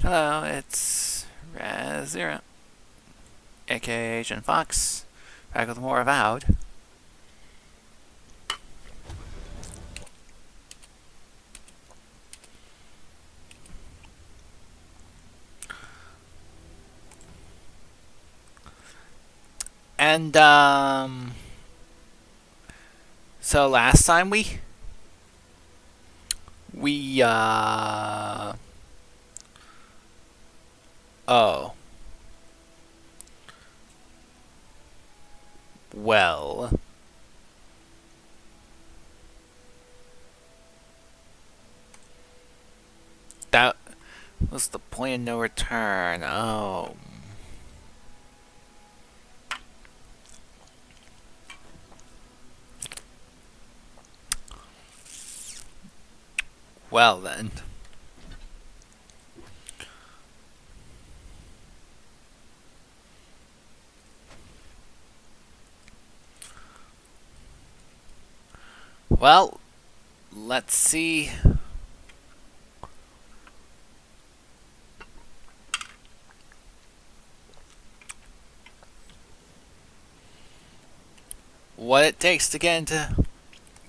Hello, it's Raziera, aka Agent Fox, back with more Avowed. And, so last time oh. Well. That was the point of no return. Oh. Well then. Well, let's see. What it takes to get into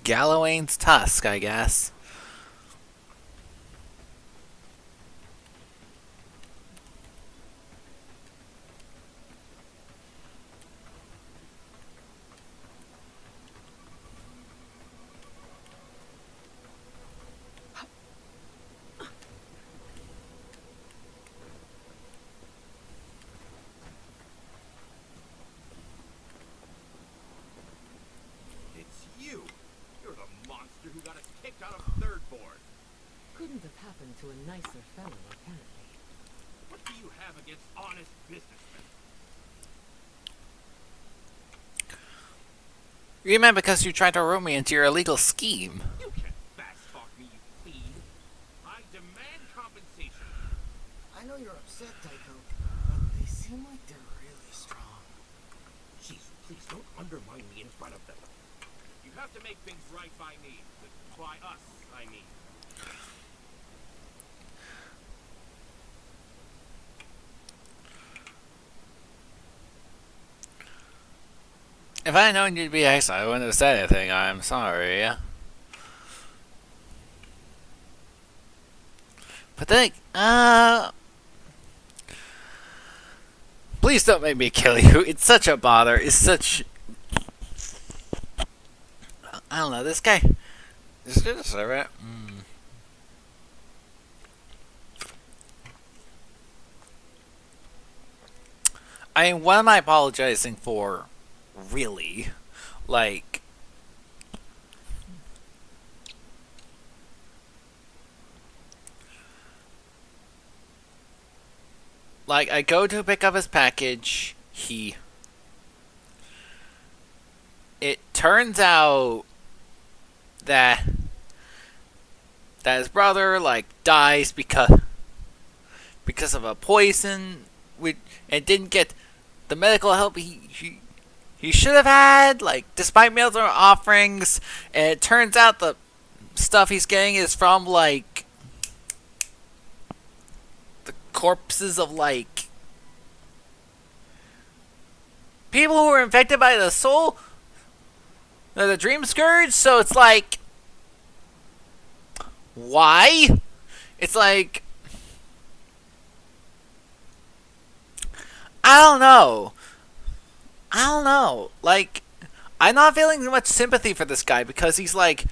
Galawain's Tusk, I guess. Couldn't have happened to a nicer fellow, apparently. What do you have against honest businessmen? You meant because you tried to rope me into your illegal scheme. You can't fast-talk me, you fiend. I demand compensation. I know you're upset, Tycho, but they seem like they're really strong. Jeez, please don't undermine me in front of them. You have to make things right by me. By us, I mean. If I had known you'd be exiled, I wouldn't have said anything. I'm sorry. But then, please don't make me kill you. It's such a bother. It's such. I don't know. This guy. Is it a servant? I mean, what am I apologizing for? Really? Like. Like, I go to pick up his package. It turns out that his brother, like, dies because of a poison, and didn't get the medical help he should have had, like, despite military offerings. And it turns out the stuff he's getting is from, like, the corpses of, like, people who were infected by the soul, the Dreamscourge. So it's like, why? It's like, I don't know. Like, I'm not feeling much sympathy for this guy because he's, like,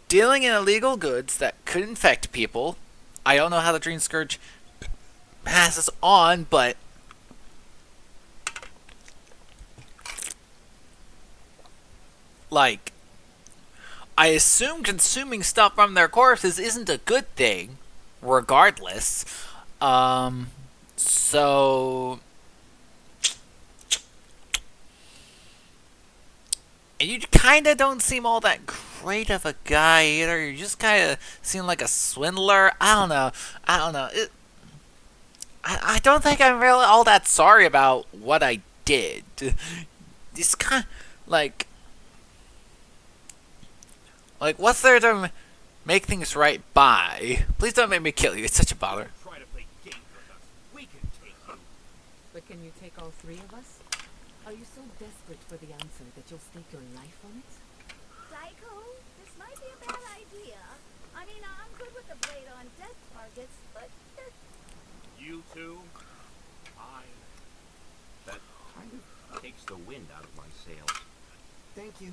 dealing in illegal goods that could infect people. I don't know how the Dreamscourge passes on, but like, I assume consuming stuff from their corpses isn't a good thing, regardless. So. And you kind of don't seem all that great of a guy either. You just kind of seem like a swindler. I don't know. I don't think I'm really all that sorry about what I did. It's kind of like what's there to make things right by? Please don't make me kill you. It's such a bother. Try to play games But can you take all three of us? Are you so desperate for the answer that you'll stake your life on it? Tycho, this might be a bad idea. I mean, I'm good with the blade on dead targets, but You two? Fine. That kind of takes the wind out of my sails. Thank you.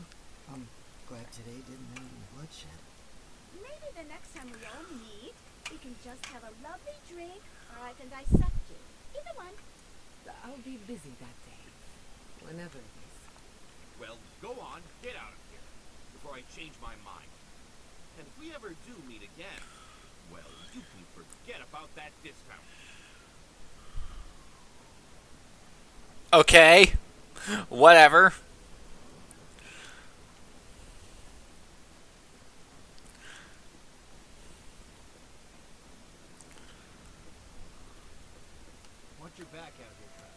I'm glad today didn't end in bloodshed. maybe the next time we all meet, we can just have a lovely drink, or I can dissect you. Either one. I'll be busy that day. Whenever it is. Well, go on, get out of here, before I change my mind. And if we ever do meet again, well, you can forget about that discount. Okay. Whatever. Watch your back out here, Trevor.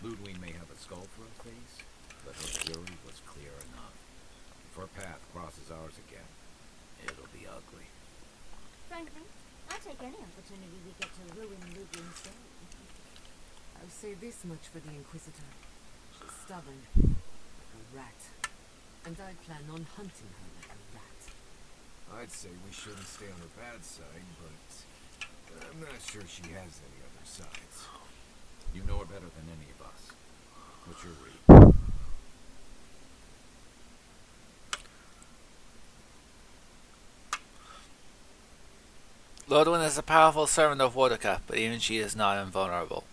Ludwig may have a skull for a face, but her fury was clear enough. If her path crosses ours again, it'll be ugly. Frankly, I'll take any opportunity we get to ruin Ludwig's day. I'll say this much for the Inquisitor. She's stubborn, like a rat. And I plan on hunting her like a rat. I'd say we shouldn't stay on her bad side, but I'm not sure she has any other sides. You know her better than any of us. What's your read? Lodwin is a powerful servant of Wodaka, but even she is not invulnerable.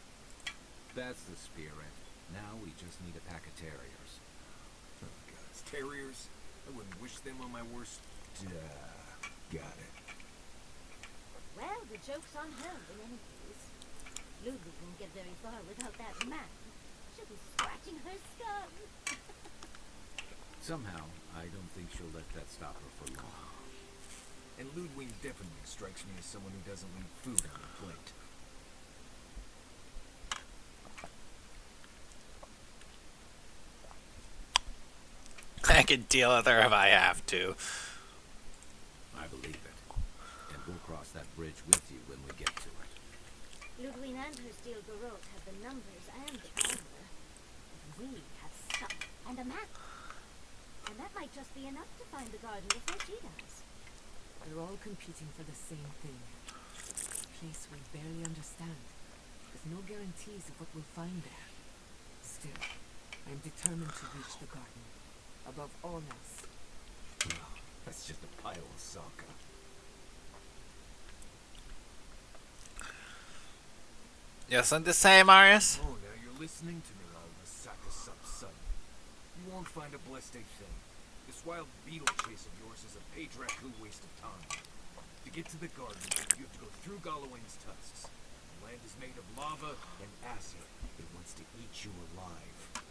That's the spirit. Now we just need a pack of terriers. Oh, gods, terriers? I wouldn't wish them on my worst. Got it. Well, the joke's on her in any case. Ludwig won't get very far without that man. She'll be scratching her scum. Somehow, I don't think she'll let that stop her for long. And Ludwig definitely strikes me as someone who doesn't leave food on her plate. I can deal with her if I have to. I believe it. And we'll cross that bridge with you when we get to it. Ludwig and her steel garrote have the numbers and the armor. We have stuff and a map. And that might just be enough to find the garden before she does. We're all competing for the same thing. A place we barely understand. With no guarantees of what we'll find there. Still, I'm determined to reach the garden. Above all else. Well, that's just a pile of Sokka. You have something to say, Marius? Oh, now you're listening to me, all of a Sokka son. You won't find a blessed thing. This wild beetle chase of yours is a pay-dracu waste of time. To get to the garden, you have to go through Galawain's tusks. The land is made of lava and acid. It wants to eat you alive.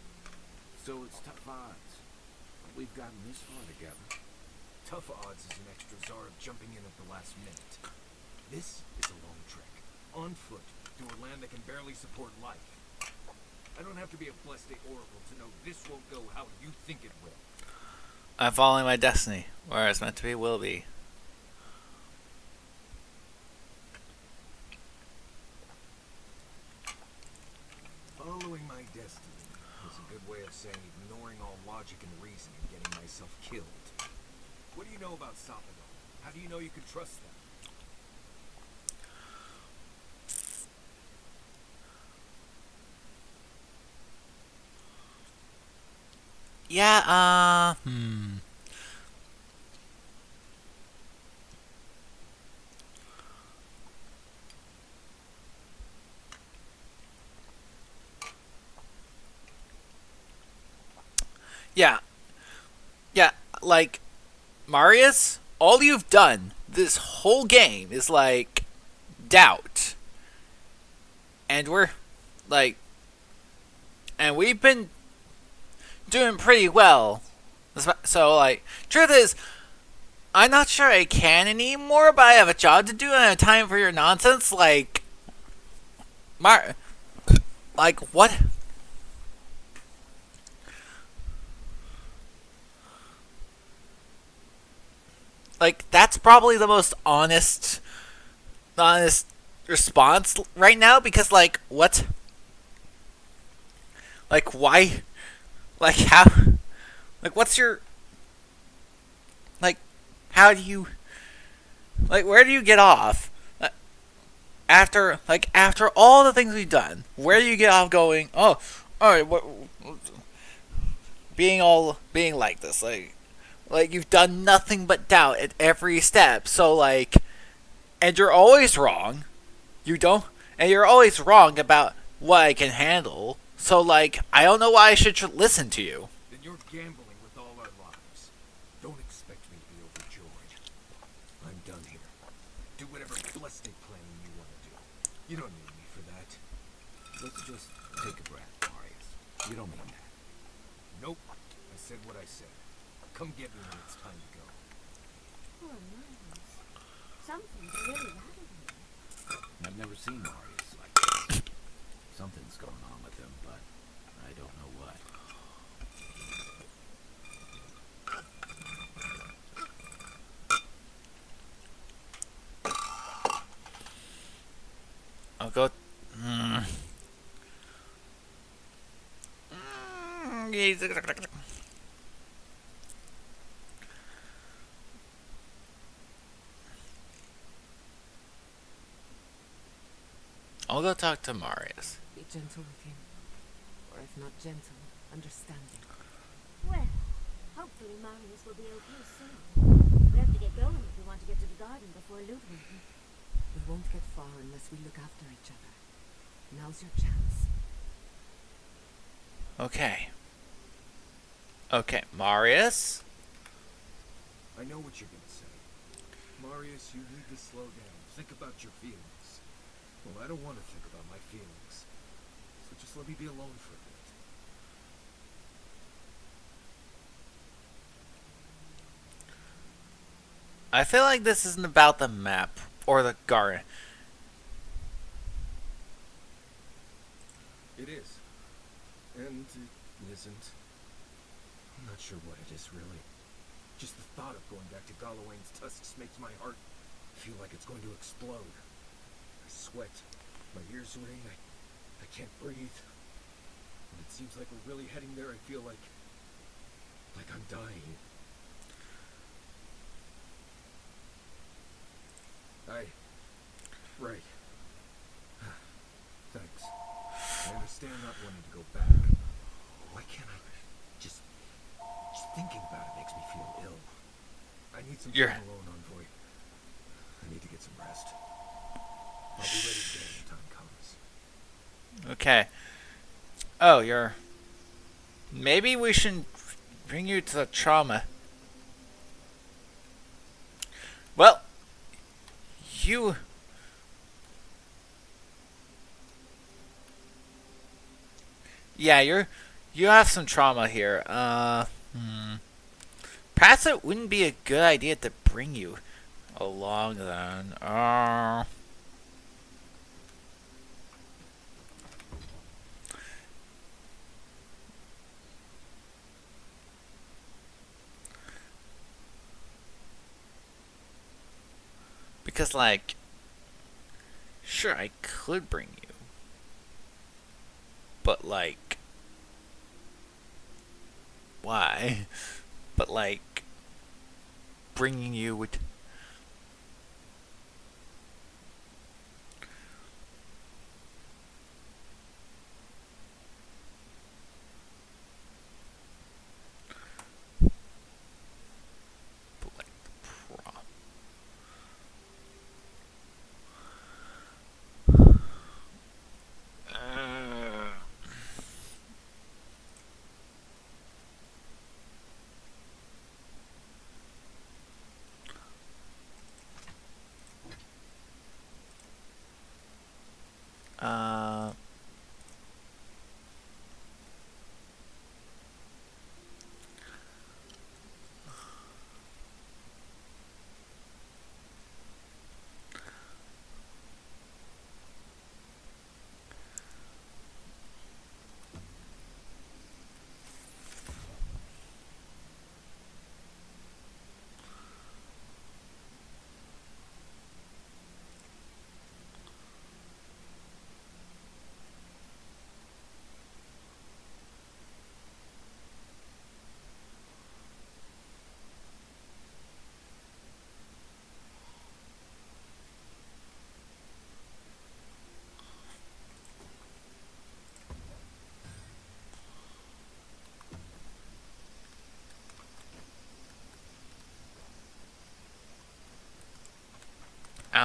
So it's tough odds. We've gotten this far together. Tough odds is an extra czar of jumping in at the last minute. This is a long trek. On foot, through a land that can barely support life. I don't have to be a blessed oracle to know this won't go how you think it will. I'm following my destiny. Where it's meant to be, will be. Following my destiny is a good way of saying ignoring all logic and reason and getting myself killed. What do you know about Soppadon? How do you know you can trust them? Yeah, Yeah. Yeah, like, Marius, all you've done this whole game is, like, doubt. And we've been doing pretty well. So, like, truth is, I'm not sure I can anymore, but I have a job to do and I have time for your nonsense. Like, what? like that's probably the most honest response right now because like what like why like how like what's your like how do you like where do you get off after all the things we've done? Where do you get off going? Oh, all right, what being like this like you've done nothing but doubt at every step. So like and you're always wrong. You don't and you're always wrong about what I can handle. So like I don't know why I should listen to you. Then you're gambling with all our lives. Don't expect me to be overjoyed. I'm done here. Do whatever blessed planning you want to do. You don't need me for that. Let's just take a breath, Marius. You don't mean that. Nope. I said what I said. Come get me when it's time to go. Poor Miles. Something's really bothering him. I've never seen Marius like this. Something's going on with him, but I don't know what. I'll go. I'll go talk to Marius. Be gentle with him. Or if not gentle, understanding. Well, hopefully Marius will be okay soon. We have to get going if we want to get to the garden before Ludwig. We won't get far unless we look after each other. Now's your chance. Okay, Marius? I know what you're gonna say. Marius, you need to slow down. Think about your feelings. Well, I don't want to think about my feelings. So just let me be alone for a bit. I feel like this isn't about the map or the garden. It is. And it isn't. I'm not sure what it is, really. Just the thought of going back to Galawain's tusks makes my heart feel like it's going to explode. I sweat. My ears ring. I can't breathe. When it seems like we're really heading there, I feel like I'm dying. Right. Thanks. I understand not wanting to go back. Why can't I just thinking about it makes me feel ill. I need some time alone, Envoy. I need to get some rest. I'll be ready again when time comes. Okay. Oh, you're... Maybe we should bring you to the trauma. Well, you... Yeah, you have some trauma here. Perhaps it wouldn't be a good idea to bring you along then. Because, like, sure, I could bring you. But, like, why? But, like, bringing you would... But, like, the problem...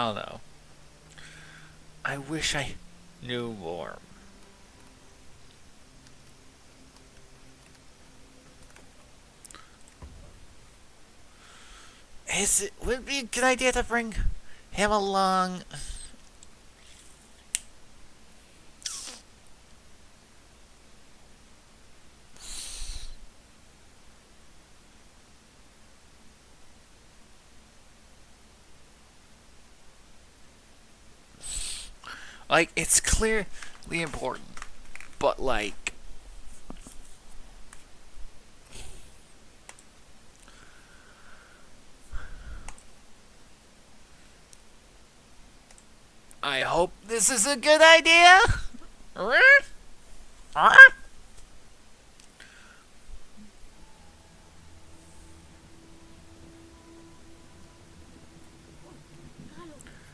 don't know. I wish I knew more. Would it be a good idea to bring him along? Like, it's clearly important, but like, I hope this is a good idea. Galawain's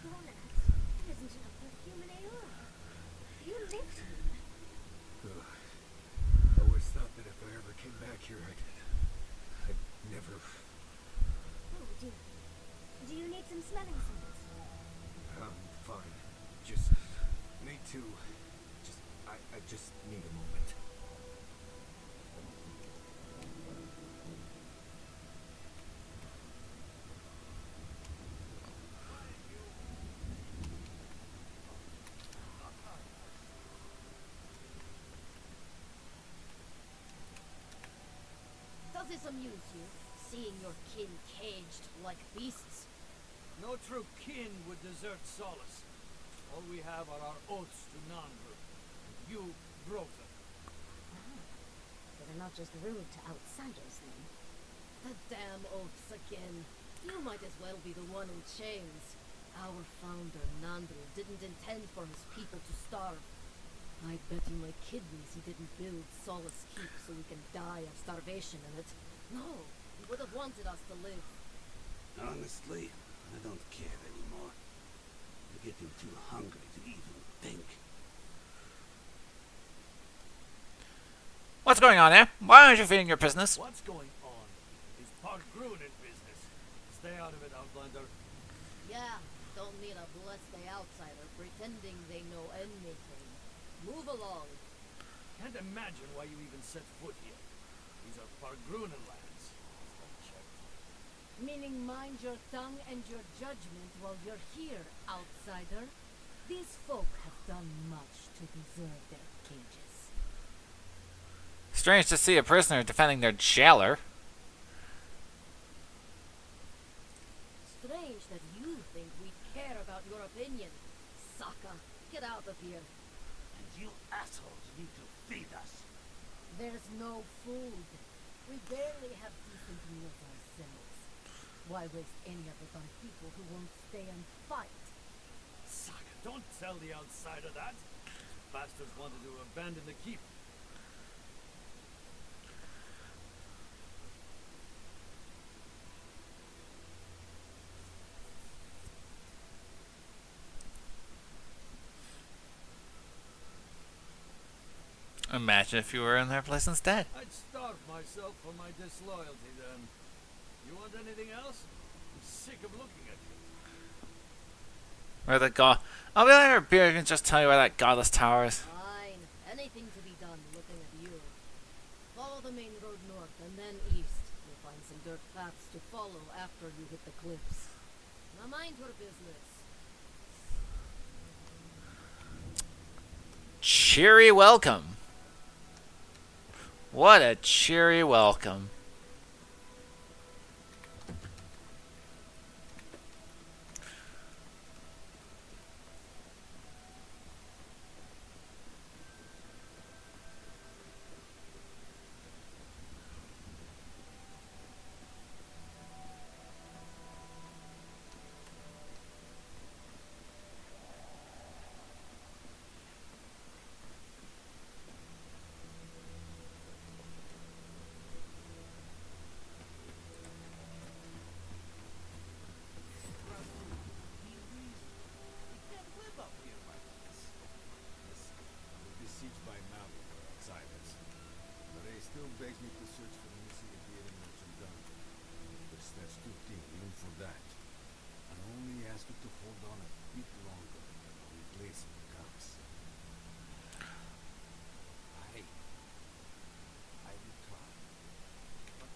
donuts. There isn't enough perfume in Aedyran. You lived here. I always thought that if I ever came back here, I'd never... Oh, do you need some smelling salts? I'm fine. Just... me too. I just need a moment. Does this amuse you, seeing your kin caged like beasts? No true kin would desert Solace. All we have are our oaths to Nandru. You broke them. They're not just rude to outsiders, then. The damn oaths again. You might as well be the one in chains. Our founder, Nandru, didn't intend for his people to starve. I bet you my kidneys he didn't build Solace Keep so we can die of starvation in it. No, he would have wanted us to live. Honestly, I don't care anymore. I'm getting too hungry to even think. What's going on there? Why aren't you feeding your prisoners? What's going on? Is Pargroon in business? Stay out of it, Outlander. Yeah, don't need a blessed outsider pretending they know anything. Move along. Can't imagine why you even set foot here. These are Pargroonan lands. Meaning mind your tongue and your judgment while you're here, outsider. These folk have done much to deserve their cages. Strange to see a prisoner defending their jailer. Strange that you think we care about your opinion. Saka, get out of here. And you assholes need to feed us. There's no food. We barely have decent meals ourselves. Why waste any of it on people who won't stay and fight? Saka, don't tell the outsider that. Bastards wanted to abandon the keep. Imagine if you were in their place instead. I'd starve myself for my disloyalty then. You want anything else? I'm sick of looking at you. Where the god? I'll be like, beer. I can just tell you where that godless tower is. Fine. Anything to be done looking at you. Follow the main road north and then east. You'll find some dirt paths to follow after you hit the cliffs. Now mind your business. Cheery welcome. What a cheery welcome. Begs me to search for the missing Aedyran merchant done. But that's too deep, even for that. I only ask ask you to hold on a bit longer until the replacement comes. I will try. But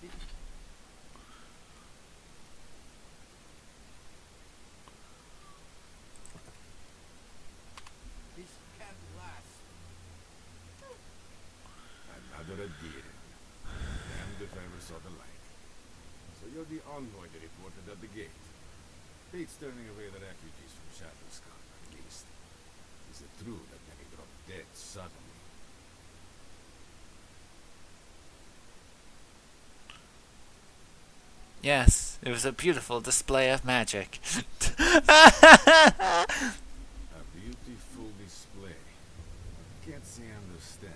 this can't last. Another Aedyran. Damned if I ever saw the light. So you're the envoy they reported at the gate. Fate's turning away the refugees from Shadowscourge, at least. Is it true that many dropped dead suddenly? Yes, it was a beautiful display of magic. A beautiful display. Can't say I understand.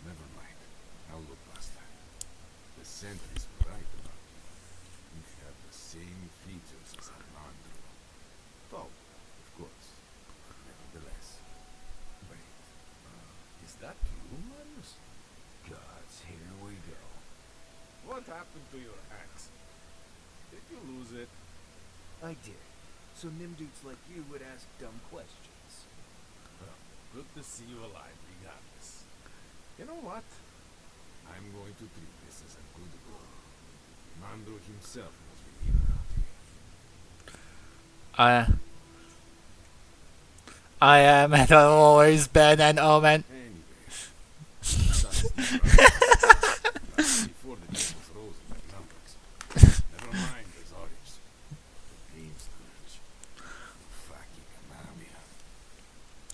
Never mind. I'll look past that. The sentries were right about you. You have the same features as Armando. Tall, of course. But nevertheless. Wait. Is that you, Marius? Gods, here we go. What happened to your axe? Did you lose it? I did. So Nimdudes like you would ask dumb questions. Well, good to see you alive regardless. You know what? I'm going to treat this as a good goal. Mando himself knows we need around here. I am and I've always been an omen. Anyway, before the tables rose in their numbers. Never mind the Zari's. The Dreamscourge. Fucking Amalia.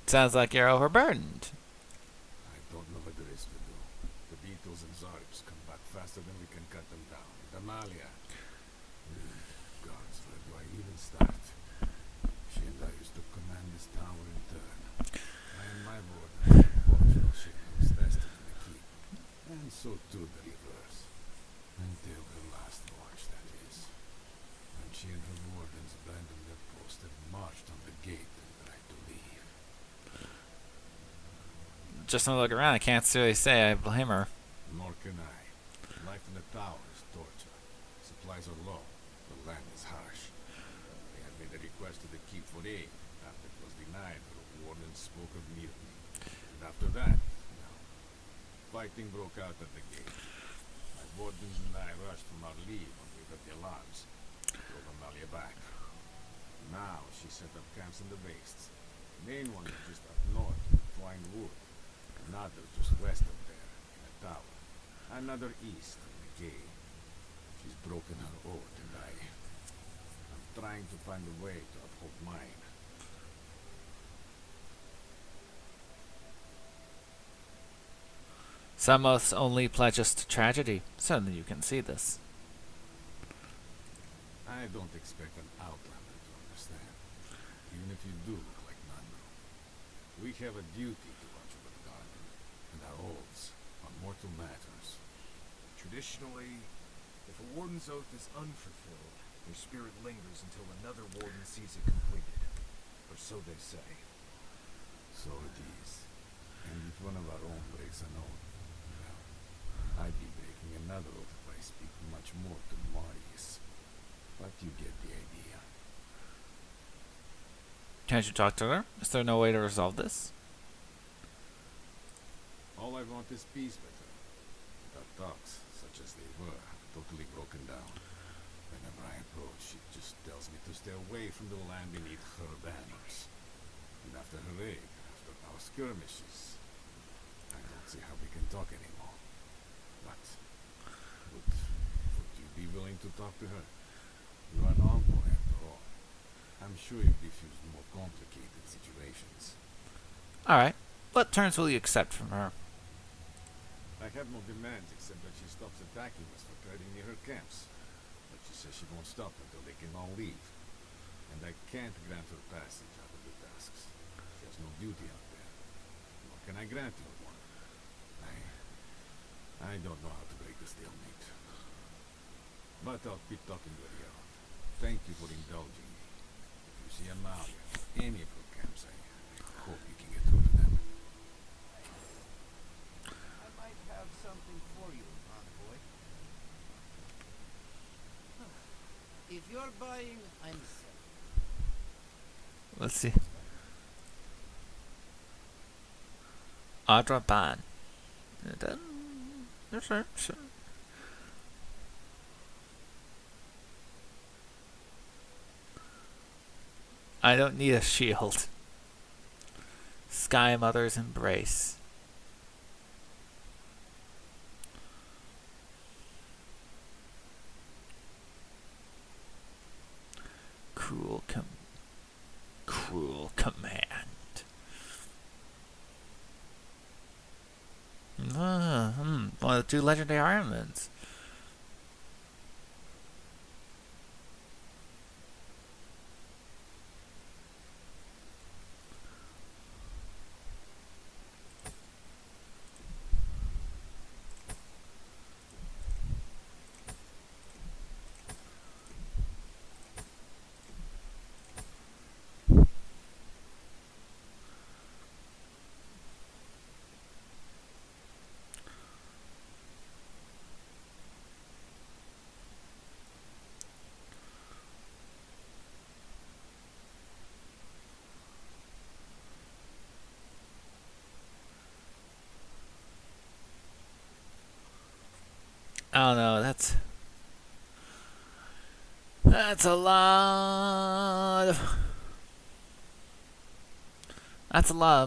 Sounds like you're overburdened. I don't know what there is to do. The beetles and Zari's come back faster than we can cut them down. And Amalia. Gods, where do I even start? She and I used to command this tower in turn. I and my warden, unfortunately, she was vested in the keep. And so too the reverse. Until her last watch, that is. When she and her wardens abandoned their post and marched on the gate and tried to leave. Just to look around, I can't really say I blame her. Nor can I. Life in the tower is torture. Supplies are low. The land is harsh. They had made a request to the keep for aid. After it was denied, the warden spoke of mutiny. And after that, well, fighting broke out at the gate. My wardens and I rushed from our leave when we heard the alarms. Drove Amalia back. Now she set up camps in the wastes. The main one is just up north in Twine Wood. Another just west of there, in a tower. Another east, in the cave. She's broken her oath, and I'm trying to find a way to uphold mine. Some oaths only pledge us to tragedy. Certainly you can see this. I don't expect an outlander to understand, even if you do look like Nando. We have a duty to watch over the garden, and our oaths are mortal matters. Traditionally, if a warden's oath is unfulfilled, their spirit lingers until another warden sees it completed. Or so they say. So it is. And if one of our own breaks an oath, well, I'd be breaking another oath if I speak much more to Marius. But you get the idea. Can't you talk to her? Is there no way to resolve this? All I want is peace with her. But our talks, such as they were, have totally broken down. Whenever I approach, she just tells me to stay away from the land beneath her banners. And after her raid, after our skirmishes, I don't see how we can talk anymore. But would you be willing to talk to her? You are an envoy after all. I'm sure you've diffused more complicated situations. Alright. What terms will you accept from her? I have no demands except that she stops attacking us for treading near her camps. But she says she won't stop until they can all leave. And I can't grant her passage out of the Tusks. She has no duty out there. Nor can I grant her one. I don't know how to break the stalemate. But I'll keep talking to her out. Thank you for indulging me. If you see Amalia, any of her camps, I hope you can get through to them. I might have something for you, envoy. If you're buying, I'm selling. Let's see. Aedyran. I don't need a shield. Sky Mother's Embrace. Cruel command. One of the 2 legendary armaments. I don't know, that's a lot of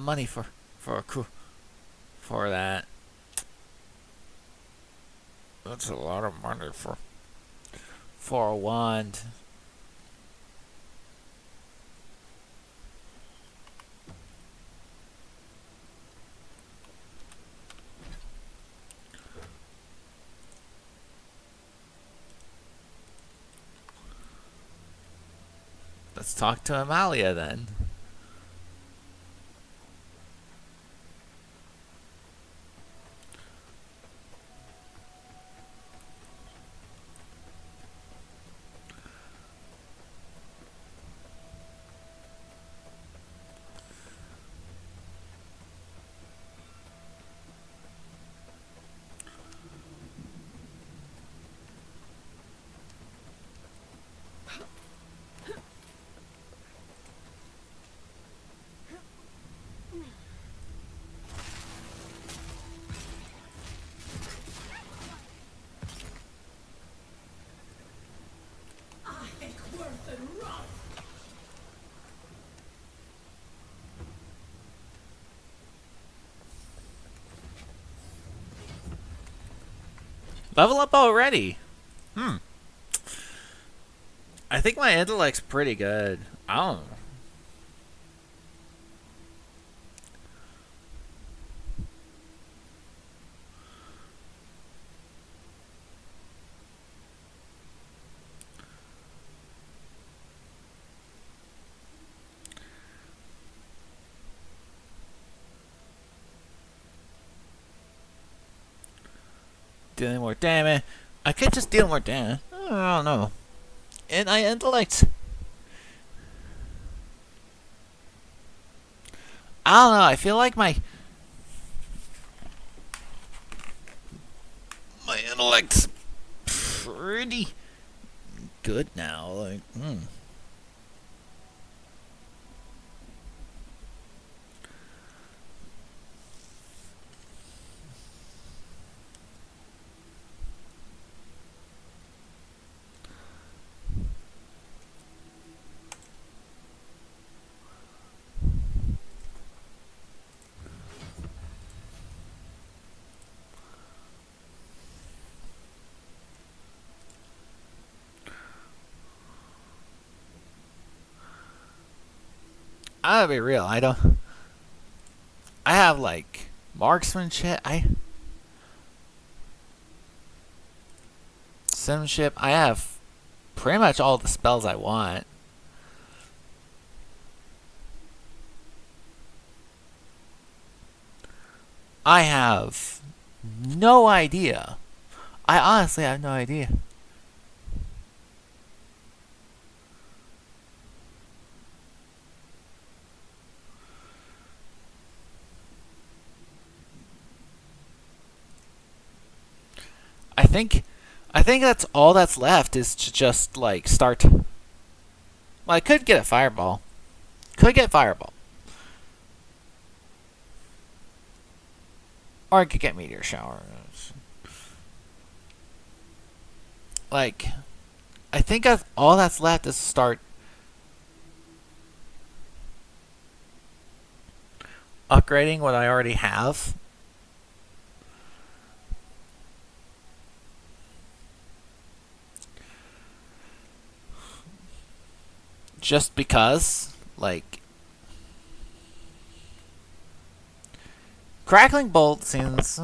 money for a crew for that. That's a lot of money for a wand. Let's talk to Amalia then. Level up already. I think my intellect's pretty good. I don't know. Dealing more damage. I could just deal more damage. I don't know. And my intellect. I don't know. I feel like my intellect's pretty good now. Like, I'll be real. I have like marksmanship. Seamanship. I have pretty much all the spells I want. I have no idea. I honestly have no idea. I think that's all that's left is to just like start. Well, I could get a fireball. Could get Fireball. Or I could get Meteor Shower. Like, I think all that's left is to start upgrading what I already have. Just because, like, Crackling Bolt seems...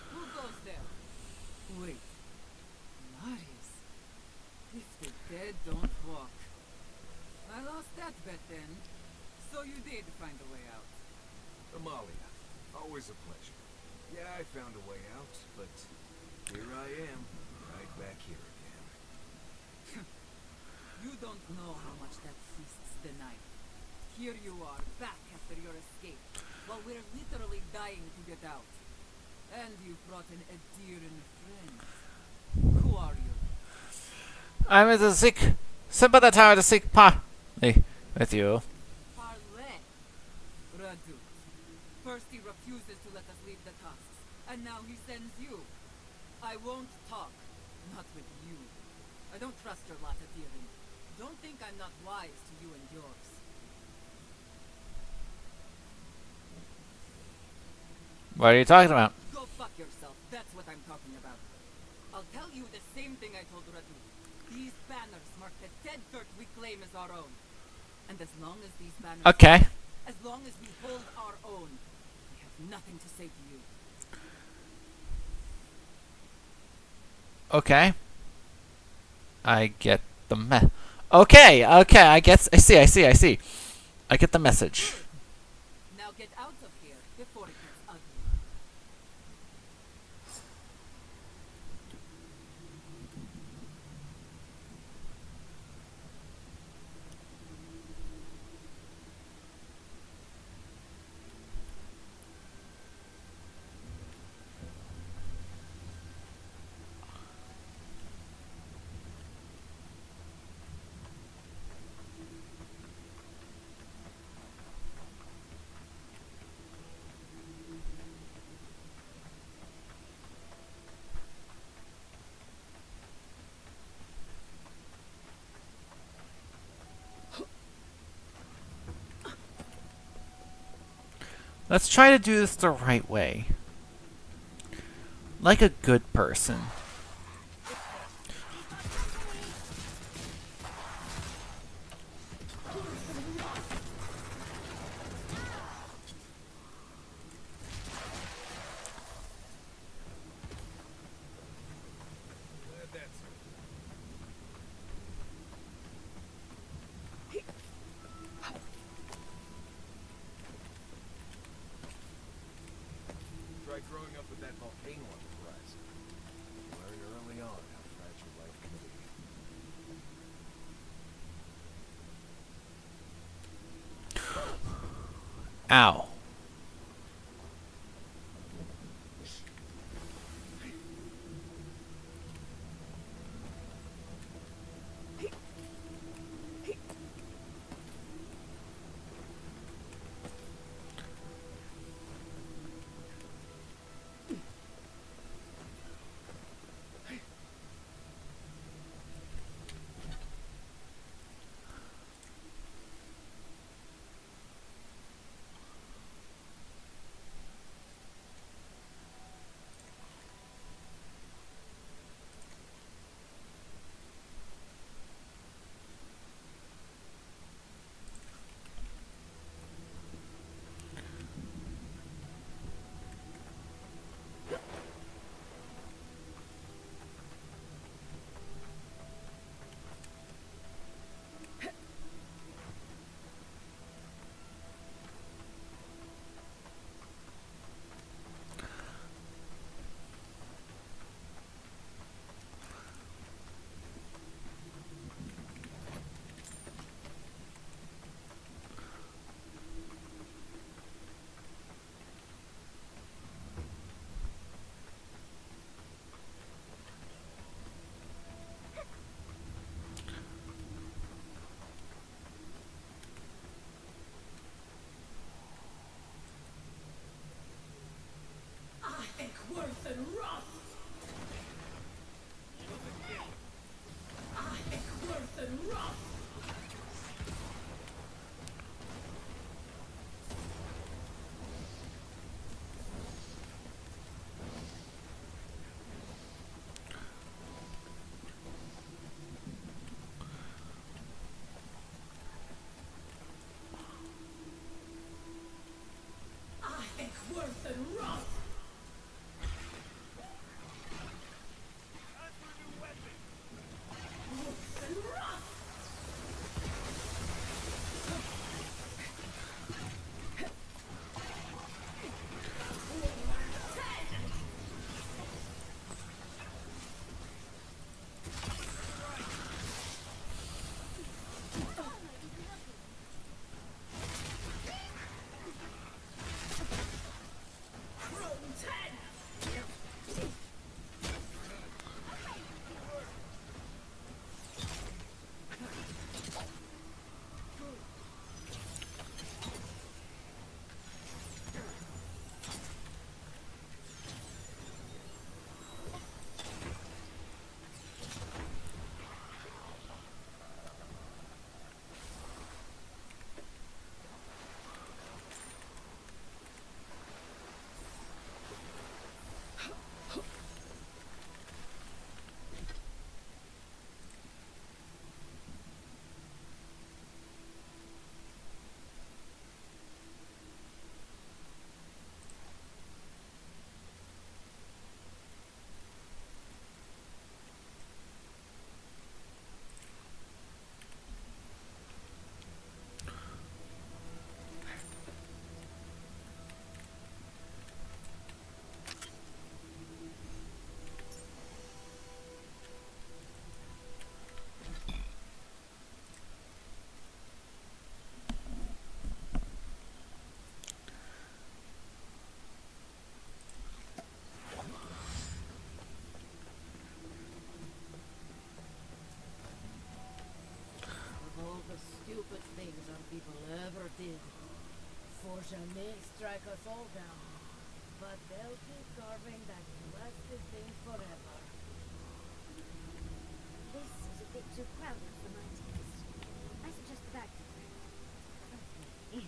Who goes there? Wait. Marius. If the dead don't walk. I lost that bet then. So you did find a way out. Amalia, always a pleasure. Yeah, I found a way out, but here I am, right back here again. You don't know how much that feasts the night. Here you are, back after your escape, while we're literally dying to get out. And you brought an Aedyran friend. Who are you? I'm at the sick... sympathize with the sick party with you. Parley. Radu. First he refuses to let us leave the Tusks, and now he sends you. I won't talk. Not with you. I don't trust your lot, Aedyran. Don't think I'm not wise to you and yours. What are you talking about? Go fuck yourself. That's what I'm talking about. I'll tell you the same thing I told Radu. These banners mark the dead dirt we claim as our own. And as long as these banners... Okay. As long as we hold our own, we have nothing to say to you. Okay. I get the Okay, I guess... I see. I get the message. Now get out of here before it gets ugly. Let's try to do this the right way. Like a good person. Try growing up with that volcano on the horizon. Learn early on how fragile life can be. Ow. Stupid things our people ever did. Fortune may strike us all down, but they'll keep carving that blasted thing forever. This is a bit too crowded for my taste. I suggest the back door. Okay.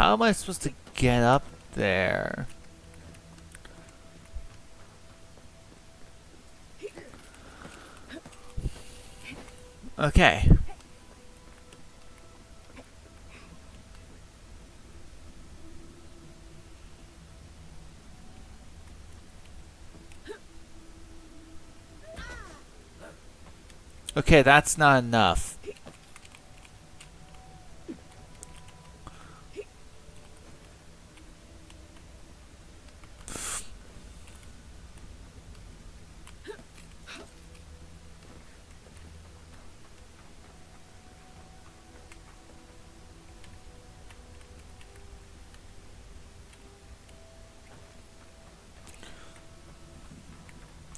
how am I supposed to get up there? Okay. Okay, that's not enough.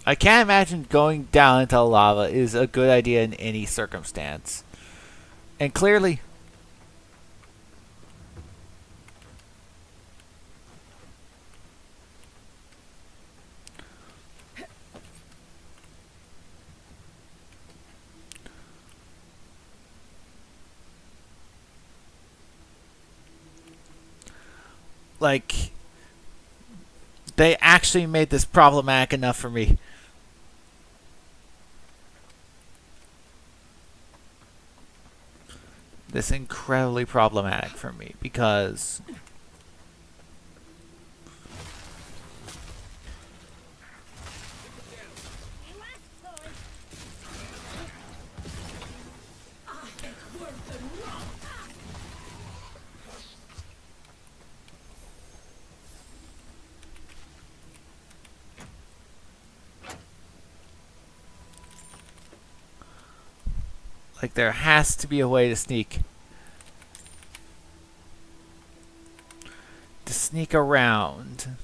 I can't imagine going down into lava is a good idea in any circumstance. And clearly, like, they actually made this problematic enough for me. This incredibly problematic for me because like there has to be a way to sneak around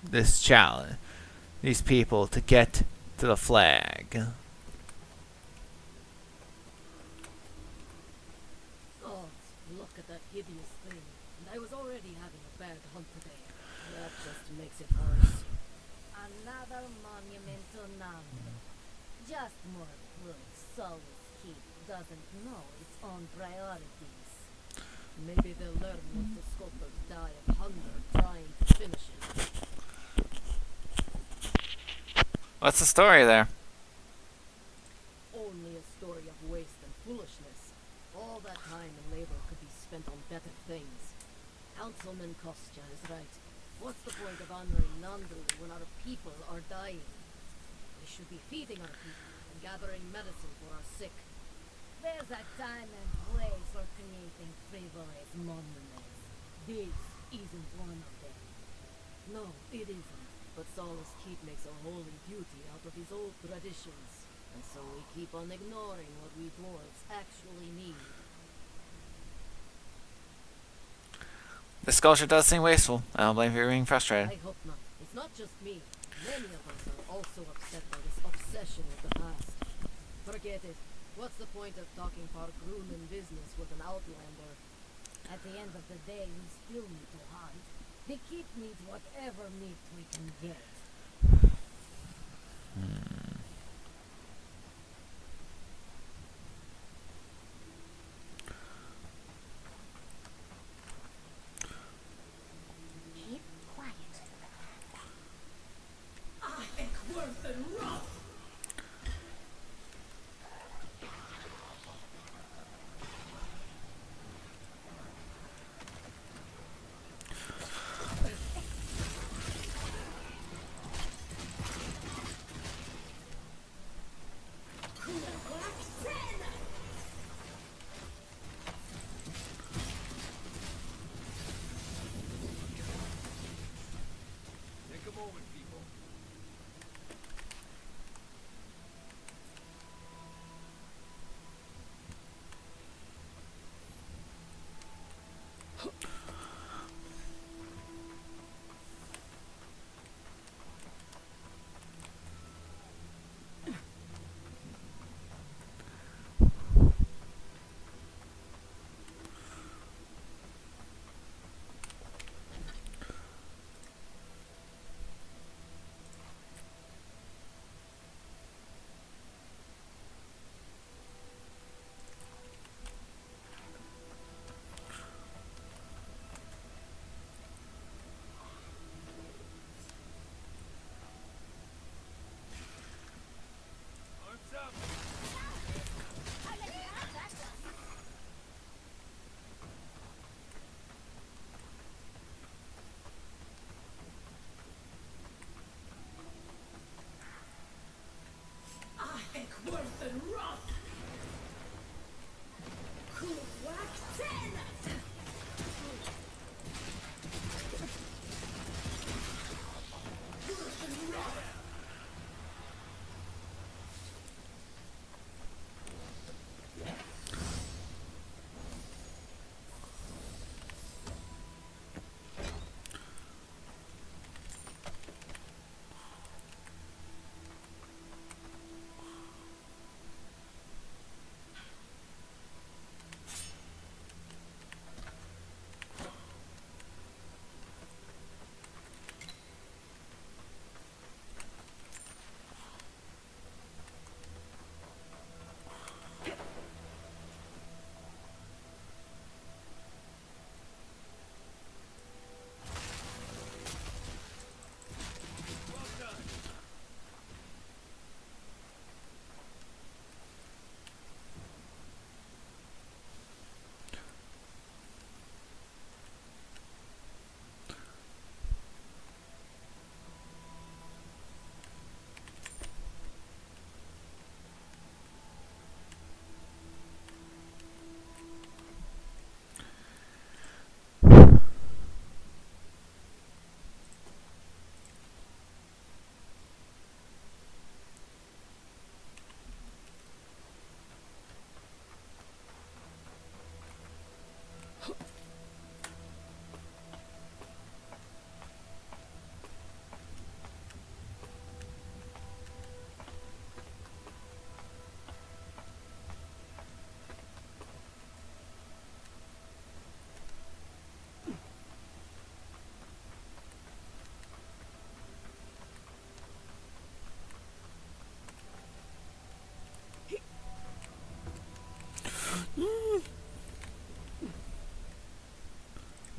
this challenge, these people, to get to the flag. Oh, look at that hideous thing. And I was already having a bad hunt today. That just makes it worse. Another monument to Nanda. Just more proof Solus Keep doesn't know its own priorities. Maybe they'll learn once the sculptors die of hunger trying to finish it. What's the story there? Only a story of waste and foolishness. All that time and labor could be spent on better things. Councilman Kostya is right. What's the point of honoring Nandru when our people are dying? We should be feeding our people and gathering medicine for our sick. There's a time and place for creating frivolous monuments. This isn't one of them. No, it isn't. But Solus Keep makes a holy duty out of these old traditions. And so we keep on ignoring what we dwarves actually need. This culture does seem wasteful. I don't blame you for being frustrated. I hope not. It's not just me. Many of us are also upset by this obsession with the past. Forget it. What's the point of talking Parkrunen business with an outlander? At the end of the day, we still need to hunt. The keep needs whatever meat we can get. Keep quiet. Take a moment, people.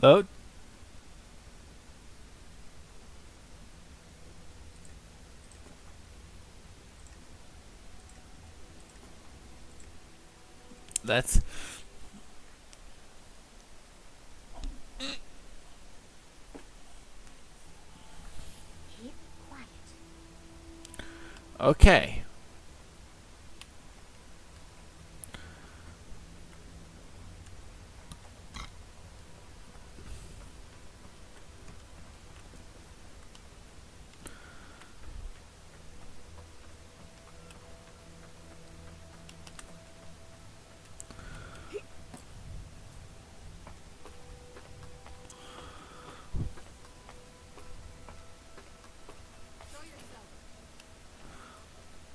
Load. That's Keep quiet. okay.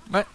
What?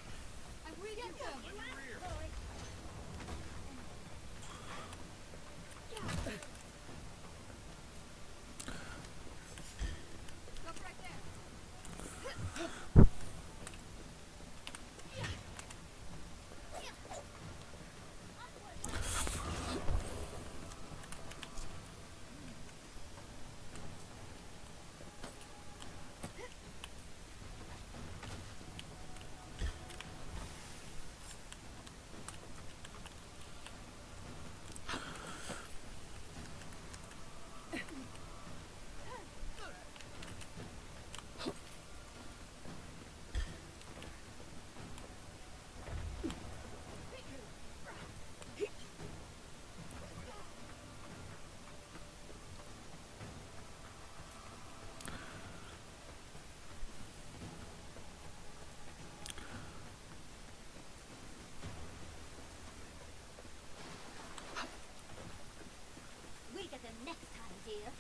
We'll get them next time, dear.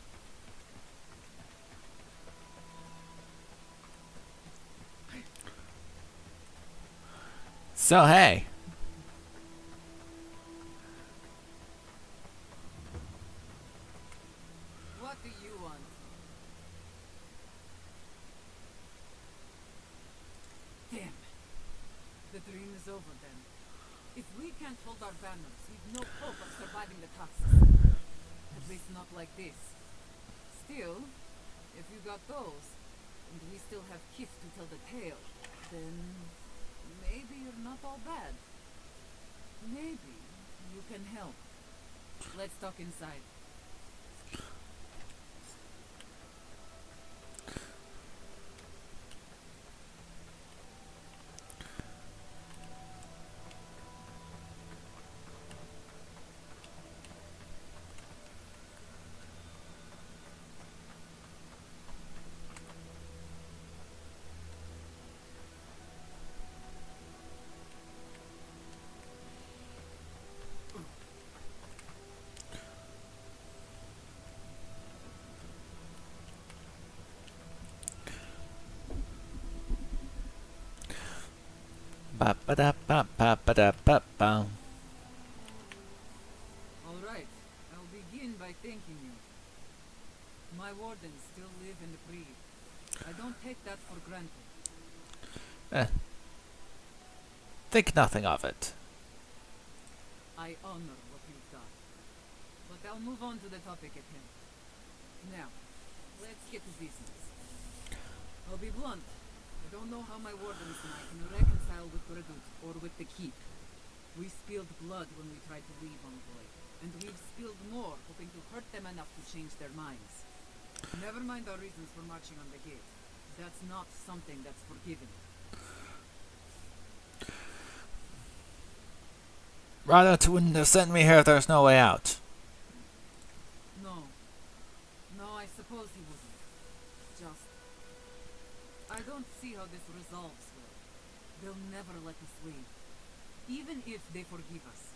So hey. What do you want? Damn. The dream is over then. If we can't hold our banners, we've no hope of surviving the Tusks. At least not like this. Still, if you got those, and we still have Kith to tell the tale, then maybe you're not all bad. Maybe you can help. Let's talk inside. Ba ba da ba ba ba da ba ba. Alright, I'll begin by thanking you. My wardens still live and breathe. I don't take that for granted. Think nothing of it. I honor what you've done. But I'll move on to the topic at hand. Now, let's get to business. I'll be blunt. I don't know how my wardens and I can reconcile with Redout or with the Keep. We spilled blood when we tried to leave Envoy, and we've spilled more, hoping to hurt them enough to change their minds. Never mind our reasons for marching on the gate. That's not something that's forgiven. Redout wouldn't have sent me here if there's no way out. No. No, I suppose he wouldn't. Just... I don't see how this resolves well. They'll never let us leave. Even if they forgive us,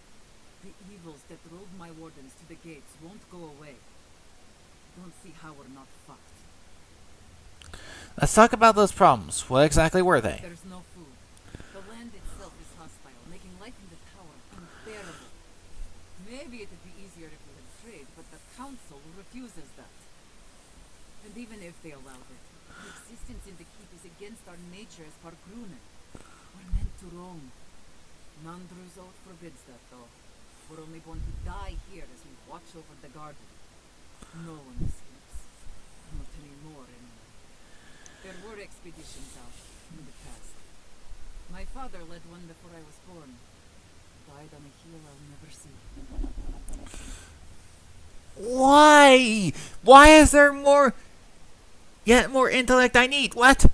the evils that drove my wardens to the gates won't go away. Don't see how we're not fucked. Let's talk about those problems. What exactly were they? There's no food. The land itself is hostile, making life in the tower unbearable. Maybe it'd be easier if we had trade, but the council refuses that. And even if they allowed it, our existence in the keep is against our nature as Pargrunen. We're meant to roam. Nandru's oath forbids that, though. We're only going to die here as we watch over the garden. No one escapes. Not anymore, anyway. There were expeditions out in the past. My father led one before I was born. Died on a hill I'll never see. Why? Why is there more... yet more intellect I need? What?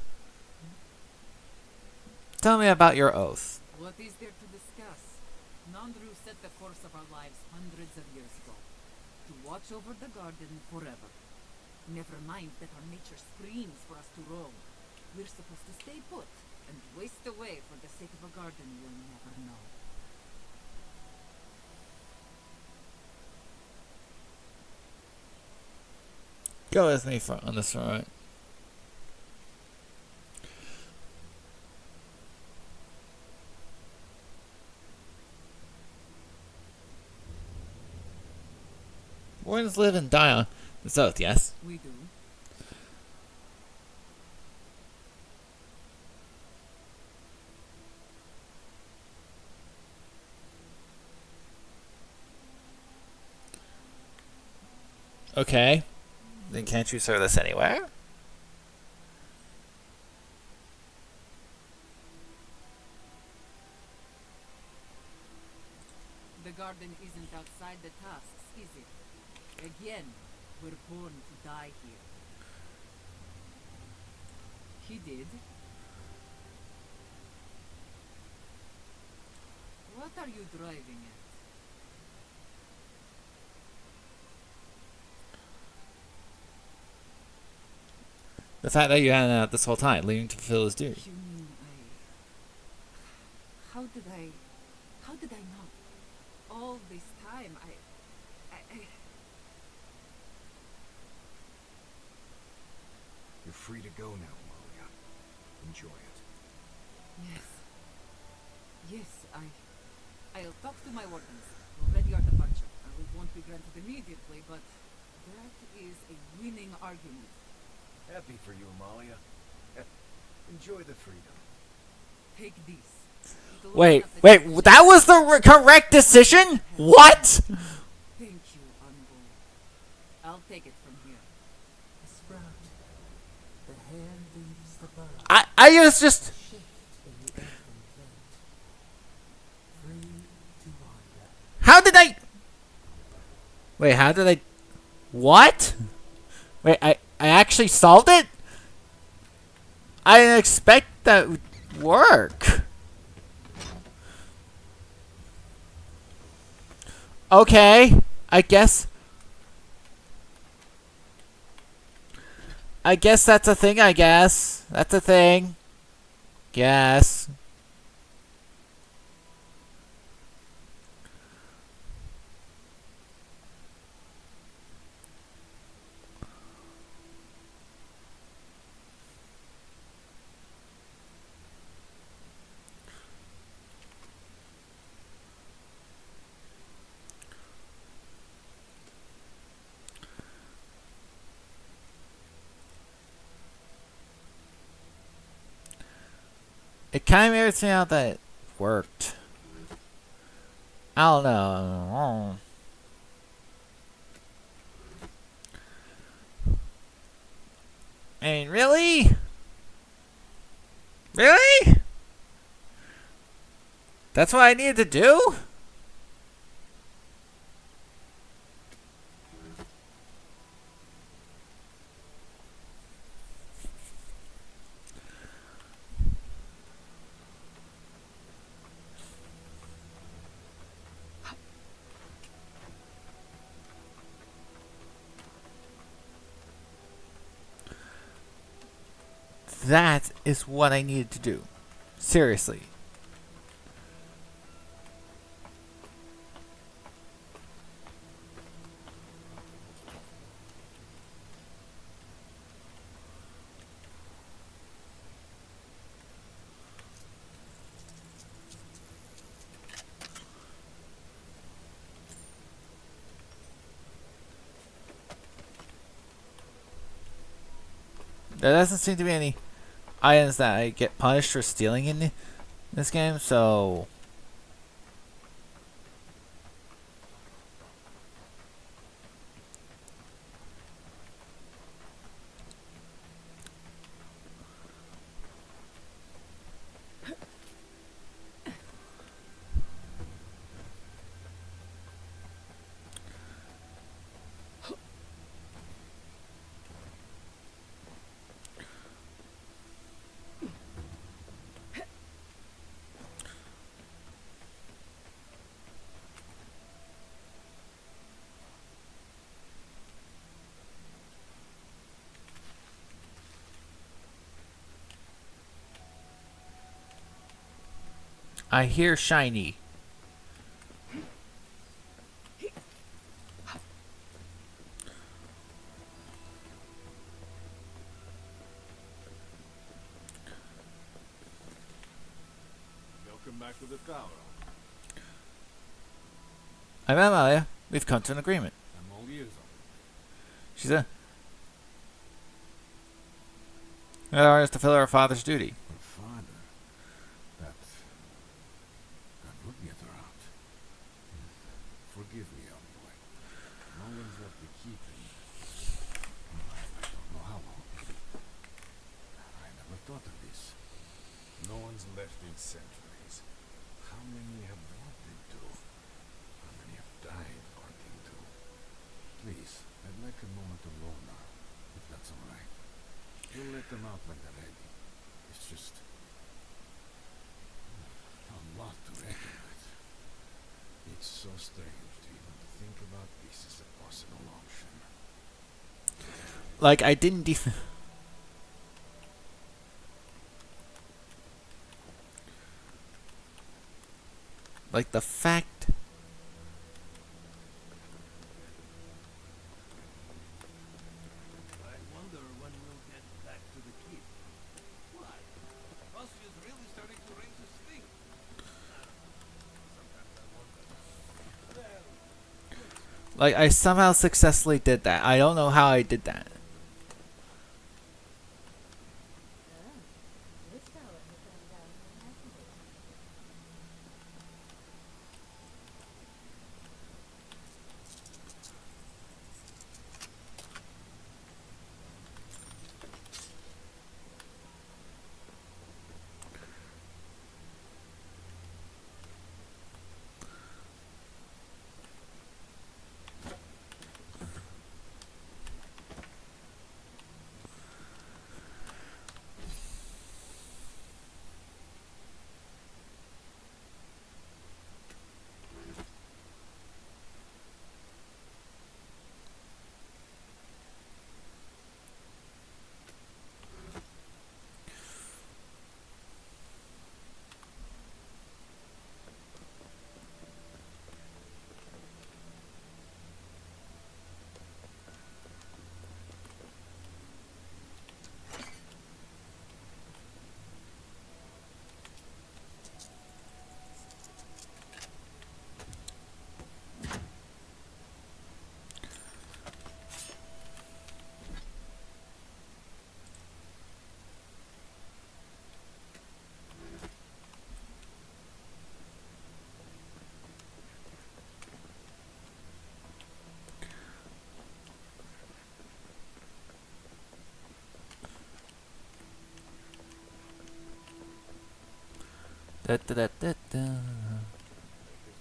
Tell me about your oath. What is there to discuss? Nandru set the course of our lives hundreds of years ago. To watch over the garden forever. Never mind that our nature screams for us to roam. We're supposed to stay put and waste away for the sake of a garden we'll never know. Go with me on this, alright? Wardens live and die on this oath, yes? We do. Okay. Then can't you serve this anywhere? The garden isn't outside the tasks, is it? Again, we're born to die here. He did. What are you driving at? The fact that you had out this whole time, leaving to fulfill his duty. You mean How did I not? All this time, I... You're free to go now, Amalia. Enjoy it. Yes. Yes, I'll talk to my wardens. We'll ready our departure. It won't be granted immediately, but that is a winning argument. Happy for you, Amalia. Enjoy the freedom. Take these. Wait, that was the correct decision? What? Thank you, Envoy. I'll take it from here. The sprout. The hand leaves the bud. I was just... Shift in the earthen plant. Free to wander. How did I... Wait, how did I... What? Wait, I actually solved it? I didn't expect that would work. Okay, I guess that's a thing, I guess. That's a thing. Guess. It kind of irritates me out that it worked. I don't know. I mean, really? Really? That's what I needed to do? That is what I needed to do. Seriously. There doesn't seem to be any items that I get punished for stealing in this game, so... I hear shiny. Welcome back to the tower. I'm Amalia. We've come to an agreement. I'm all ears on it. She said, "Our is to fulfill our father's duty." Her father. That would get her out. Forgive me, young boy. No one's left the keep in I don't know how long. I never thought of this. No one's left in centuries. How many have wanted to? How many have died wanting to? Please, I'd like a moment alone now, if that's alright. We'll let them out when they're ready. It's just a lot to reckon with. It's so strange to even think about this as a possible option. Like, I didn't even... Like, the fact... I wonder when we'll get back to the keep. Why? Russia's really starting to raise a stink. Sometimes I wonder. Well, Like, I somehow successfully did that. I don't know how I did that. This tower has gone down, hasn't it? Da, da, da, da, da. There's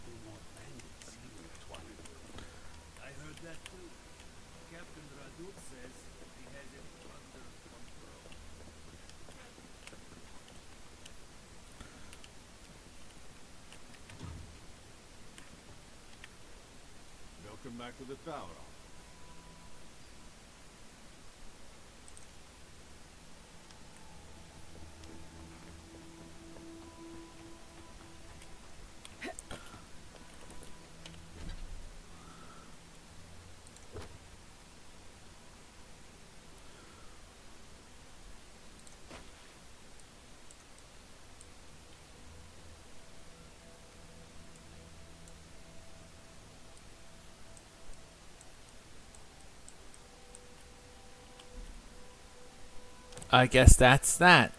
no more bandits here in Twine. I heard that too. Captain Radut says he has it under control. Welcome back to the tower. I guess that's that.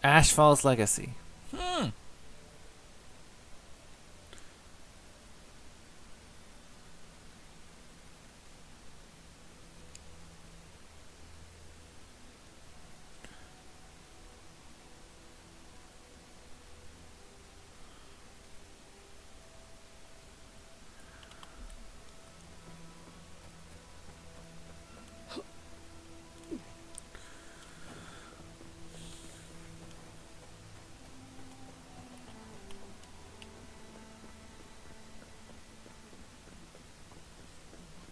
Ashfall's legacy. Hmm.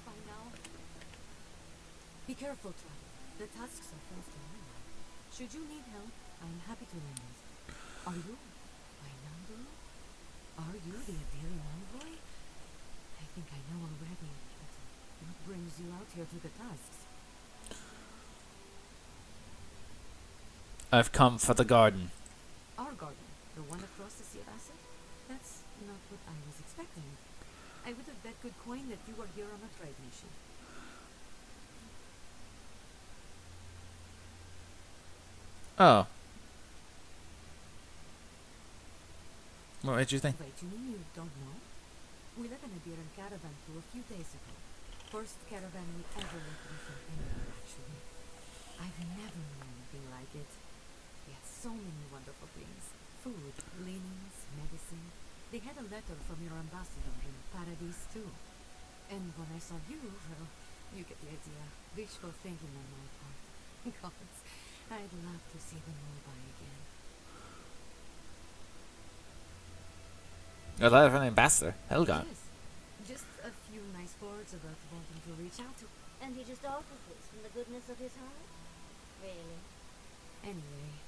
By now. Be careful, Trap. The Tusks are close to everyone. Should you need help, I'm happy to lend it. Are you Ainandu? Are you the Aedyran Emperor? I think I know already, but what brings you out here to the Tusks? I've come for the garden. Our garden, the one across the Sea of Acid? That's not what I was expecting. I would have bet good coin that you were here on a trade mission. Oh. What did you think? Wait, you mean you don't know? We led an Aedyran caravan through a few days ago. First caravan we ever left from anywhere, actually. I've never known anything like it. We had so many wonderful things. Food, linens, medicine. They had a letter from your ambassador in Paradise, too. And when I saw you, well, you get the idea. Wishful thinking on my part. Gods, I'd love to see them all by again. A letter from the ambassador. Helgon. Yes. Just a few nice words about wanting to reach out to. And he just offers this from the goodness of his heart? Really? Anyway,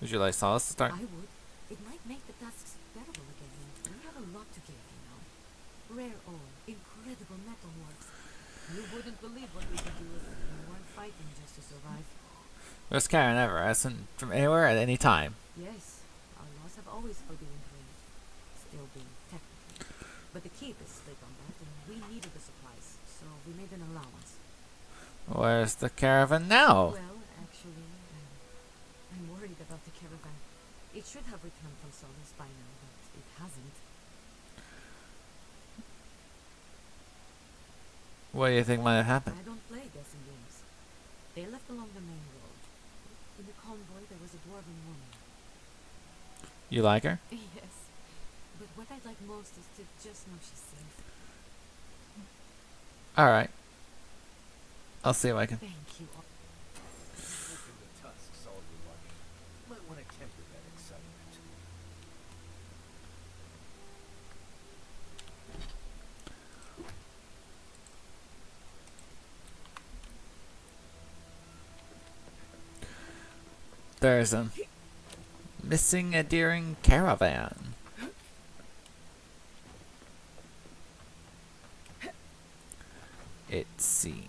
Would you like Solace to start? I would. It might make the tasks bearable again. We have a lot to give, you know. Rare ore, incredible metalworks. You wouldn't believe what we could do if we weren't fighting just to survive. There's Karen Everest from anywhere at any time. Yes, our laws have always forbidden trade. Still do, technically. But the keep is strict on that, and we needed the supplies, so we made an allowance. Where's the caravan now? Well, actually, I'm worried about the caravan. It should have returned from Solace by now, but it hasn't. What do you think might have happened? I don't play guessing games. They left along the main road. In the convoy, there was a dwarven woman. You like her? Yes. But what I'd like most is to just know she's safe. Alright. I'll see if I can. Thank you. Hoping the Tusks all your luck. Might want to temper that excitement. There's a missing Aedyran caravan. It seems.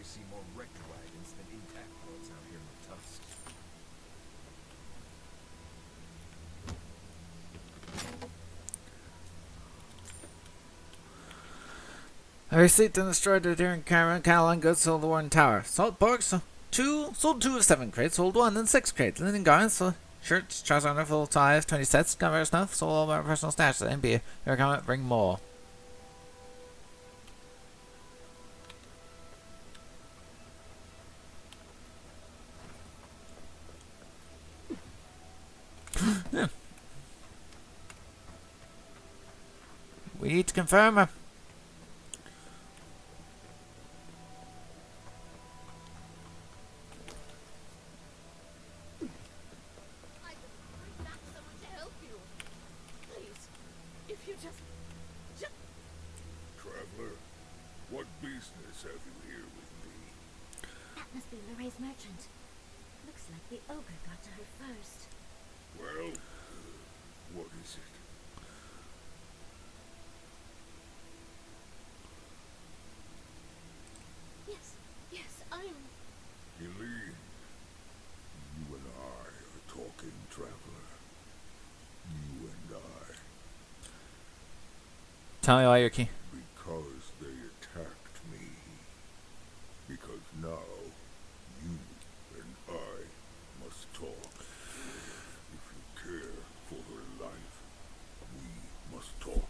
see more wrecked wagons than intact ones out here in the Tusk. I received and destroyed the Aedyran caravan, Galawain goods, sold the Warden Tower. Salt pork, sold two of 7 crates, sold 1 and 6 crates. Linen garments, sold shirts, trousers, under full ties, 20 sets, gunpowder snuff, sold all my personal stash. And be your comment, bring more. We need to confirm her. I bring back someone to help you. Please, if you just... Traveler, what business have you here with me? That must be Lorraine's merchant. Looks like the ogre got to her first. Well, what is it? Yes, I'm... Eileen, you and I are talking, traveler. You and I. Tell me why you're key. Because they attacked me. Because now, you and I must talk. If you care for her life, we must talk.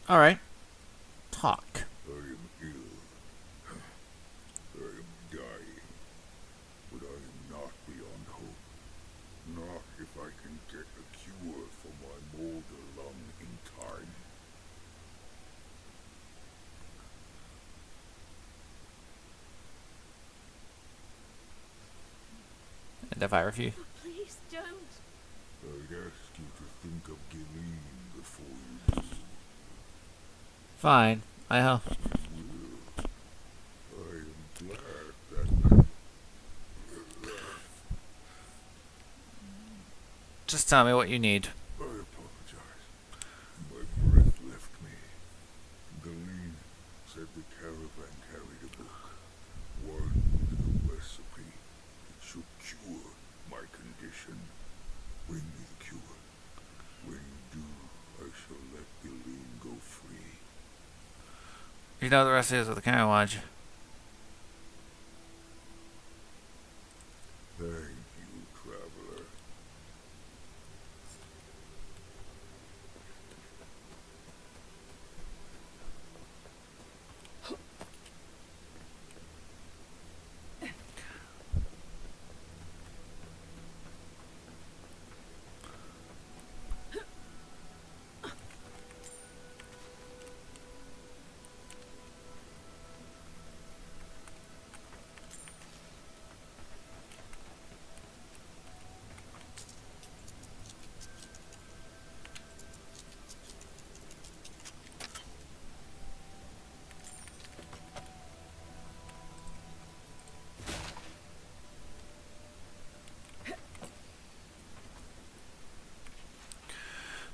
Alright. Talk. I am ill. I am dying. But I am not beyond hope. Not if I can get a cure for my molder lung in time. And if I refuse? Please don't. I'd ask you to think of Galawain before you do. Fine. I help. I am glad that... Just tell me what you need. I apologize. My breath left me. Galawain said the caravan carried a book. One with a recipe. It should cure my condition. Bring me the cure. When you do, I shall let Galawain go free. You know the rest is with the camera watch. Thank you, traveler.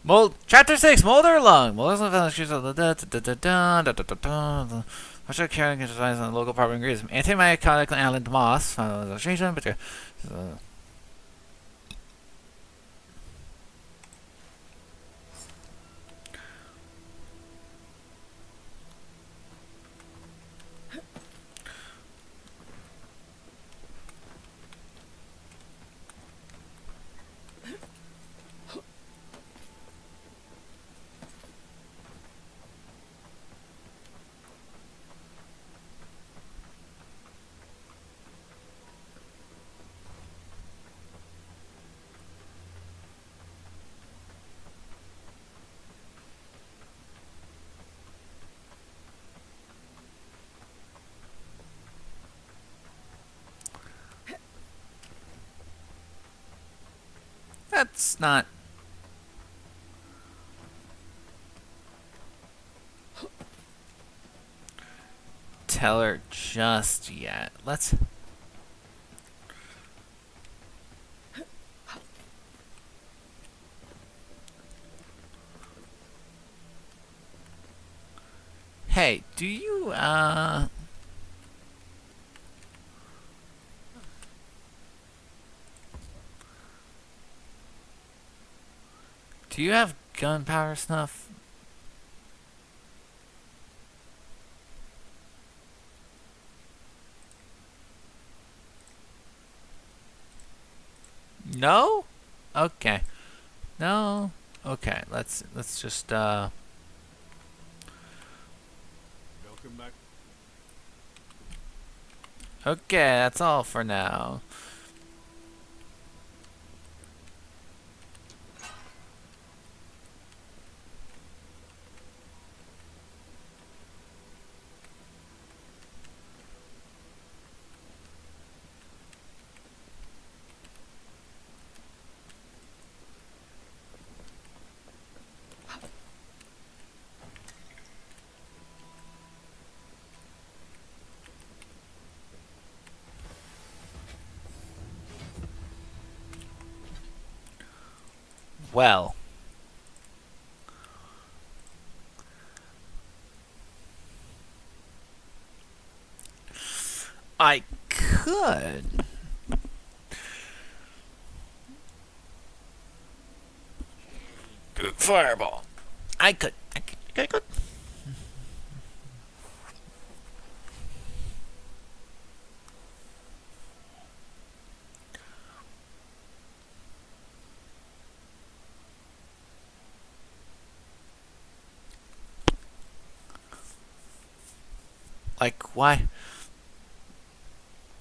Mold Chapter 6 Molder Lung. Molder's on the streets of the I should carry designs on the local property ingredients. Antimycotic island moss. That's not. Tell her just yet. Let's. Hey, do you, do you have gunpowder snuff? No? Okay. No? Okay, let's just, Welcome back. okay, that's all for now. Well. I could. Fireball. I could. I could. Like, why?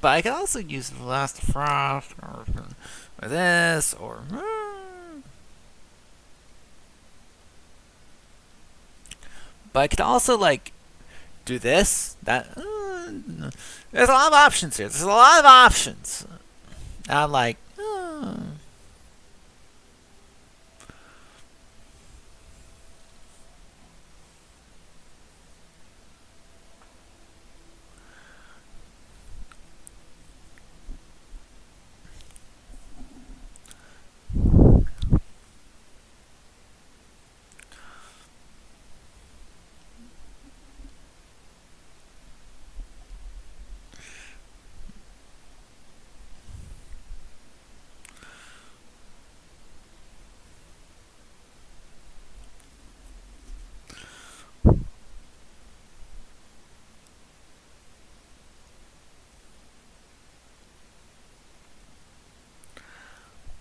But I could also use the last frost, or this, or. But I could also, like, do this, that. There's a lot of options here. There's a lot of options. And I'm like,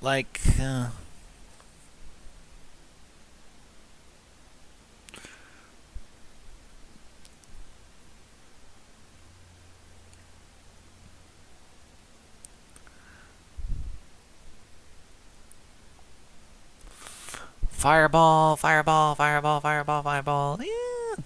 like, fireball, fireball, fireball, fireball, fireball. Yeah.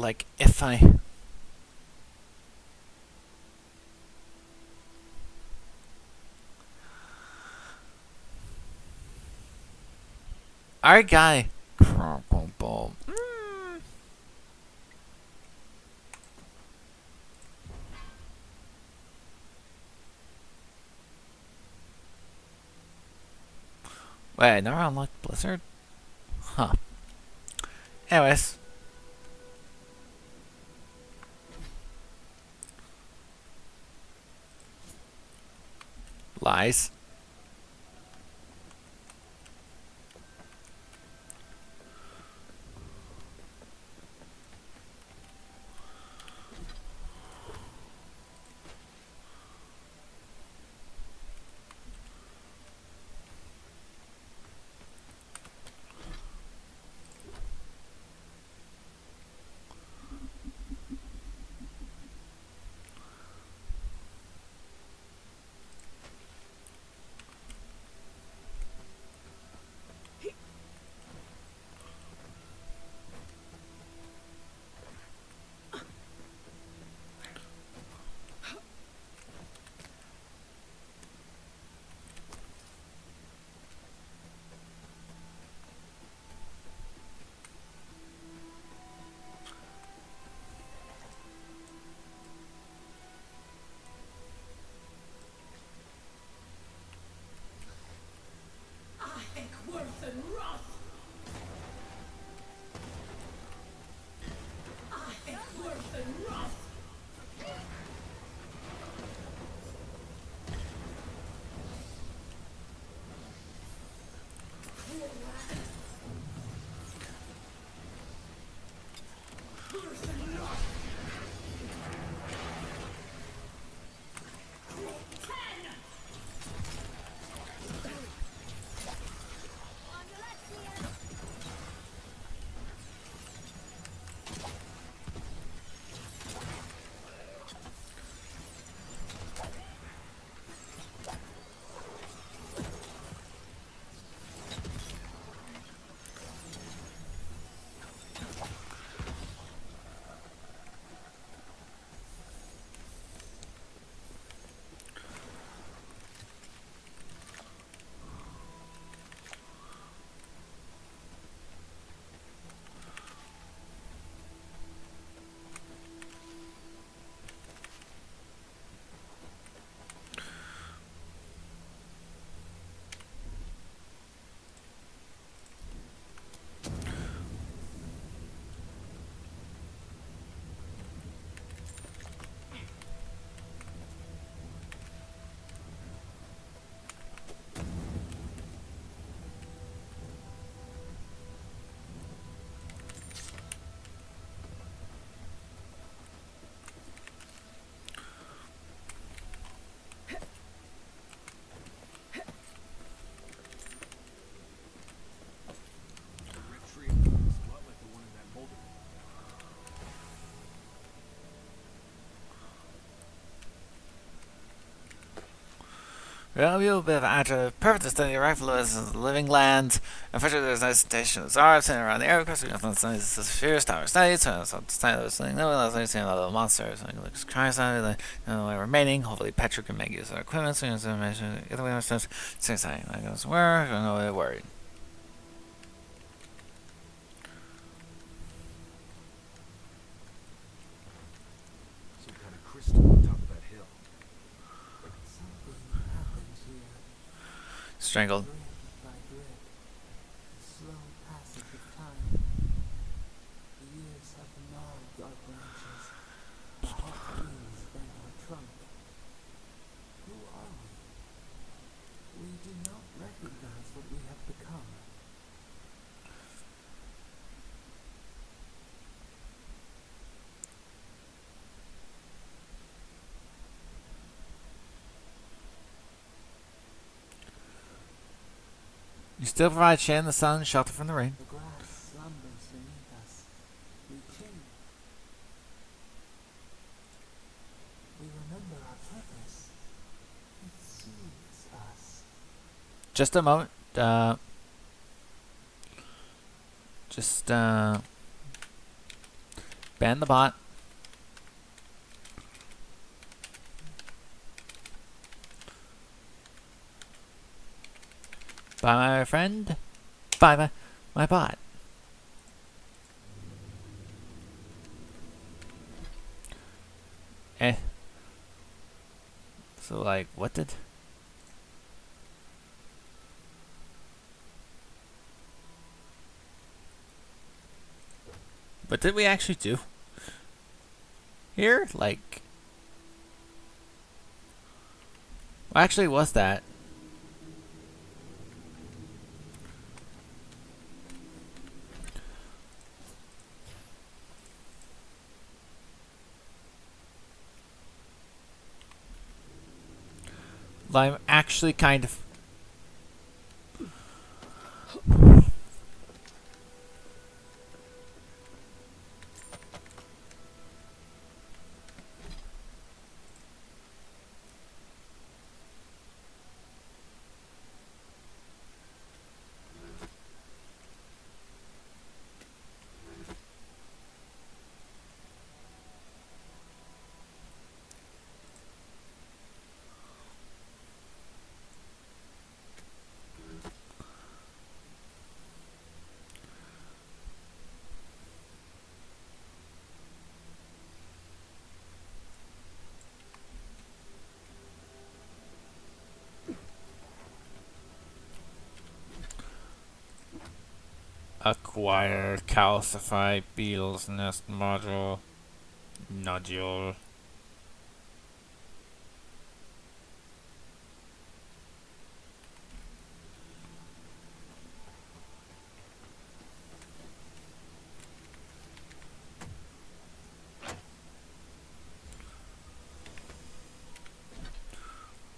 Like, if I. Our guy. Wait, never unlocked Blizzard? Huh. Anyways. Lies. Well, you'll be after perfect study rifle is living land. Unfortunately, there's no station of Zara sitting around the air because we have no studies of fierce tower states. So, study thing. No, let's see another monster. So, like, try something. The remaining. Hopefully, Petra can make use of our equipment. So, information. Either way, I'm just saying, I goes where? I'm not really worried. Some kind of crystal on top of that hill. Something happened here. Strangled. Brick by brick. The slow passage of time. The years have gnawed our branches. The hot winds bend our trunk. Who are we? We do not recognize what we have become. You still provide shade in the sun, shelter from the rain. The grass slumbers beneath us. We change. We remember our purpose. It soothes us. Just a moment. Just ban the bot. Bye, my friend. Bye, my bot. So, like, what did... What did we actually do? Here? Like... What actually was that? I'm actually kind of... Acquire calcify beetle's nest module nodule.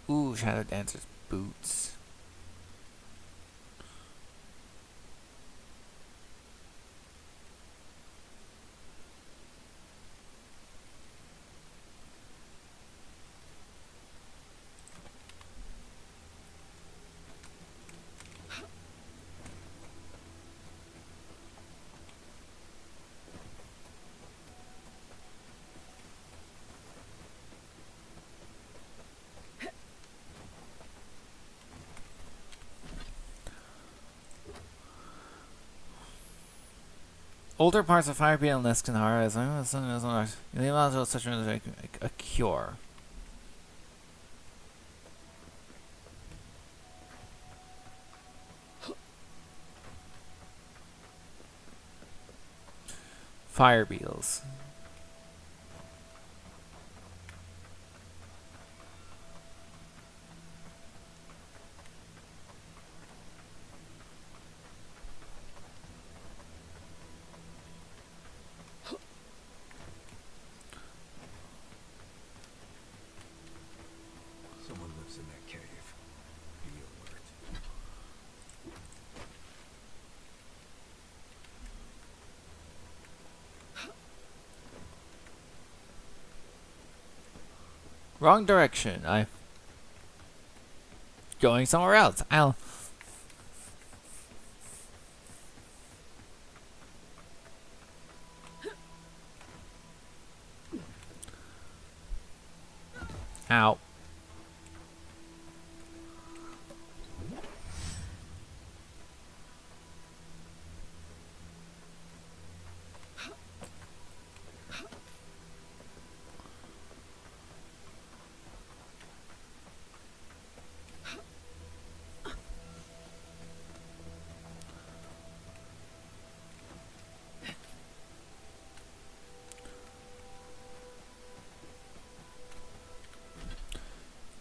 Ooh, Shadow Dancer's boots. Older parts of Fire Beetle Nest can harm as long as the amount of such a cure. Fire beetles. Someone lives in that cave. Be alert. Wrong direction. going somewhere else. I'll. Ow.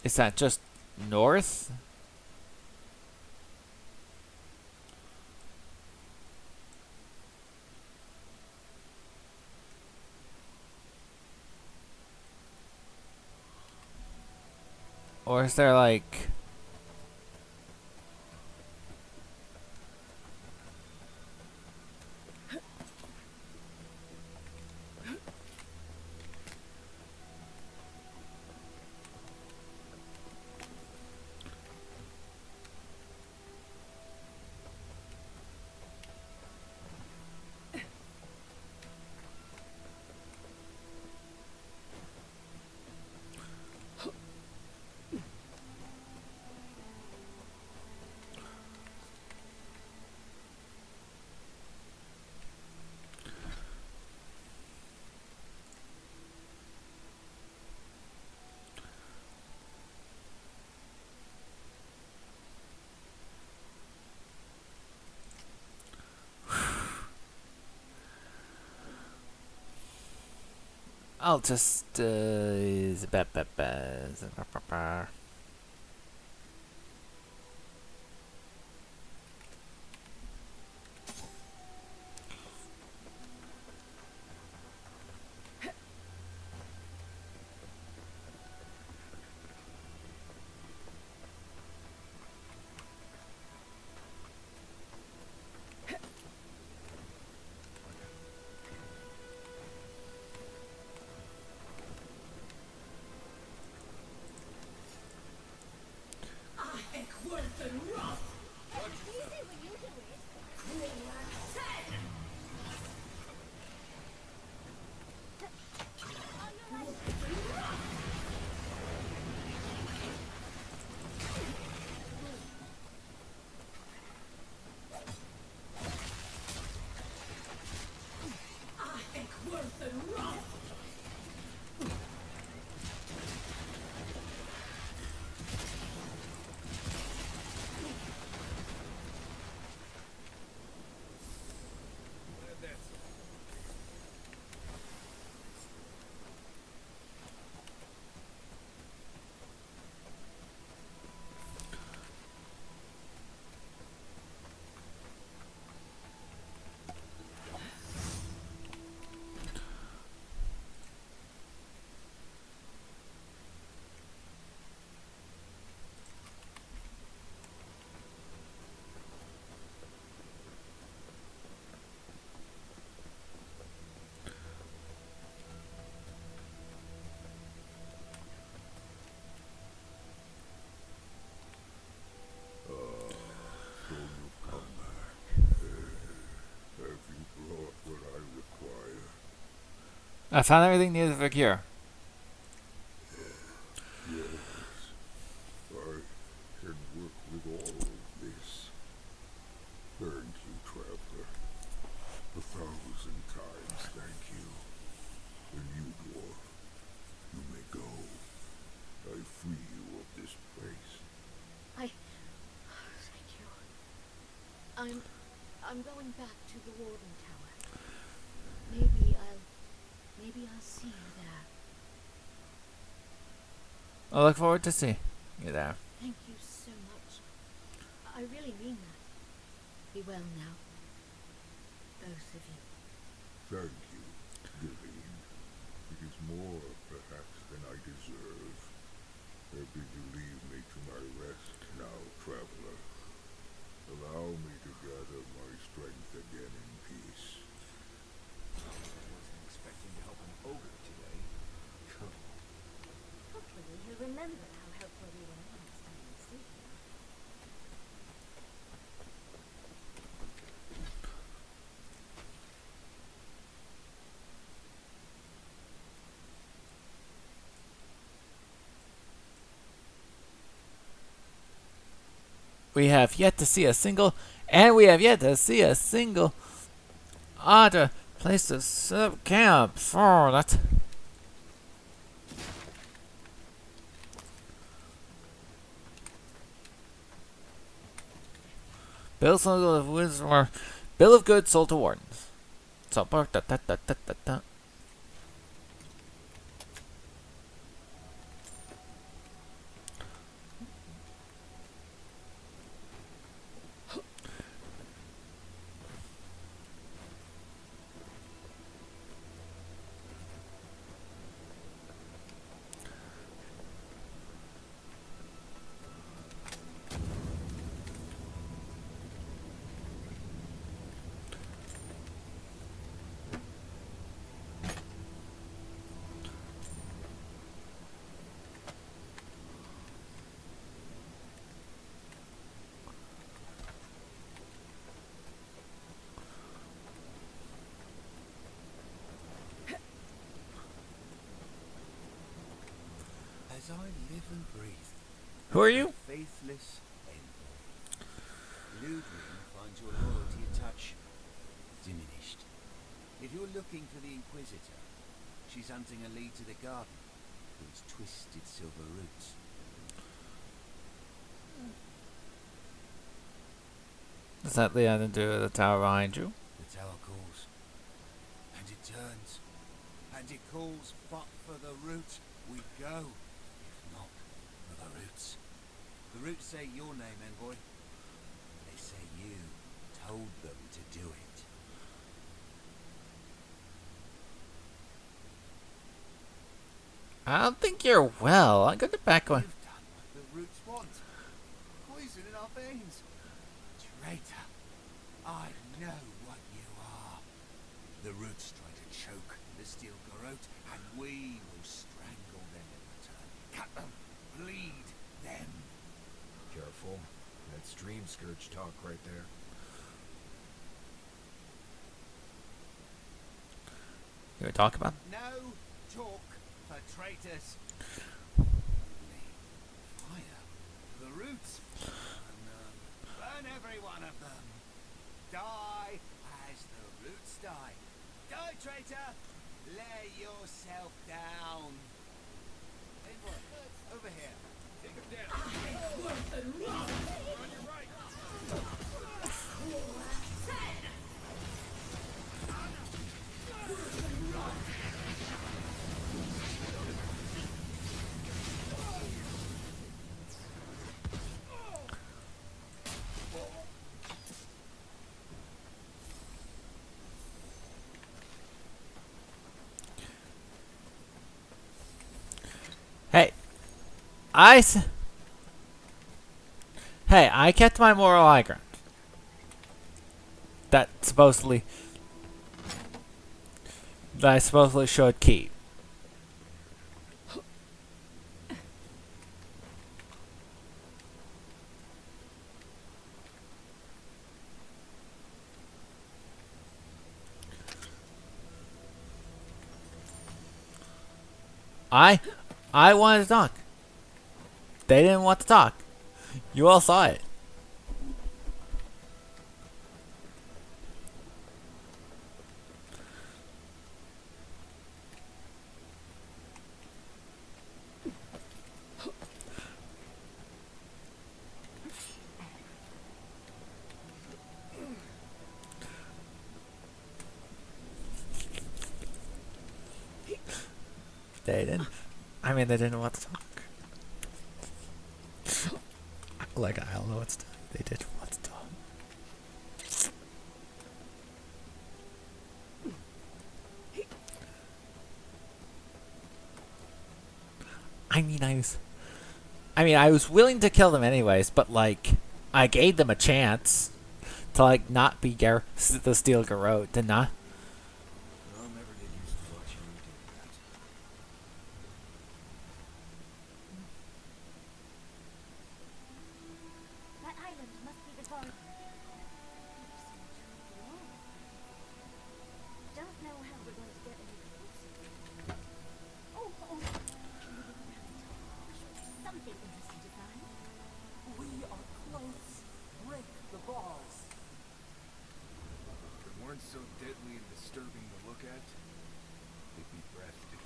Is that just north? Or is there like... I'll just I found everything needed for cure. Yes, I can work with all of this. Thank you, traveler. 1,000 times thank you. And you, dwarf, you may go. I free you of this place. Thank you. I'm going back to the Warden Tower. Maybe I'll see you there. I look forward to seeing you there. Thank you so much. I really mean that. Be well now. Both of you. Thank you, Galawain. It is more, perhaps, than I deserve. Bid you leave me to my rest now, traveler. Allow me to gather my strength again in peace. Wasn't expecting to help an ogre today. Hopefully he'll remember how helpful we were last time we see him. We have yet to see a single, and we have yet to see a single other place to set up camp for that. Bill of goods sold to wardens. So, As I live and breathe, who are you? faithless envoy. Ludwig finds your loyalty a touch diminished. If you're looking for the Inquisitor, she's hunting a lead to the garden, whose twisted silver roots. Does that lead into the tower behind you? The tower calls, and it turns, and it calls, but for the root we go, if not for the roots. The roots say your name, envoy. They say you told them to do it. I don't think you're well. I'm gonna back away. You've done what the roots want. Poison in our veins. Traitor. I know what you are. The roots try to choke the steel garrote, and we will strangle them in return. Cut them. Bleed them. Careful. That's Dreamscourge talk right there. You wanna talk about? No talk for traitors. Fire for the roots. Burn every one of them. Die as the roots die. Die, traitor. Lay yourself down. Envoy, over here. Take him down. On your right. Hey, I kept my moral high ground. That I supposedly should keep. I wanted to talk. They didn't want to talk. You all saw it. They didn't. I mean, they didn't want to talk. Like, I don't know what's. They didn't want to talk. I was willing to kill them anyways, but like, I gave them a chance to like not be the steel garrote, didn't I? I'll never get used to watching you do that. That island must be the garden. Don't know how we're going to get any closer. Oh. Something interesting to find. We are close. aren't so deadly and disturbing to look at, they'd be breathtaking.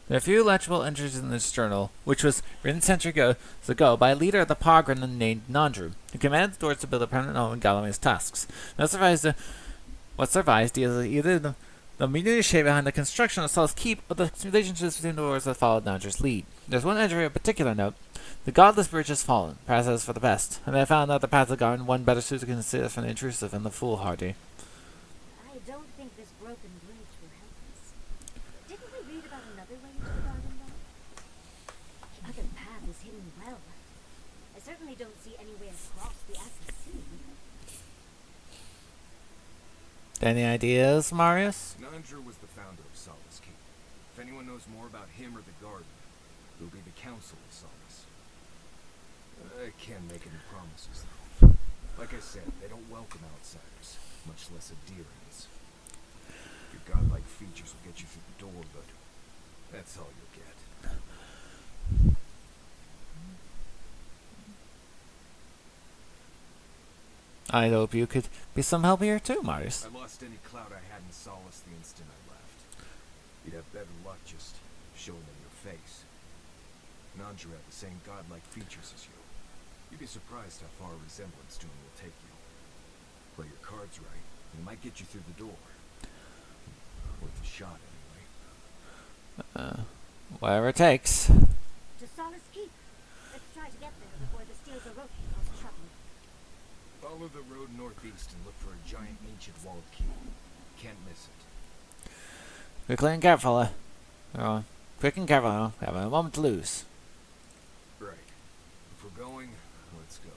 There are a few legible entries in this journal, which was written centuries ago by a leader of the Pogran named Nandru, who commanded the Dwarves to build a permanent home in Galawain's Tusks. What survives deals with either the minutiae behind the construction of Sol's Keep or the relationships between the Dwarves that followed Nandru's lead. There's one entry of particular note. The godless bridge has fallen, perhaps that is for the best, and they have found out the path of the garden, one better suited to conceal from the intrusive and the foolhardy. I don't think this broken bridge will help us. Didn't we read about another way into the garden, though? The other path is hidden well. I certainly don't see any way across the Acid Sea. Any ideas, Marius? Nandru was the founder of Solace Keep. If anyone knows more about him or the garden, it'll be the Council of Solace. I can't make any promises, though. Like I said, they don't welcome outsiders, much less Aedyrians. Your godlike features will get you through the door, but that's all you'll get. I hope you could be some help here too, Marius. I lost any clout I had in Solace the instant I left. You'd have better luck just showing them your face. Nandru had the same godlike features as you. You'd be surprised how far a resemblance to him will take you. Play your cards right, and it might get you through the door. Worth a shot, anyway. Whatever it takes. To Solace Keep. Let's try to get there before the steel garrote cause trouble. Follow the road northeast and look for a giant ancient walled keep. Can't miss it. Quickly and carefully. Quick and careful. We have a moment to lose. Right. If we're going, let's go.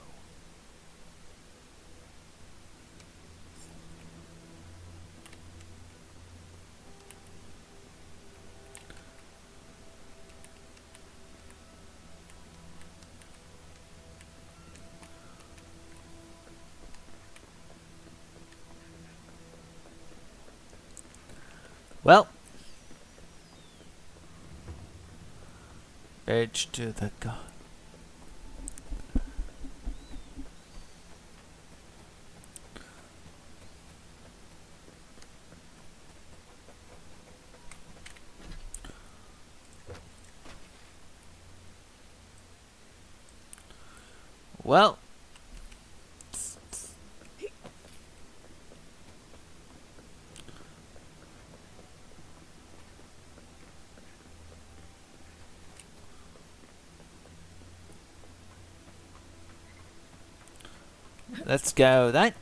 Well. Bridge to the god. Well. Let's go then.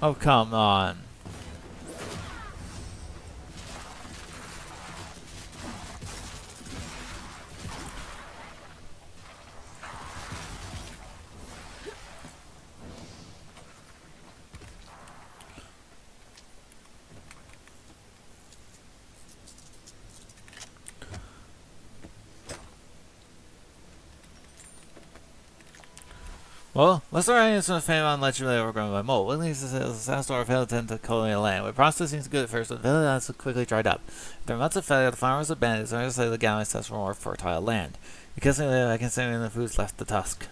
Oh, come on. Well, let's start writing some fame on legendary overgrown by mold. What leads to the disaster of failed attempt to colonial land. Where process seems good at first, but the village quickly dried up. After months of failure, the farmers abandoned it, so to say the Galawain test for more fertile land. Because they live, I can say when the foods left the Tusk.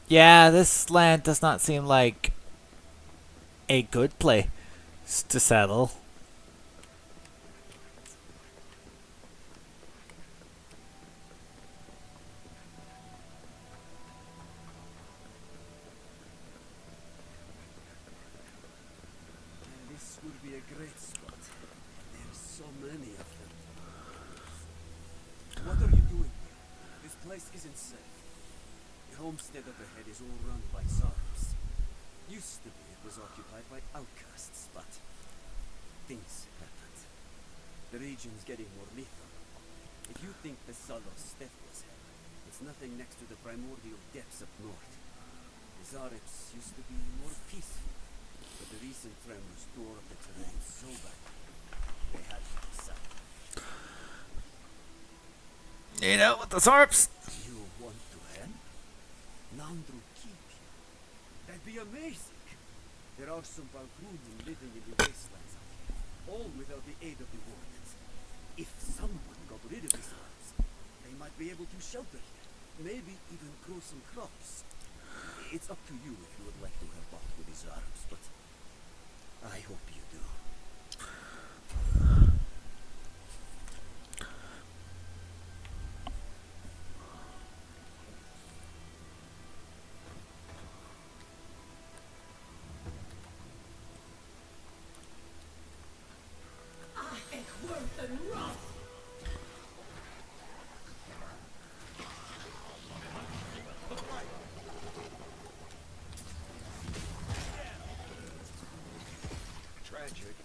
Yeah, this land does not seem like a good place to settle. This would be a great spot. There's so many of them. What are you doing here? This place isn't safe. The homestead up ahead is all run by Sarps. Used to be it was occupied by outcasts, but things happened. The region's getting more lethal. If you think the Solos death was hell, it's nothing next to the primordial depths up north. The Zareps used to be more peaceful, but the recent tremors tore up the terrain so badly, they had to decide. You know, with the Zarps. You want to help? Nandru keep you. That'd be amazing. There are some Valkyrian living in the wastelands out here, all without the aid of the Wardens. If someone got rid of these ones, they might be able to shelter here, maybe even grow some crops. It's up to you if you would like to help out with these Arabs, but I hope you do. Tragic.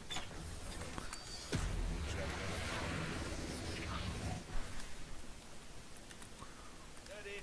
That it?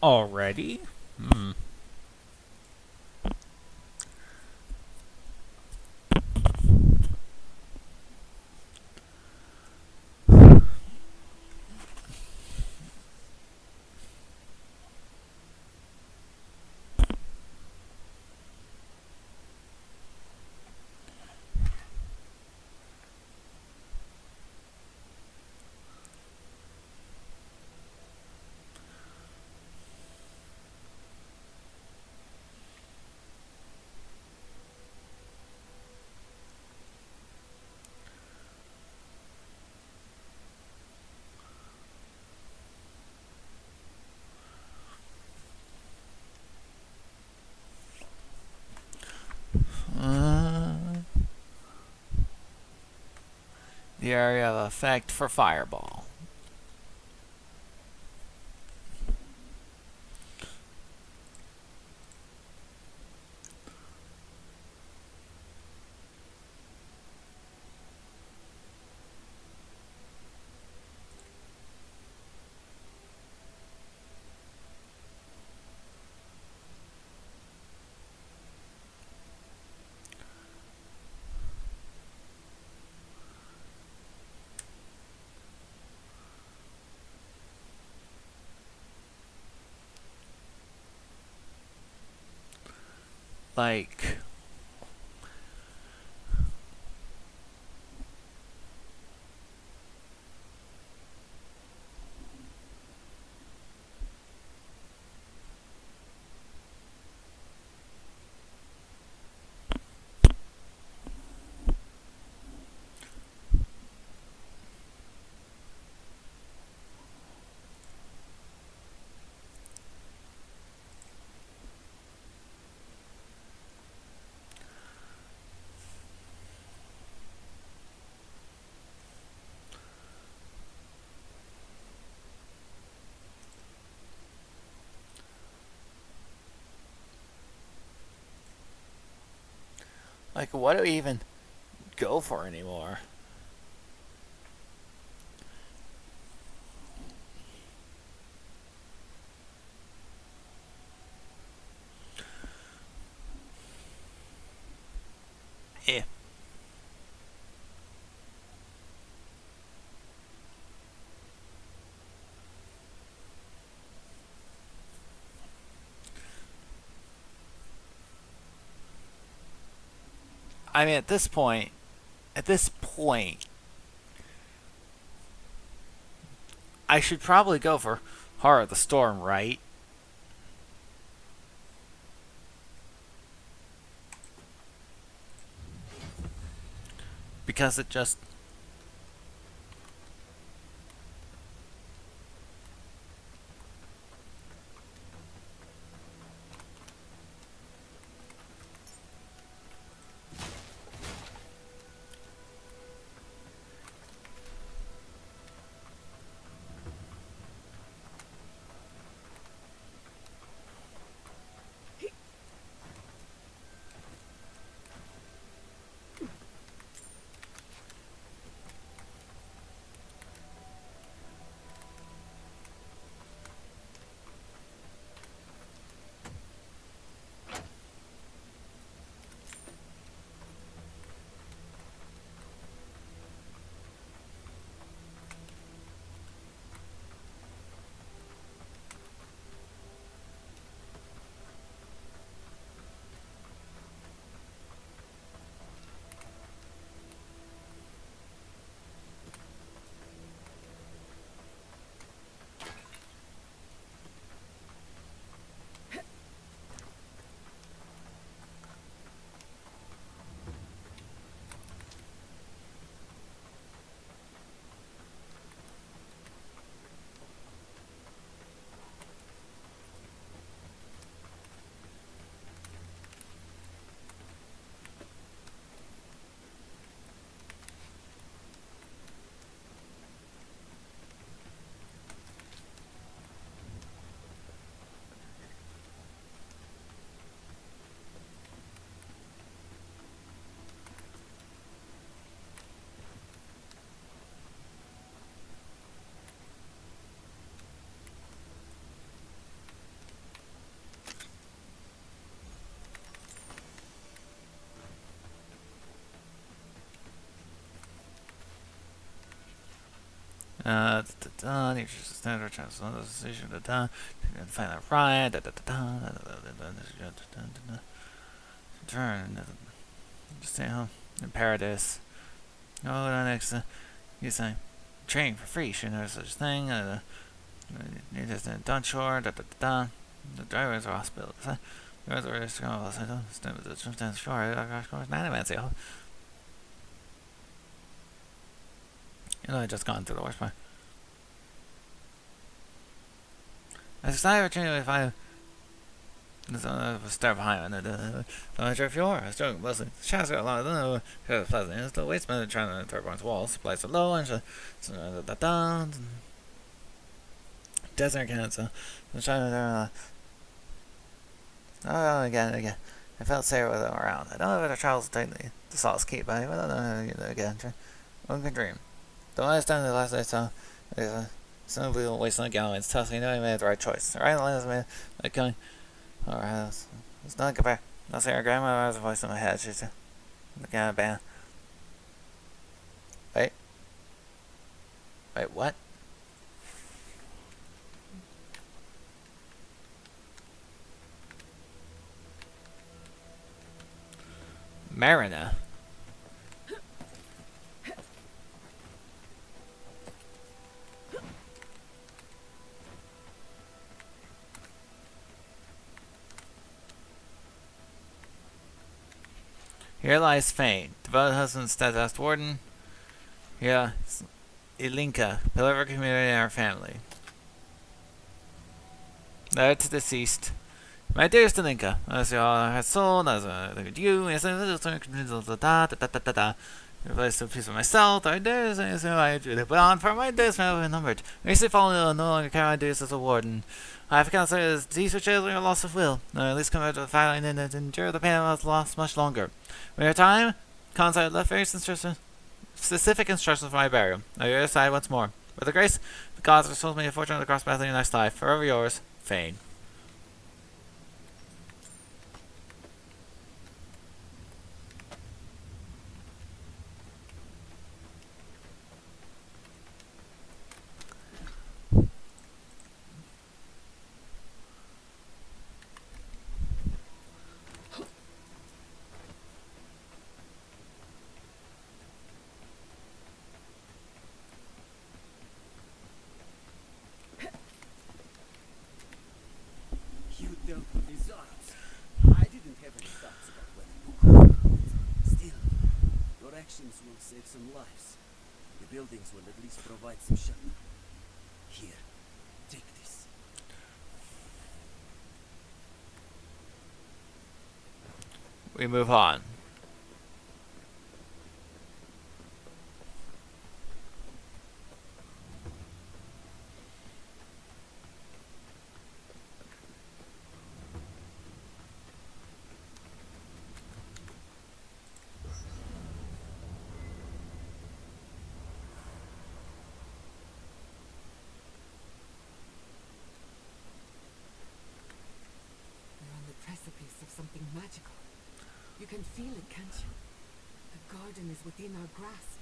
Already? Hmm. Uh, the area of effect for Fireball. Like, what do we even go for anymore? Eh. I mean, at this point, I should probably go for Horror of the Storm, right? Because it just... You just standard decision. Find that right. Turn. Just stay home in paradise. Oh, the next. You say, train for free. Should know such thing. You just done shore. The drivers are hospitals. The drivers are restaurants. I don't stand with the sometimes shore. I got animals. You know, I just gone through the worst part. I decided to if I start behind the I'm sure if you are. I was joking mostly. The shots got a lot of them. It's pleasant. It's the waste man trying to third one's walls. Supplies are low and desert can so I'm trying to again. I felt safer with them around. I don't know if the trials will take the Salt's Keep, but I don't know again. One can dream. The last time the last I saw some people wasting on Galawain's Tusk. I know he made the right choice. The right line is made like going. Alright, it's not compare. I'll say her grandmother has a voice in my head. She's looking at a band. Wait, what? Marina. Here lies Fane, devoted husband, steadfast warden. Here, Ilinka, pillar of our community and our family. Letter to deceased. My dearest Ilinka, as you all have soul, as I look at you, as I little replace the peace of myself, I dare say I put on for my days may be numbered. I used to fall no longer carry my duties as a warden. I have considered these which is your loss of will, or at least compared to the fact I didn't endure the pain of loss much longer. When your time comes, I left very specific instructions for my burial. Now your side once more. With the grace, the gods have told me a fortune to cross path in your next life. Forever yours, Fane. Will save some lives. The buildings will at least provide some shelter. Here, take this. We move on. Something magical. You can feel it, can't you? The garden is within our grasp.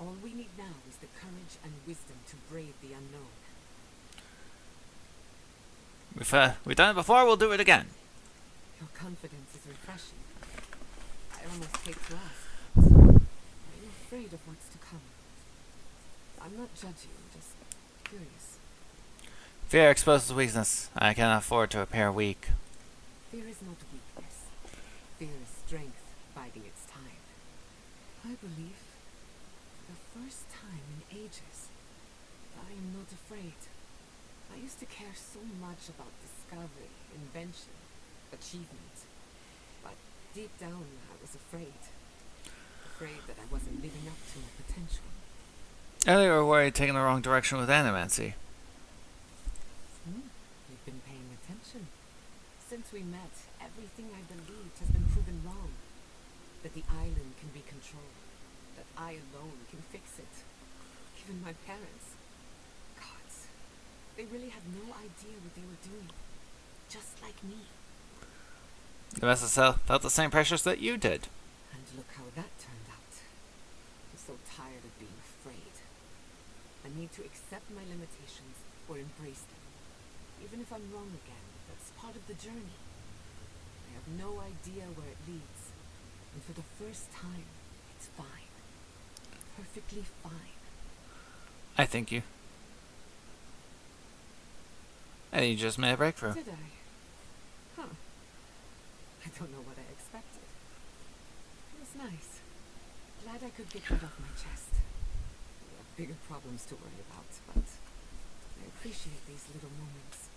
All we need now is the courage and wisdom to brave the unknown. We've done it before, we'll do it again. Your confidence is refreshing. I almost hate to ask. Are you afraid of what's to come? I'm not judging, just curious. Fear exposes weakness. I cannot afford to appear weak. Fear is not weakness. Fear is strength biding its time. I believe, for the first time in ages, I am not afraid. I used to care so much about discovery, invention, achievement. But deep down, I was afraid. Afraid that I wasn't living up to my potential. Earlier, we were worried taking the wrong direction with animancy. You've been paying attention. Since we met, everything I believed has been proven wrong. That the island can be controlled. That I alone can fix it. Even my parents. Gods. They really had no idea what they were doing. Just like me. The must have felt the same pressures that you did. And look how that turned out. I'm so tired of being afraid. I need to accept my limitations or embrace them. Even if I'm wrong again, that's part of the journey. I have no idea where it leads. And for the first time, it's fine. Perfectly fine. I think you just made a breakthrough. Did I? Huh. I don't know what I expected. It was nice. Glad I could get that off my chest. I have bigger problems to worry about, but I appreciate these little moments.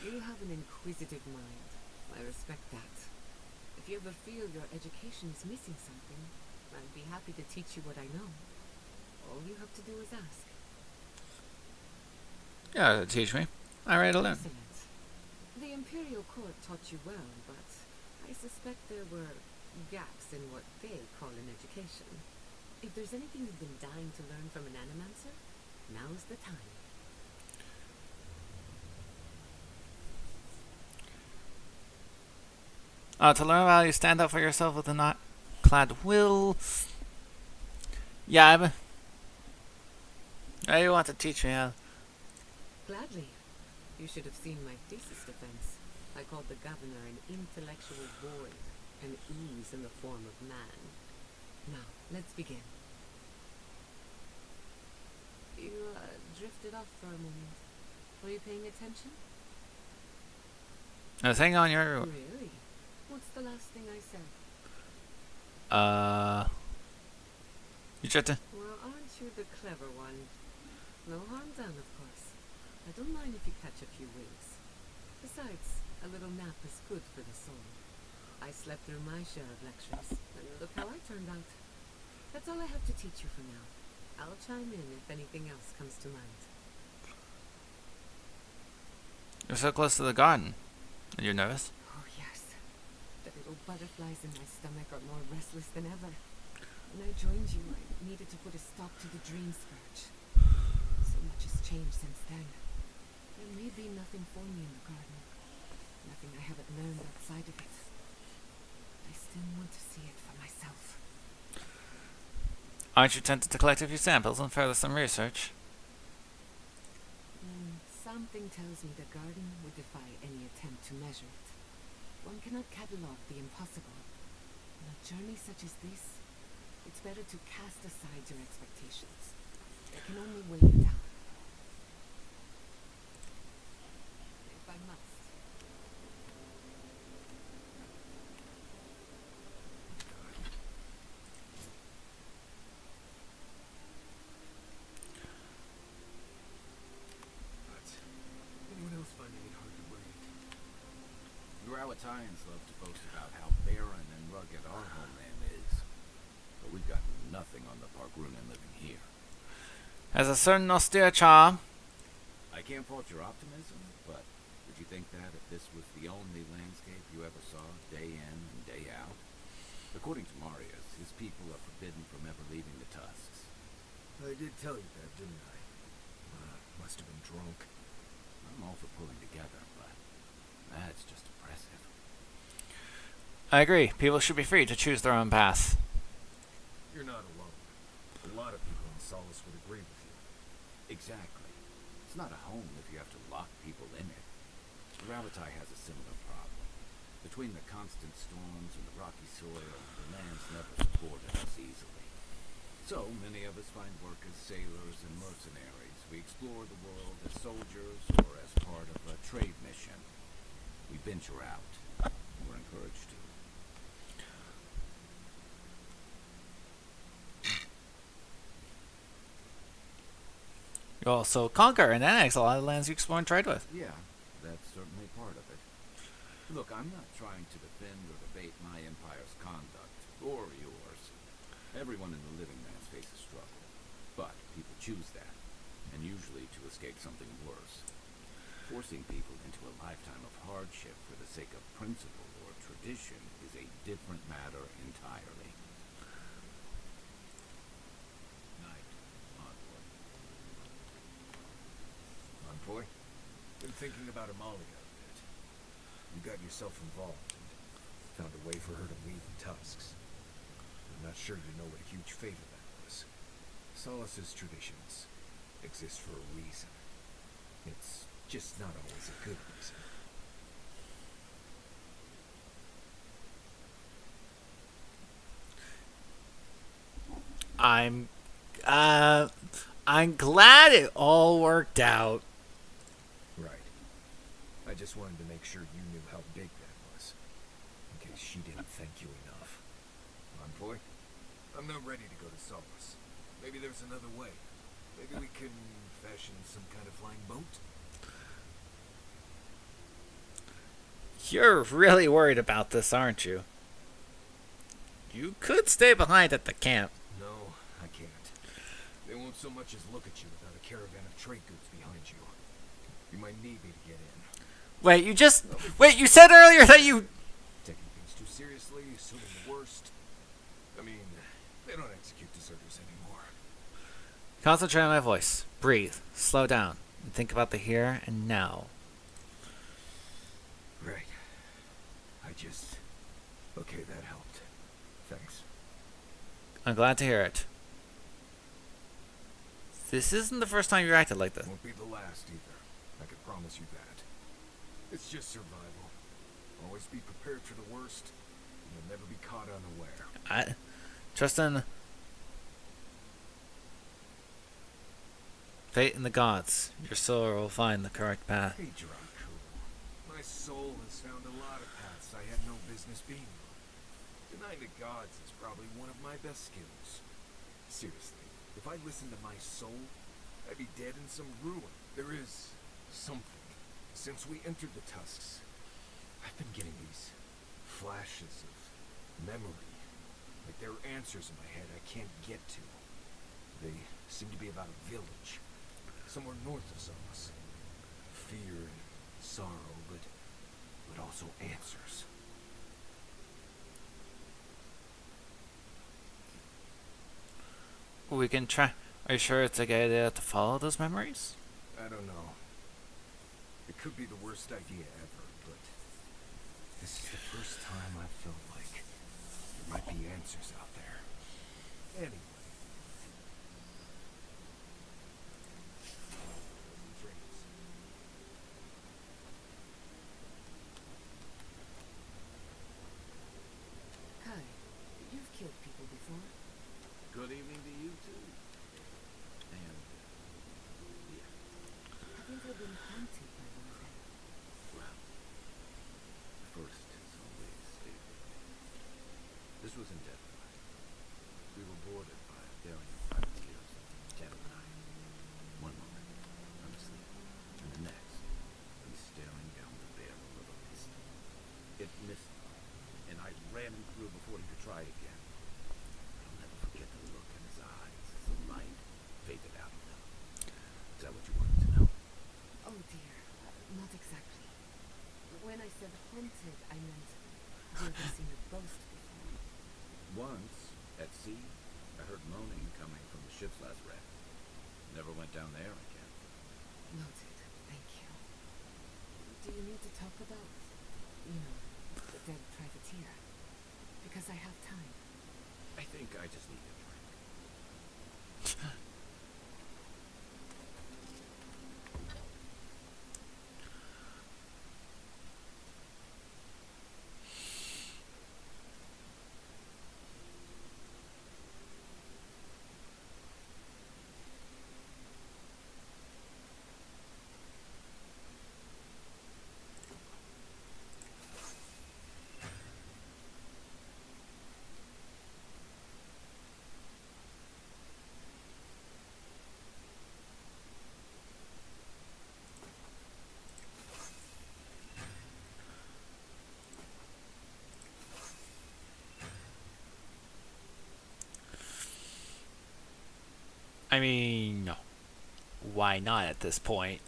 You have an inquisitive mind. I respect that. If you ever feel your education is missing something, I'd be happy to teach you what I know. All you have to do is ask. Yeah, teach me. I'm ready to learn. Excellent. The Imperial Court taught you well, but I suspect there were gaps in what they call an education. If there's anything you've been dying to learn from an animancer, now's the time. To learn how you stand up for yourself with a not-clad will. Yeah, you want to teach me how. Gladly. You should have seen my thesis defense. I called the governor an intellectual void, an ooze in the form of man. Now, let's begin. You, drifted off for a moment. Were you paying attention? The thing on your. Really? What's the last thing I said? You tried to. Well, aren't you the clever one? No harm done, of course. I don't mind if you catch a few winks. Besides, a little nap is good for the soul. I slept through my share of lectures, and look how I turned out. That's all I have to teach you for now. I'll chime in if anything else comes to mind. You're so close to the garden. Are you nervous? Oh, yes. The little butterflies in my stomach are more restless than ever. When I joined you, I needed to put a stop to the Dreamscourge. So much has changed since then. There may be nothing for me in the garden. Nothing I haven't learned outside of it. I still want to see it for myself. Aren't you tempted to collect a few samples and further some research? Something tells me the garden would defy any attempt to measure it. One cannot catalogue the impossible. On a journey such as this, it's better to cast aside your expectations. They can only weigh you down. If I must. Anyone else finding it hard to breathe? Galawains love to boast about how barren and rugged our homeland is. But we've got nothing on the Parkrunan living here. Has a certain austere charm. I can't fault your optimism, but would you think that if this was the only landscape you ever saw day in and day out? According to Marius, his people are forbidden from ever leaving the Tusks. I did tell you that, didn't I? Must have been drunk. I'm all for pulling together, but that's just impressive. I agree. People should be free to choose their own path. You're not alone. A lot of people in Solace would agree with you. Exactly. It's not a home if you have to lock people in it. Gravity has a similar problem. Between the constant storms and the rocky soil, the land's never supported us easily. So many of us find work as sailors and mercenaries. We explore the world as soldiers or as part of a trade mission. We venture out. We're encouraged to. You also conquer and annex a lot of the lands you explore and trade with. Yeah, that's certainly part of it. Look, I'm not trying to defend or debate my empire's conduct, or yours. Everyone in the living lands faces struggle. But people choose that, and usually to escape something worse. Forcing people into a lifetime of hardship for the sake of principle or tradition is a different matter entirely. Night, Envoy. Envoy? Been thinking about Amalia a bit. You got yourself involved and found a way for her to leave the Tusks. I'm not sure you know what a huge favor that was. Solace's traditions. exists for a reason. It's just not always a good reason. I'm I'm glad it all worked out. Right. I just wanted to make sure you knew how big that was. In case she didn't thank you enough. Envoy? I'm not ready to go to Solace. Maybe there's another way. Maybe we can fashion some kind of flying boat? You're really worried about this, aren't you? You could stay behind at the camp. No, I can't. They won't so much as look at you without a caravan of trade goods behind you. You might need me to get in. Wait, you said earlier that you... Taking things too seriously, assuming the worst. I mean, they don't execute deserters anymore. Concentrate on my voice. Breathe. Slow down. And think about the here and now. Right. Okay, that helped. Thanks. I'm glad to hear it. This isn't the first time you acted like this. Won't be the last either. I can promise you that. It's just survival. Always be prepared for the worst, and you'll never be caught unaware. Trust in fate and the gods. Your soul will find the correct path. Aedyran Emperor, my soul has found a lot of paths I had no business being on. Denying the gods is probably one of my best skills. Seriously, if I listened to my soul, I'd be dead in some ruin. There is something. Since we entered the Tusks, I've been getting these flashes of memory. Like there are answers in my head I can't get to. They seem to be about a village, somewhere north of Solace. Fear and sorrow, but also answers. We can try. Are you sure it's a good idea to follow those memories? I don't know. It could be the worst idea ever, but this is the first time I've felt like there might be answers out there. Anyway. Dreams. Kai, you've killed people before. Good evening to you, too. And, yeah. Have you ever been haunted by one of them? Well, first it's always favorite. This was in Deathline. We were boarded by a daring privateers in Galawain. One moment, I'm asleep, and the next, I'm staring down the barrel of a pistol. It missed me, and I ran him through before he could try again. I'll never forget the look in his eyes as the light faded out of them. Is that what you wanted to know? Oh dear, not exactly. When I said haunted, I meant, have you ever seen a ghost before? Once, at sea, I heard moaning coming from the ship's last wreck. Never went down there again. Noted, thank you. Do you need to talk about, the dead privateer? Because I have time. I think I just need a drink. I mean, no. Why not at this point?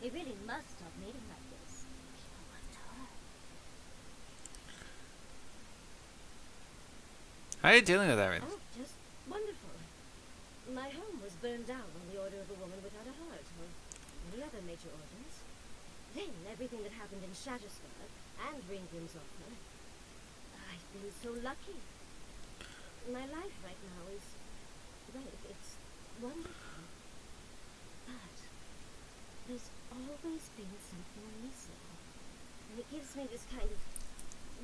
They really must stop meeting like this. People want to hurt. How are you dealing with that right now? Oh, just wonderful. My home was burned down on the order of a woman without a heart, or any other major organs. Then everything that happened in Shatterstar and Ringrim's offer. I've been so lucky. My life right now is, well, it's wonderful. But there's always been something missing. And it gives me this kind of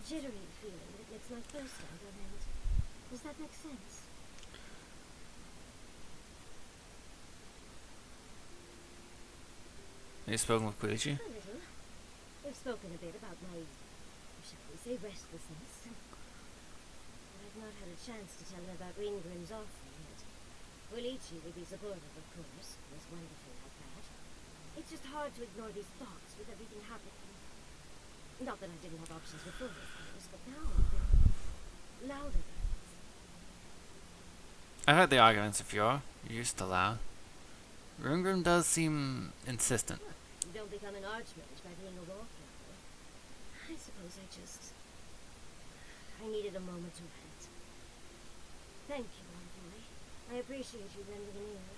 jittery feeling that makes my thirst stand on end. Does that make sense? Have you spoken with Koichi? A little. We've spoken a bit about my, shall we say, restlessness. But I've not had a chance to tell him about Ringrim's offer yet. Koichi would be supportive, of course. He was wonderful like that. It's just hard to ignore these thoughts with everything happening. Not that I didn't have options before, of course, but now they're louder. I've had the arguments if you're used to loud. Ringrim does seem insistent. You don't become an archmage by being a wallflower. I suppose I needed a moment to vent. Thank you, Envoy. I appreciate you lending an ear.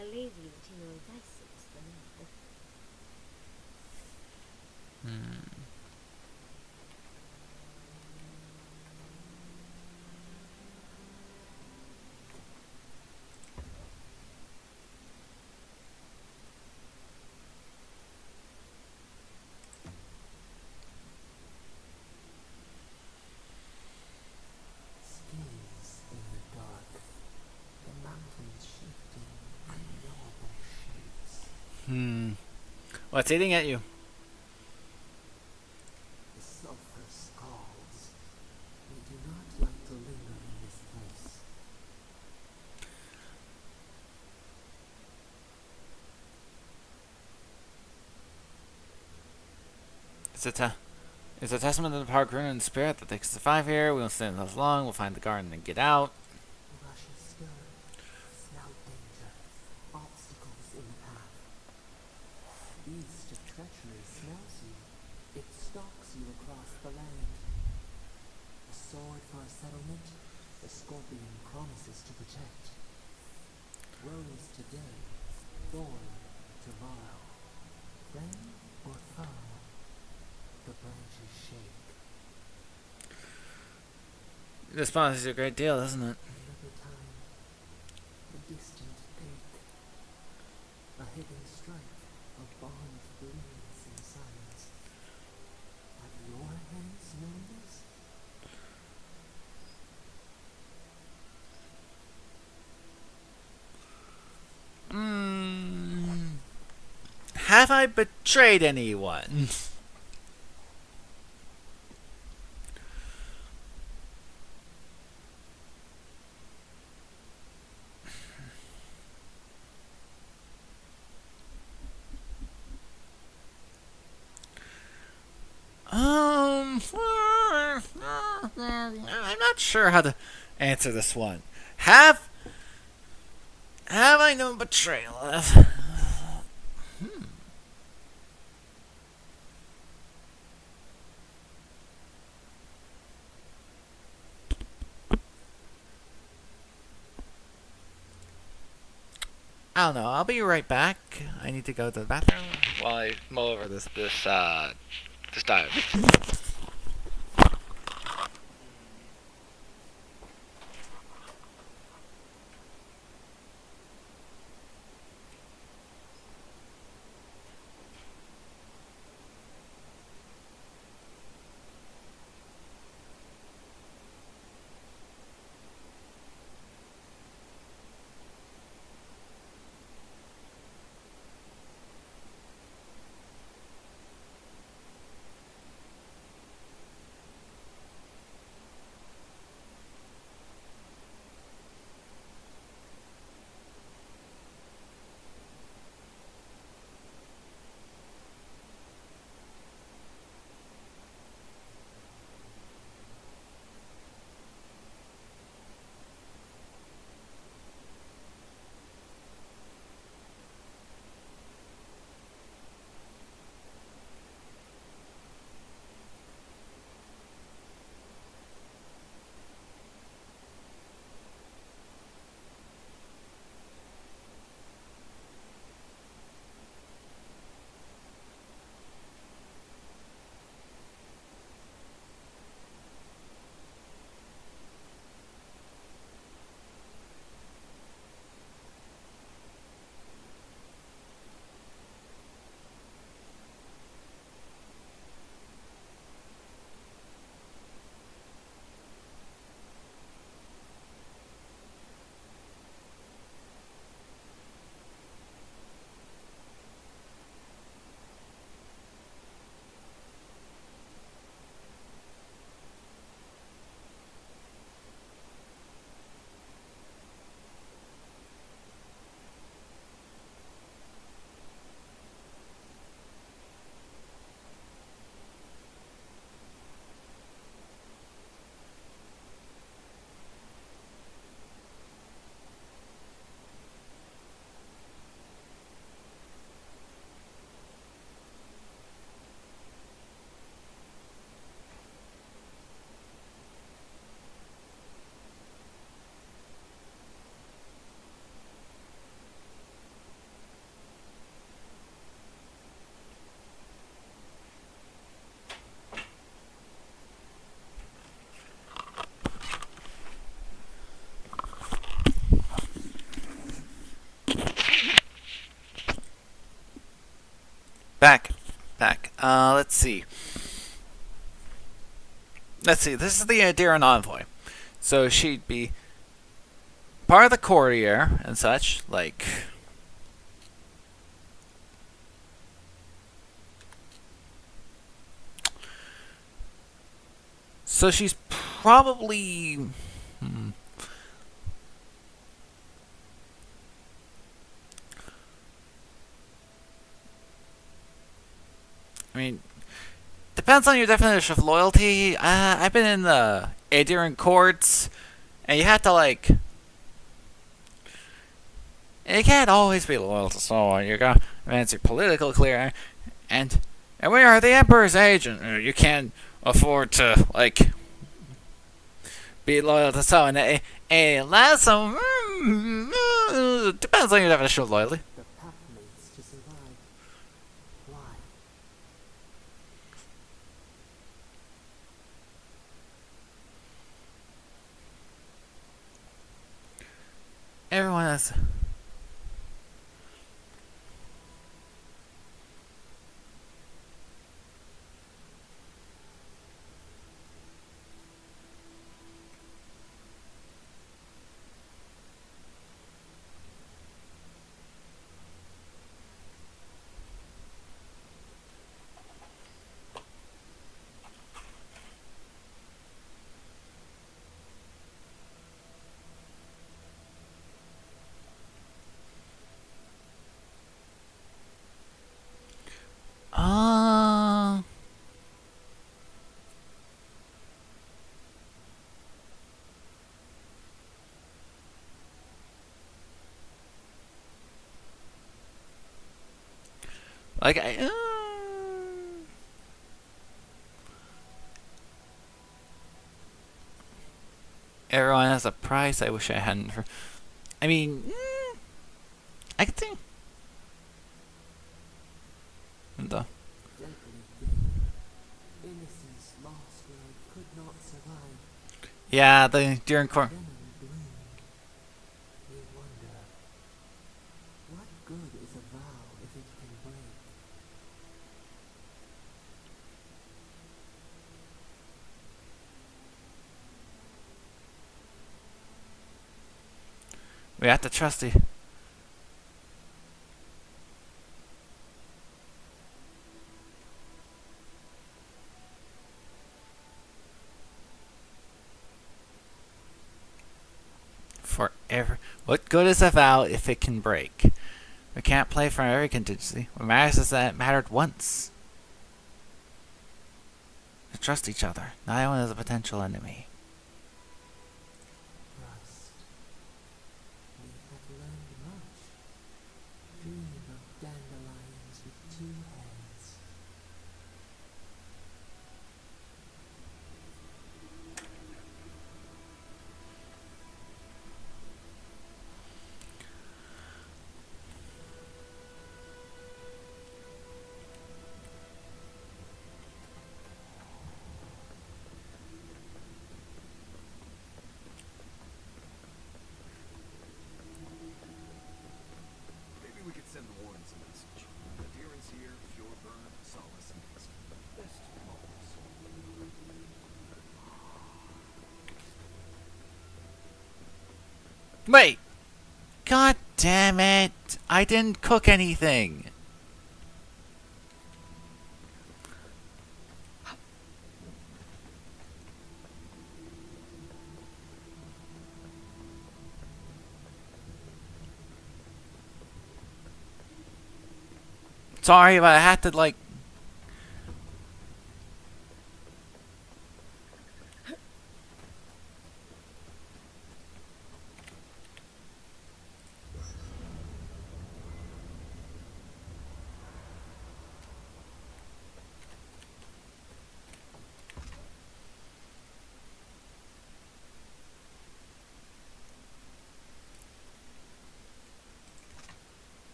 I'll leave you to your devices for now. Skis in the dark, the mountains shifting unknowable shapes. What's eating at you? The sulfur scalds. We do not like to linger in this place. It's a testament to the power of Grun and the spirit that they can survive here. We won't stay as long. We'll find the garden and get out. Rushes stir, smell danger, obstacles in the path. Beast of treachery smells you. It stalks you across the land. A sword for a settlement, the scorpion promises to protect. Rose today, thorn tomorrow. Friend or foe, the branches shake. This bothers you a great deal, doesn't it? Another time, a distant ache. A hidden strife, a bond bleeds in silence. Have your hands known this? Have I betrayed anyone? I'm not sure how to answer this one. Have I known betrayal? I don't know. I'll be right back. I need to go to the bathroom while I mull over this dive. back. Let's see. Let's see. This is the Aedyran envoy. So she'd be part of the courtier and such, like. So she's probably. I mean, depends on your definition of loyalty. I've been in the Aedyran courts, and you have to, like. You can't always be loyal to someone. You got advance your political career, and we are the Emperor's agent. You can't afford to, like, be loyal to someone. Unless some depends on your definition of loyalty. The pathmates to survive. Why? Everyone has. Like, everyone has a price. I wish I hadn't. I mean, I could think. The Deadly thing. Innocence lost where it could not survive. yeah, the during court. Venom bloomed. We wonder, what good is a vow if it can break? We have to trust the. Forever. What good is a vow if it can break? We can't play for every contingency. What matters is that it mattered once. We trust each other. Not everyone is a potential enemy. Trust. We have learned much. Dream of dandelions with two heads. Maybe we could send the Wardens a message. Aedyran's here, Fjordburn, Solace, and Hasten. Best moments. Wait! God damn it! I didn't cook anything! Sorry, but I had to, like.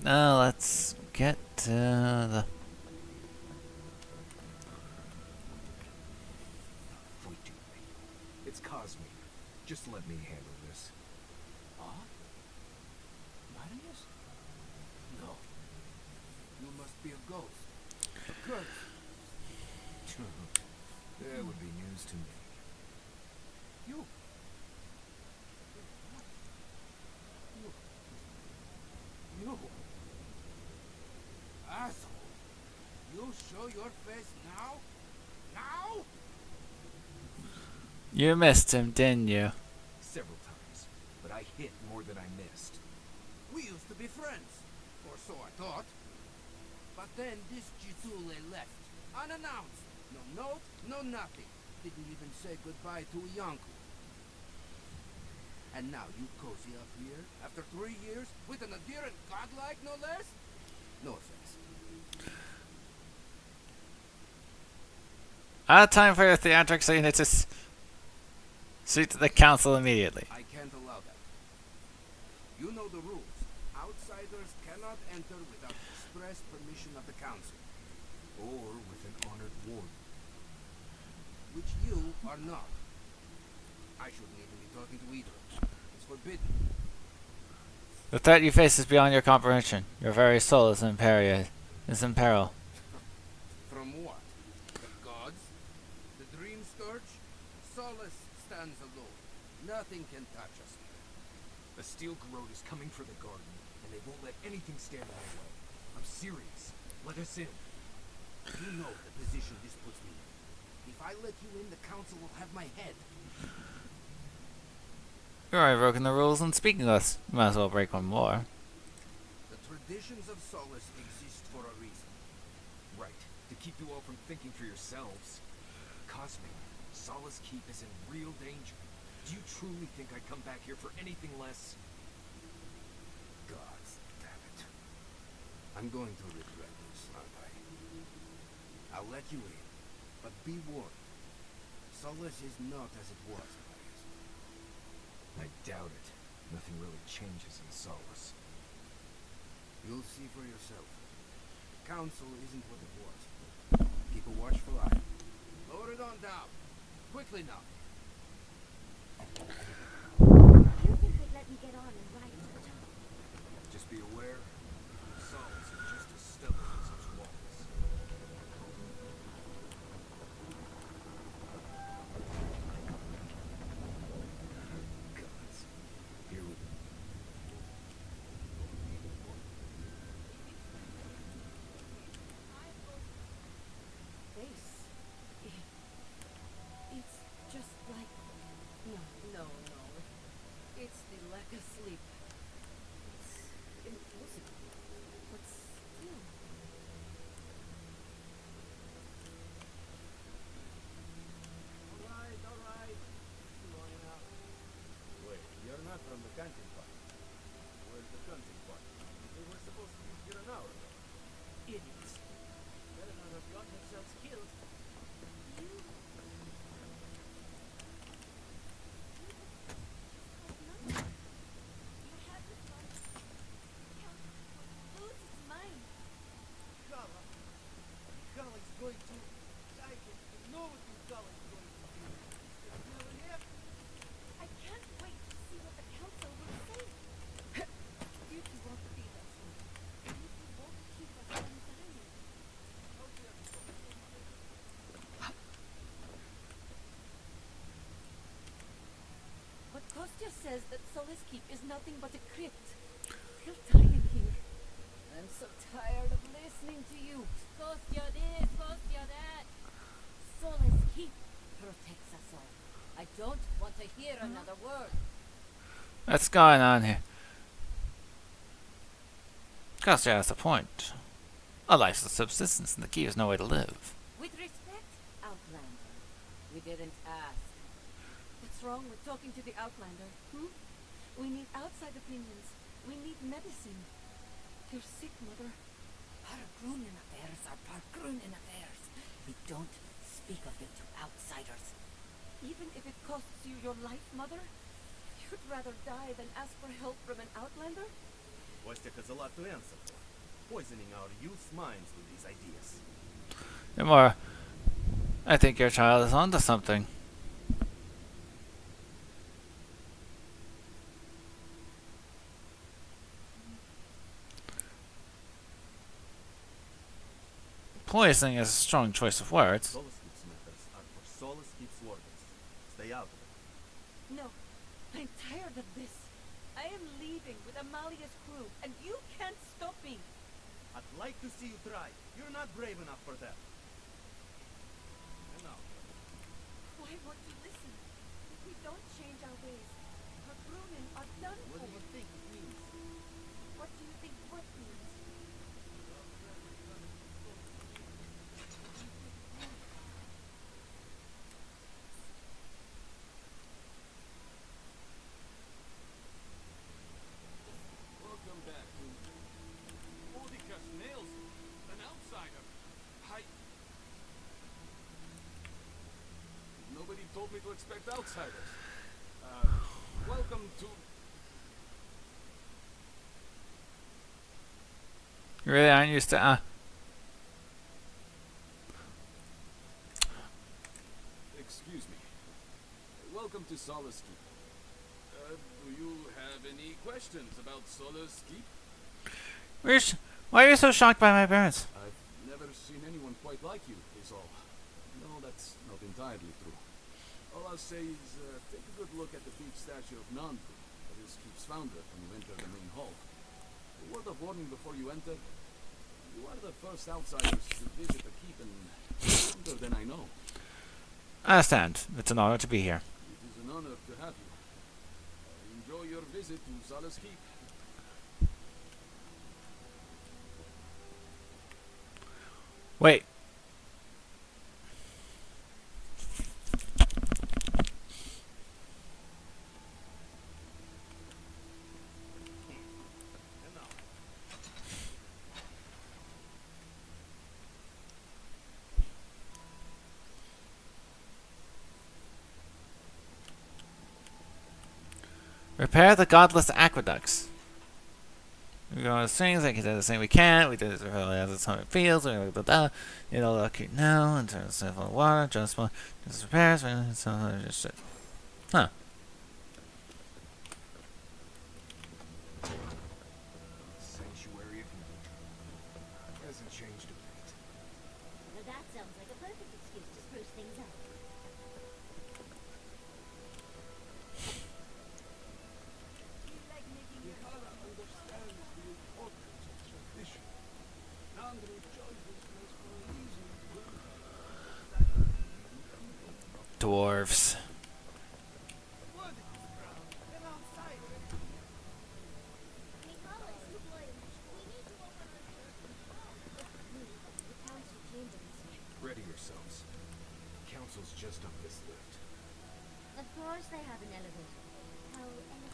Now let's get to the. Wait, it's Cosme. Just let me handle this. What? Marius? No. You must be a ghost. A curse. That would be news to me. You. You. Asshole. You show your face now? Now? You missed him, didn't you? Several times, but I hit more than I missed. We used to be friends. Or so I thought. But then this Jitule left. Unannounced. No note, no nothing. Didn't even say goodbye to Yanku. And now you cozy up here, after 3 years, with an Aedyran godlike, no less? No offense. Out of time for your theatrics, so you need to speak to the council immediately. I can't allow that. You know the rules. Outsiders cannot enter without express permission of the council. Or with an honored warden. Which you are not. I shouldn't even be talking to either. It's forbidden. The threat you face is beyond your comprehension. Your very soul is in peril. From what? The gods? The Dreamscourge? Solace stands alone. Nothing can touch us here. A steel garrote is coming for the garden, and they won't let anything stand in their way. I'm serious. Let us in. You know the position this puts me in. If I let you in, the council will have my head. You've already broken the rules, and speaking of us, you might as well break one more. The traditions of Solace exist for a reason. Right. To keep you all from thinking for yourselves. Cosme, Solace Keep is in real danger. Do you truly think I'd come back here for anything less? Gods damn it. I'm going to regret this, aren't I? I'll let you in, but be warned. Solace is not as it was, Marius. I doubt it. Nothing really changes in Solace. You'll see for yourself. Council isn't what it was. Keep a watchful eye. Lower it on down. Quickly now. You think they'd let me get on and ride to the top? Just be aware, Solace is just as stubborn as its walls. Gods. Here we Face. It's just like... No. It's the lack of sleep. It's impossible. But still... Alright. Going out. Wait, you're not from the canteen part. Where's the canteen part? We were supposed to be here an hour ago. Idiots. Better not have gotten themselves killed. Gala's going to... I know what you Gala's going to do. You're still here? I can't wait to see what the council will say. Duty won't be that way. Duty won't keep us from dying. But Kostya says that Solace Keep is nothing but a crypt. He'll die in here. I'm so tired of listening to you. Kostya this, Kostya that. Solace Keep protects us all. I don't want to hear another word. What's going on here? Kostya has a point. A life's a subsistence, and the key is no way to live. With respect, Outlander, we didn't ask. What's wrong with talking to the Outlander? We need outside opinions. We need medicine. You're sick, Mother. Pargrunen affairs are Pargrunen affairs. We don't speak of them to outsiders. Even if it costs you your life, Mother? You'd rather die than ask for help from an Outlander? Wojtek has a lot to answer for, poisoning our youth's minds with these ideas. Emor, I think your child is onto something. Poisoning is a strong choice of words. Solus Keep's methods are for Solus Keep's wardens. Stay out of it. No, I'm tired of this. I am leaving with Amalia's crew, and you can't stop me. I'd like to see you try. You're not brave enough for that. And now, Why won't you listen? If we don't change our ways, our Brunnen are done what for. do you think it means? What do you think what means? Welcome back to Mordicus Nails, an outsider. Nobody told me to expect outsiders. Welcome to... You really aren't used to, Excuse me. Welcome to Solus Keep. Do you have any questions about Solus Keep? Why are you so shocked by my appearance? I've never seen anyone quite like you, is all. No, that's not entirely true. All I'll say is, take a good look at the big statue of Nandru, that is Keep's founder, when you enter the main hall. A word of warning before you enter. You are the first outsiders to visit the Keep in longer than I know. I understand. It's an honor to be here. It is an honor to have you. Enjoy your visit to Solus Keep. Wait. Repair the godless aqueducts. We go on the strings, like he did the same we can't. We did it really as it's how it feels. We look at that. You know, look now in terms of water, just repairs, just shit. Huh. Sanctuary of Nandru. Hasn't changed a bit. Now that sounds like a perfect excuse to spruce things up. Ensara understands the importance of tradition. Nandru chose this place for a reason. Dwarves. The council chambers. Ready yourselves. Council's just up this lift. Of course they have an elevator. How elevated.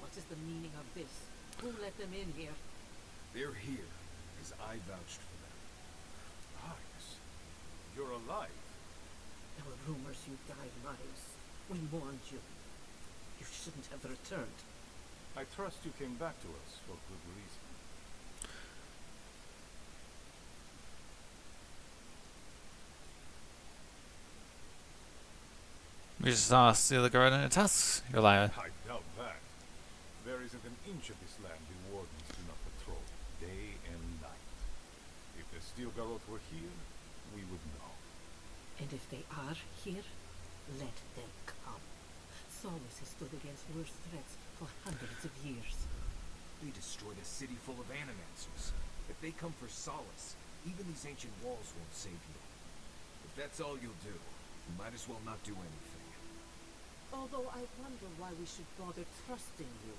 What is the meaning of this? Who let them in here? They're here, as I vouched for them. Highness, you're alive. There were rumors you died, Miles. We warned you. You shouldn't have returned. I trust you came back to us for good reason. We just saw steal the garden in Tusk. You're lying. I doubt that. There isn't an inch of this land the wardens do not patrol, day and night. If the steel garrote were here, we would know. And if they are here, Let them come. Solace has stood against worse threats for hundreds of years. They destroyed a city full of animancers. If they come for solace, even these ancient walls won't save you. If that's all you'll do, you might as well not do anything. Although I wonder why we should bother trusting you.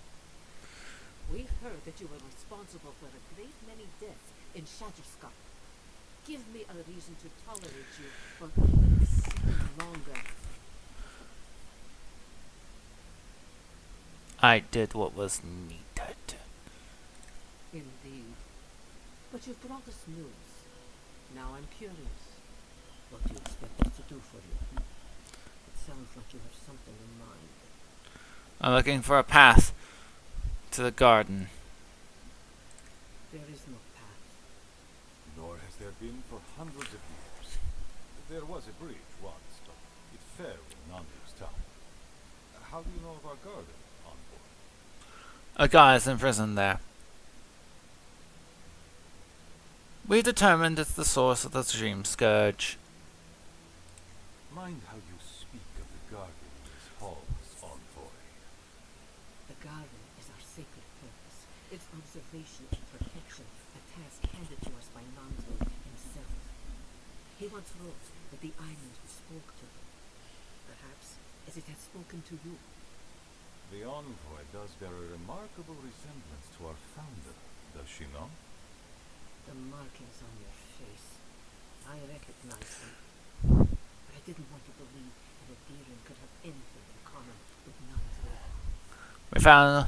We've heard that you were responsible for a great many deaths in Shatterskull. Give me a reason to tolerate you for even a second longer. I did what was needed. Indeed. But you've brought us news. Now I'm curious. What do you expect us to do for you? It sounds like you have something in mind. I'm looking for a path to the garden. There is no path. Nor has there been for hundreds of years. There was a bridge once, but it fell in Nandru's time. How do you know of our garden, envoy? A guy is imprisoned there. We determined it's the source of the Dreamscourge. Mind how you speak of the garden in these halls, envoy. The garden is our sacred purpose. Its observation and protection, a task handed to us by Nandru himself. He once wrote that the island spoke to him. Perhaps as it has spoken to you. The envoy does bear a remarkable resemblance to our founder, does she not? The markings on your face. I recognize them. But I didn't want to believe that Aedyran could have anything in common with Nandru. We found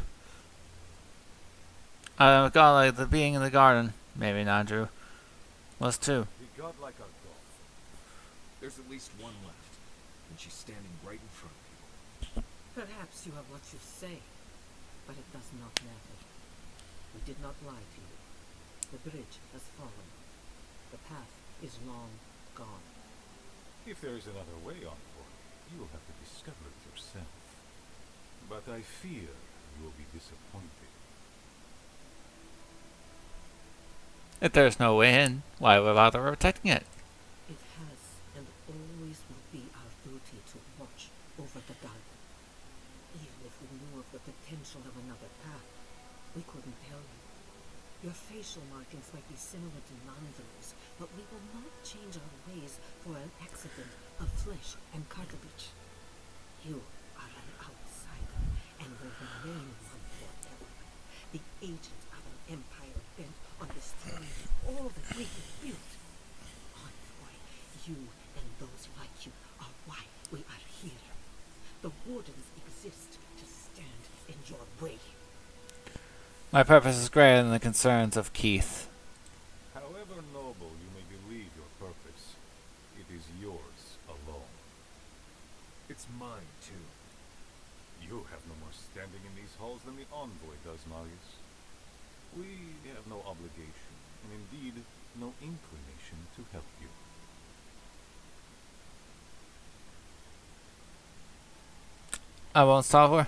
a god like the being in the garden. Maybe Nandru was too. The god like our god. There's at least one left, and she's standing right in front of you. Perhaps you have what you say, but it does not matter. We did not lie to you. The bridge has fallen. The path is long gone. If there is another way, envoy, you will have to discover it yourself. But I fear you will be disappointed. If there's no way in, why would we bother protecting it? It has and always will be our duty to watch over the garden. Even if we knew of the potential of another path, we couldn't tell you. Your facial markings might be similar to Nandru's, but we will not change our ways for an accident of flesh and cartilage. You are an outsider and will remain one forever. The agent of an empire bent on destroying all that we have built. Envoy, you and those like you are why we are here. The wardens exist to stand in your way. My purpose is greater than the concerns of Keith. However noble you may believe your purpose, it is yours alone. It's mine, too. You have no more standing in these halls than the envoy does, Marius. We have no obligation, and indeed no inclination to help you. I won't stop her.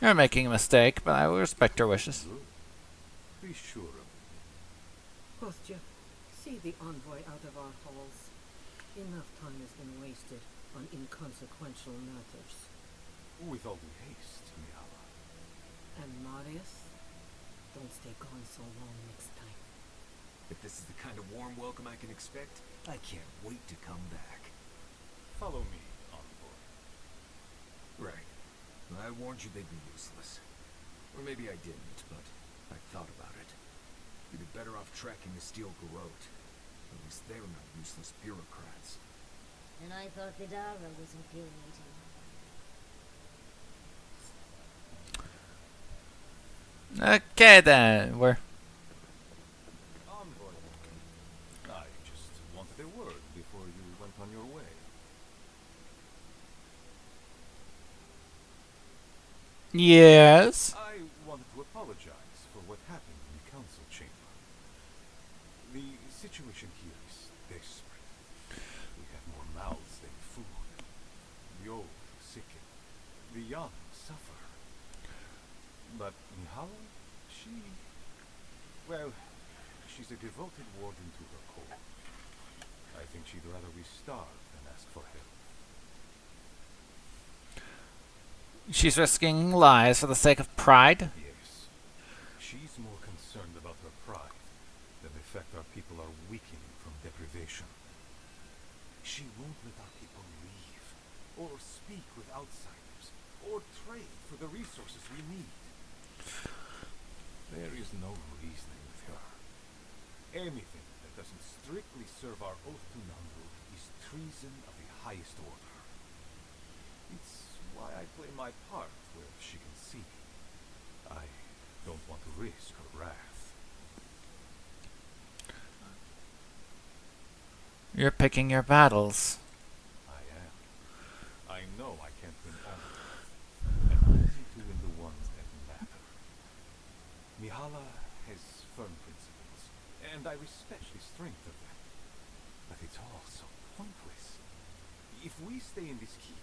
You're making a mistake, but I will respect your wishes. Good. Be sure of it. Kostya, see the envoy out of our halls. Enough time has been wasted on inconsequential matters. With all due haste, Mihala. And Marius, don't stay gone so long next time. If this is the kind of warm welcome I can expect, I can't wait to come back. Follow me, envoy. Right. I warned you they'd be useless. Or maybe I didn't, but I thought about it. We'd be better off tracking the Steel Garrote. At least they're not useless bureaucrats. And I thought Vidara was infuriating. Okay then, we're... Envoy. I just wanted a word before you went on your way. Yes? I wanted to apologize for what happened in the council chamber. The situation here is desperate. We have more mouths than food. The old sicken. The young suffer. But Mihala, well, she's a devoted warden to her core. I think she'd rather we starve than ask for help. She's risking lives for the sake of pride? Yes. She's more concerned about her pride than the fact our people are weakening from deprivation. She won't let our people leave, or speak with outsiders, or trade for the resources we need. There is no reasoning with her. Anything that doesn't strictly serve our oath to Nambu is treason of the highest order. It's why I play my part where she can see. I don't want to risk her wrath. You're picking your battles. I am. I know I can't win all of them, and I need to win the ones that matter. Mihala has firm principles, and I respect the strength of them. But it's all so pointless. If we stay in this keep,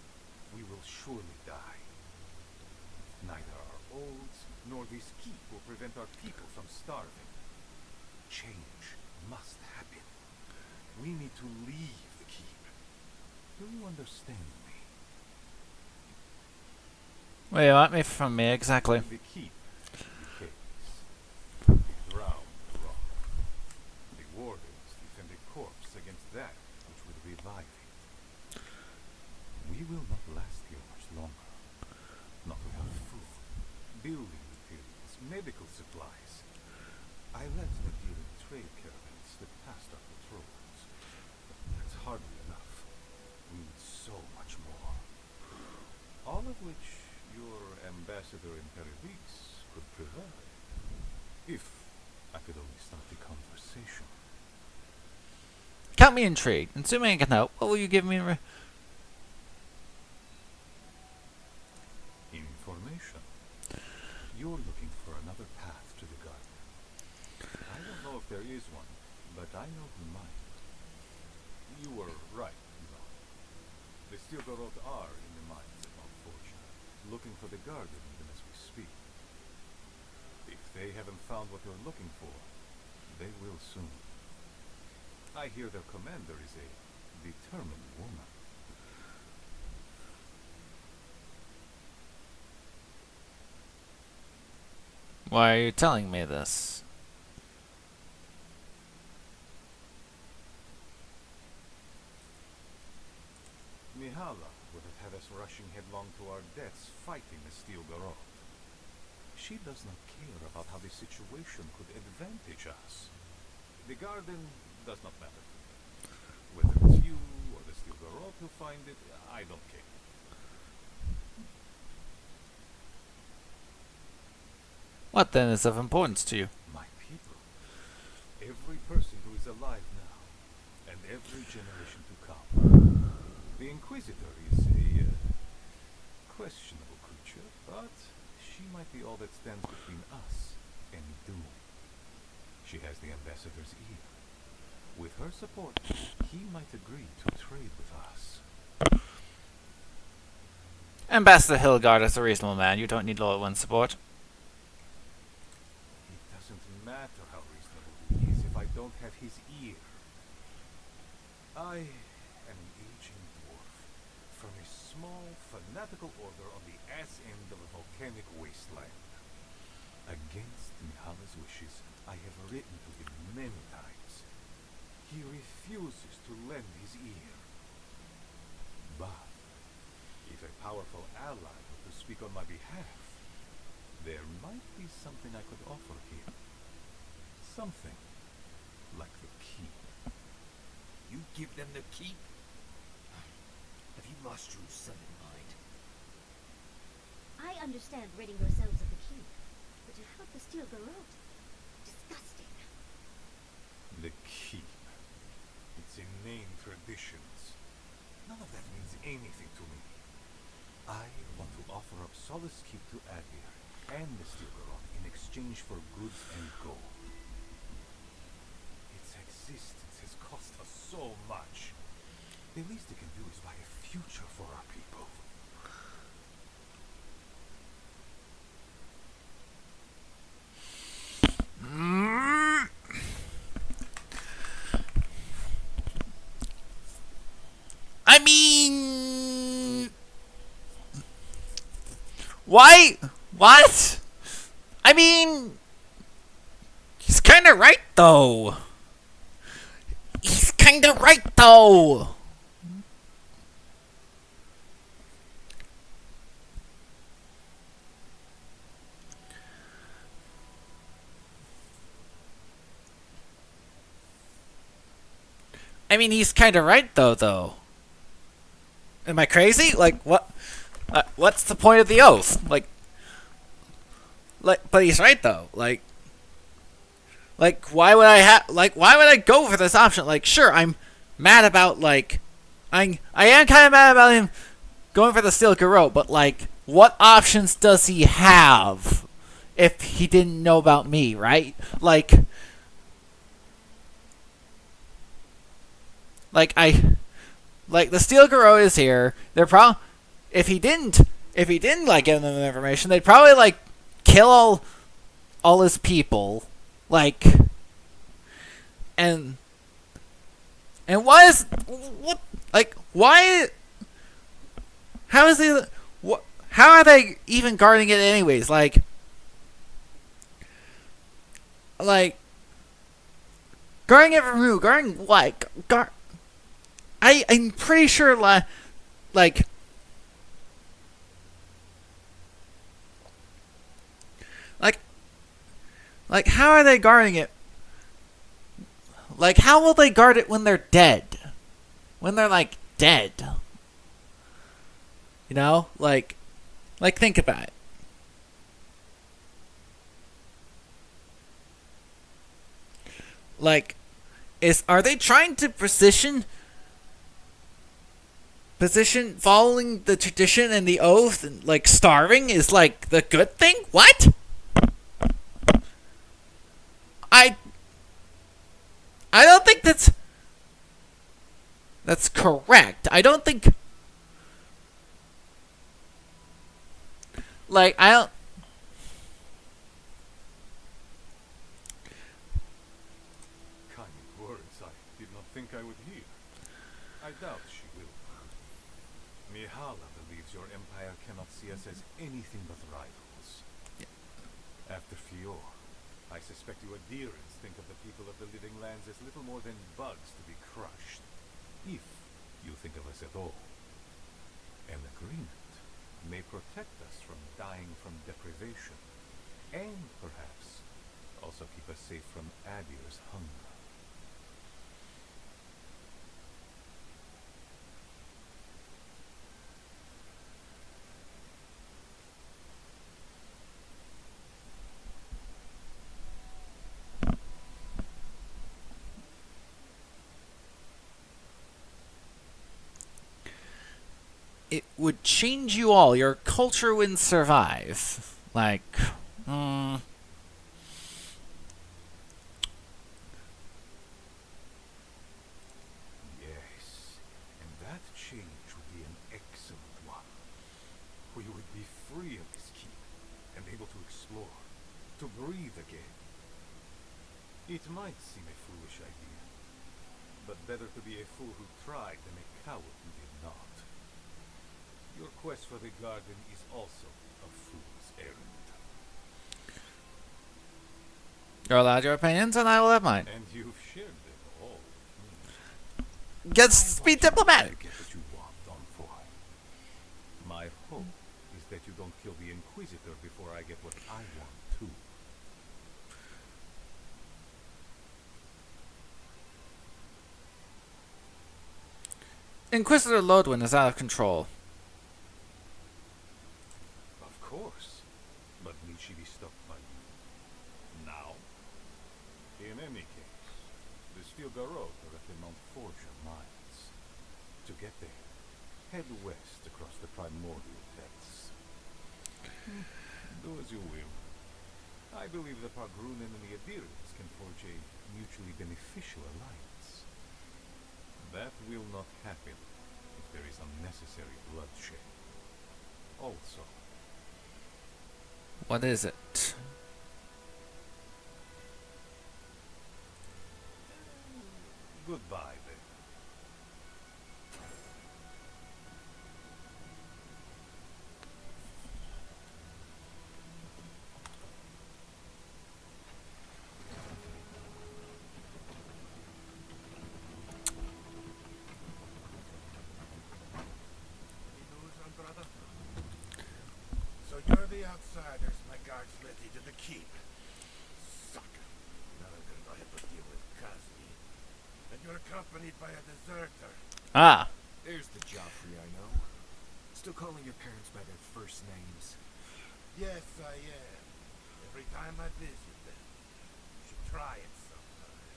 we will surely die. Neither our oaths nor this keep will prevent our people from starving. Change must happen. We need to leave the keep. Do you understand me? What do you want me from me exactly? The keep decays. We drown the rock. The wardens defend the corpse against that which would revive it. We will not last here much longer. Not without food, building materials, medical supplies. I led an Aedyran trade caravans that passed our patrols. But that's hardly enough. We need so much more. All of which your ambassador in Peribix could provide. If I could only start the conversation. Count me intrigued. Assuming I can help, what will you give me in Information. You're looking for another path to the garden. I don't know if there is one, but I know who might. You were right, you know. The Stilgarot are in the mines at Mount Fortune, looking for the garden even as we speak. If they haven't found what they're looking for, they will soon. I hear their commander is a determined woman. Why are you telling me this? Mihala would have had us rushing headlong to our deaths fighting the Stilgarot. She does not care about how the situation could advantage us. The garden does not matter to me. Whether it's you or the Stilgarot who find it, I don't care. What then is of importance to you? My people. Every person who is alive now, and every generation to come. The Inquisitor is a questionable creature, but she might be all that stands between us and doom. She has the ambassador's ear. With her support, he might agree to trade with us. Ambassador Hilgard is a reasonable man. You don't need Lord One's support. It doesn't matter how reasonable he is if I don't have his ear. I am an aging dwarf from a small, fanatical order on the ass end of a volcanic wasteland. Against Mihala's wishes, I have written to him many times. He refuses to lend his ear. But if a powerful ally were to speak on my behalf, there might be something I could offer him. Something like the keep. You give them the keep? Have you lost your southern mind? I understand ridding yourselves of the keep, but to help the Stilgarot? Disgusting. The keep. It's inane traditions. None of that means anything to me. I want to offer up Solace Keep to Aedyran and the Stilgarot in exchange for goods and gold. Its existence has cost us so much. The least it can do is buy a future for our people. Why? What? I mean, he's kind of right though. He's kind of right though. I mean, he's kind of right though. Am I crazy? Like what? What's the point of the oath? But he's right though. Why would I why would I go for this option? Like, sure, I'm mad about I am kind of mad about him going for the steel garrote, but like, what options does he have if he didn't know about me, right? The steel garrote is here. They're probably if he didn't like give them the information, they'd probably like kill all his people, like, and why is what like why? How is he? What? How are they even guarding it anyways? Guarding it from who? Guarding what? I'm pretty sure like like how are they guarding it? Like, how will they guard it when they're dead? When they're like dead? You know, think about it. Are they trying to position following the tradition and the oath, and like starving is like the good thing? What? I don't think that's correct. I don't think I don't. Kind words I did not think I would hear. I doubt she will. Mihala believes your empire cannot see us as anything but rivals. Yeah. After Fior, I suspect you Aedirans think of the people of the living lands as little more than bugs to be crushed. If you think of us at all. An agreement may protect us from dying from deprivation, and perhaps also keep us safe from Adir's hunger. It would change you all. Your culture wouldn't survive. Yes, and that change would be an excellent one. We would be free of this keep, and able to explore, to breathe again. It might seem a foolish idea, but better to be a fool who tried than a coward who did not. Your quest for the garden is also a fool's errand. You're allowed your opinions, and I will have mine. And you've shared them all with me. Let's be diplomatic. Get what you want, Envoy. My hope is that you don't kill the Inquisitor before I get what I want too. Inquisitor Lodwin is out of control. Of course, but need she be stopped by you? Now? In any case, the steel garrote are at the Mount Forger mines. To get there, head west across the primordial depths. Do as you will. I believe the Pargrunen and the Aedirans can forge a mutually beneficial alliance. That will not happen if there is unnecessary bloodshed. Also, What is it? goodbye then. keep. Sucker. Now I'm gonna have to deal with Kazmi. And you're accompanied by a deserter. Ah, There's the Joffrey I know. Still calling your parents by their first names. Yes, I am. Every time I visit them. You should try it sometime.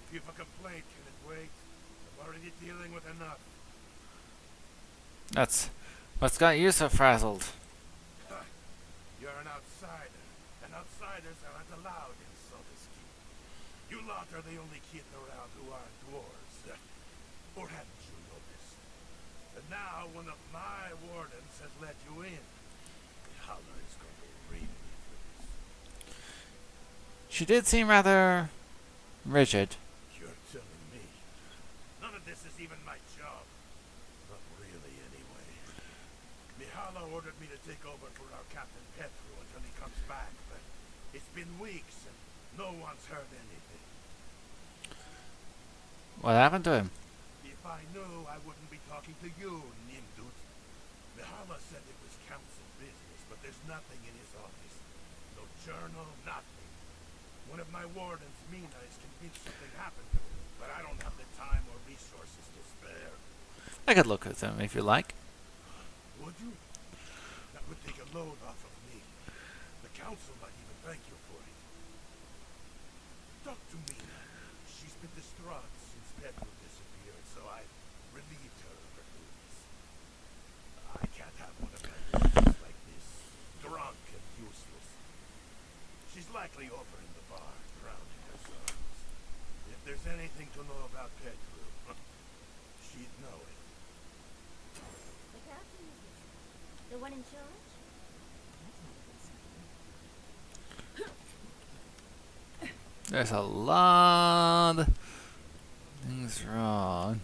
If you have a complaint, can it wait? I'm already dealing with enough. that's what's got you so frazzled. You're an outsider, and outsiders aren't allowed in Solace Keep. You lot are the only kids around who aren't dwarves. Or haven't you noticed? And now one of my wardens has let you in. Hala is going to read me for this. She did seem rather rigid. You're telling me? None of this is even my job. Not really, anyway. Mihala ordered me to take over for our Captain Petru until he comes back, but it's been weeks and no one's heard anything. What happened to him? If I knew, I wouldn't be talking to you, Nimdut. Mihala said it was council business, but there's nothing in his office. No journal, nothing. One of my wardens, Mina, is convinced something happened to him, but I don't have the time or resources to spare. I could look at him if you like. Would you? That would take a load off of me. The council might even thank you for it. Talk to Mina. She's been distraught since Petru disappeared, so I relieved her of her duties. I can't have one of my wardens like this, drunk and useless. She's likely over in the bar, drowning her sorrows. If there's anything to know about Petru, she'd know it. The captain is missing. The one in charge? There's a lot of things wrong.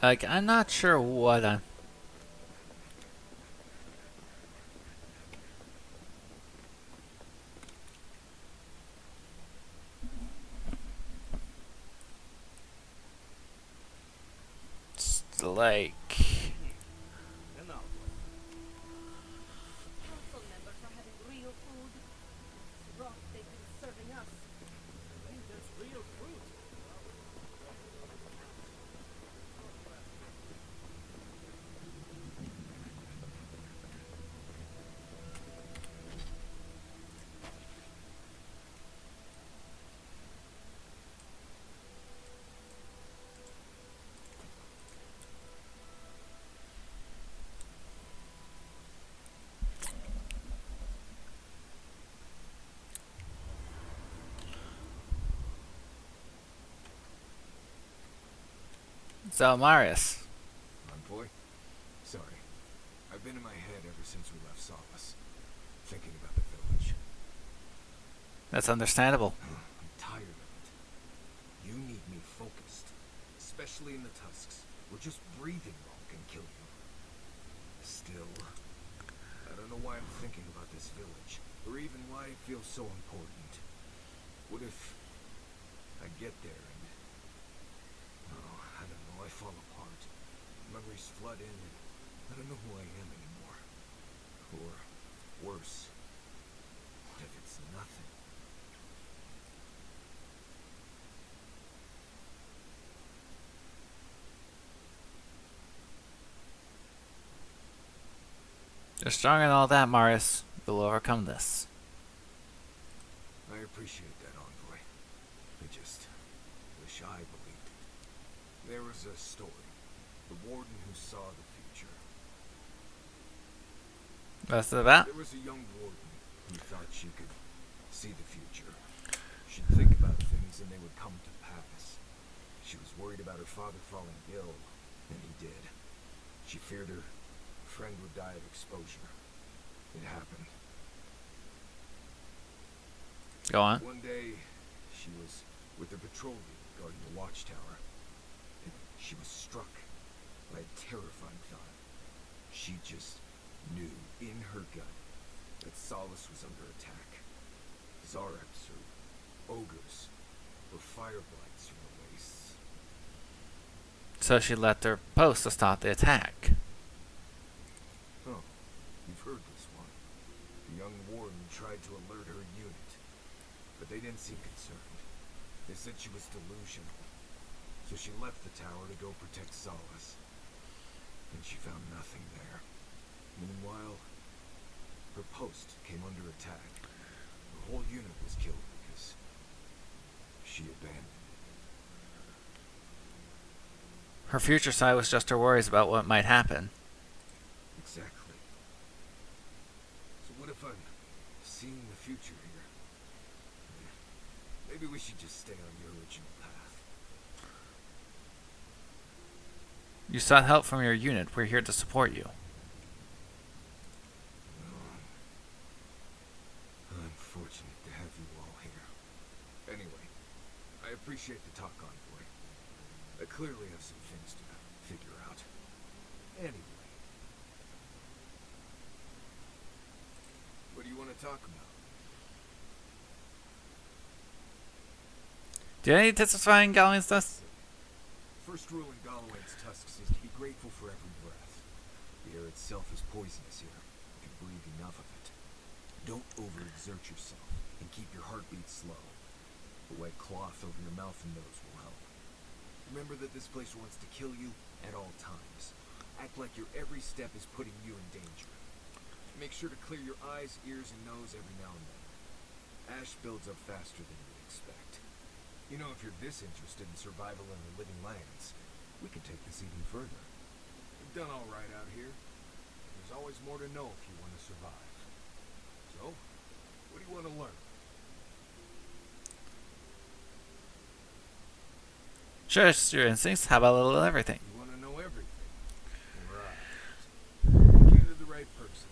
Like, I'm not sure what I'm... It's like... Council members are having real food. It's rock they've been serving us. I think that's real fruit. So, Marius. Envoy? Sorry. I've been in my head ever since we left Solace. Thinking about the village. That's understandable. I'm tired of it. You need me focused, especially in the Tusks, where just breathing wrong can kill you. Still, I don't know why I'm thinking about this village, or even why it feels so important. What if I get there and... oh, I don't know, I fall apart. Memories flood in and I don't know who I am anymore. Or worse, what if it's nothing? You're strong in all that, Marius. You'll overcome this. I appreciate that, Envoy. I just wish I believed it. There was a story. The warden who saw the future. What's it about? There was a young warden who thought she could see the future. She'd think about things and they would come to pass. She was worried about her father falling ill, and he did. She feared her friend would die of exposure. It happened. Go on. One day, she was with her patrol leader guarding the watchtower, and she was struck by a terrifying thought. She just knew in her gut that Solace was under attack. Zareps, or ogres, or fireblights from the wastes. So she left her post to stop the attack. Oh, you've heard this one. The young warden tried to alert her unit, but they didn't seem concerned. They said she was delusional. So she left the tower to go protect Solace. And she found nothing there. Meanwhile, her post came under attack. Her whole unit was killed because she abandoned it. Her future sight was just her worries about what might happen. Exactly. So what if I'm seeing the future here? Maybe we should just stay on the original path. You sought help from your unit. We're here to support you. I'm fortunate to have you all here. Anyway, I appreciate the talk, Envoy. I clearly have some things to figure out. Anyway. What do you want to talk about? Do you need to satisfy Galawain's dust? First rule in Galawain's tusks is to be grateful for every breath. The air itself is poisonous here, if you breathe enough of it. Don't overexert yourself, and keep your heartbeat slow. A wet cloth over your mouth and nose will help. Remember that this place wants to kill you at all times. Act like your every step is putting you in danger. Make sure to clear your eyes, ears, and nose every now and then. Ash builds up faster than you'd expect. You know, if you're this interested in survival in the living lands, we could take this even further. We've done all right out here. There's always more to know if you want to survive. So, what do you want to learn? Trust your instincts. How about a little everything? You want to know everything? Right. You came to the right person.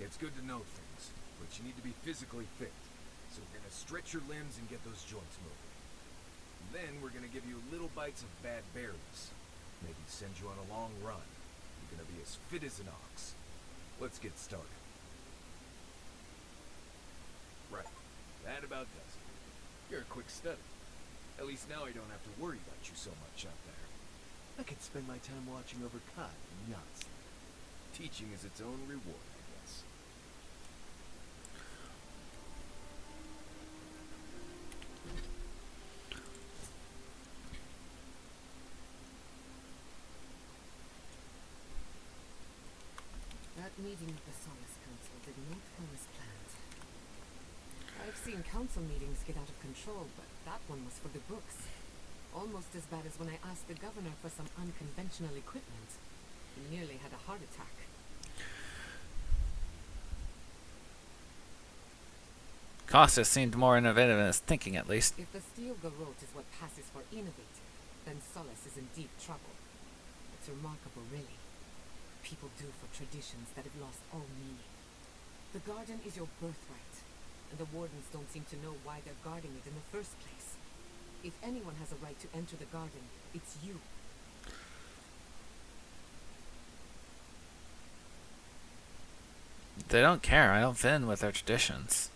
It's good to know things, but you need to be physically fit. So we're going to stretch your limbs and get those joints moving. Then we're going to give you little bites of bad berries. Maybe send you on a long run. You're going to be as fit as an ox. Let's get started. Right. That about does it. You're a quick study. At least now I don't have to worry about you so much out there. I can spend my time watching over Kai and yachts. Teaching is its own reward, I guess. That meeting of the Solace Council did not go as planned. I've seen council meetings get out of control, but that one was for the books. Almost as bad as when I asked the governor for some unconventional equipment. He nearly had a heart attack. Costas seemed more innovative in his thinking, at least. If the steel garrote is what passes for innovative, then Solace is in deep trouble. It's remarkable, really. People do for traditions that have lost all meaning. The garden is your birthright. and the wardens don't seem to know why they're guarding it in the first place. If anyone has a right to enter the garden, it's you. They don't care. I don't fit in with their traditions.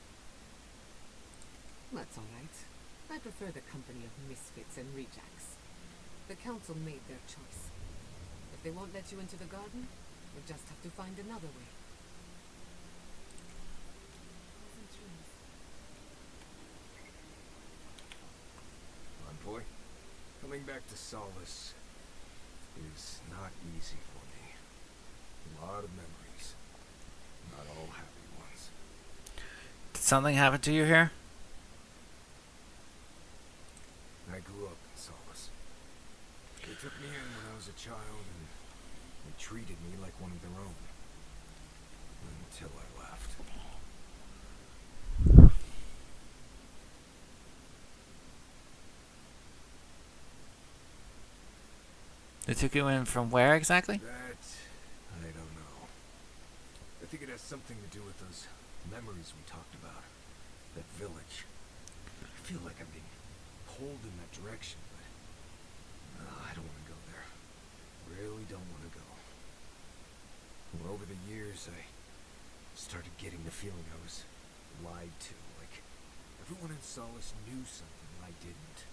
That's all right. I prefer the company of misfits and rejects. The council made their choice. If they won't let you into the garden, we'll just have to find another way. Come on, boy. Coming back to Solace is not easy for me. A lot of memories. Not all happy ones. Did something happen to you here? I grew up in Solace. They took me in when I was a child and they treated me like one of their own. Until I left. They took you in from where exactly? That, I don't know. I think it has something to do with those memories we talked about. That village. I feel like I'm being pulled in that direction, but I don't want to go there. Really don't want to go. Well, over the years, I started getting the feeling I was lied to. Like, everyone in Solace knew something I didn't.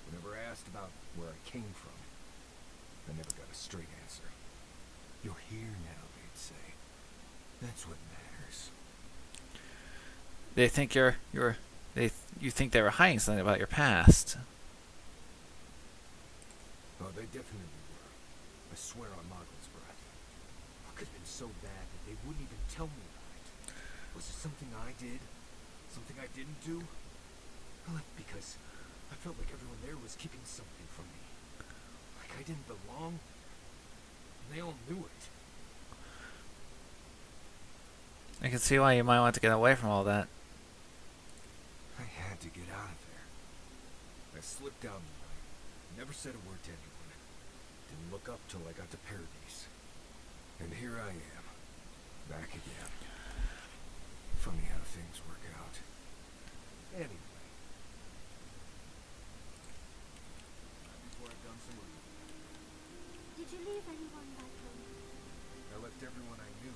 Whenever I asked about where I came from, I never got a straight answer. You're here now, they'd say. That's what matters. They think you think they were hiding something about your past. Oh, they definitely were. I swear on Mogul's breath. What could have been so bad that they wouldn't even tell me about it? Was it something I did? Something I didn't do? Well, because I felt like everyone there was keeping something from me. Like I didn't belong. And they all knew it. I can see why you might want to get away from all that. I had to get out of there. I slipped out in the night. Never said a word to anyone. Didn't look up till I got to Paradise. And here I am. Back again. Funny how things work out. Anyway. Before I've done some reading. Did you leave anyone back home? I left everyone I knew.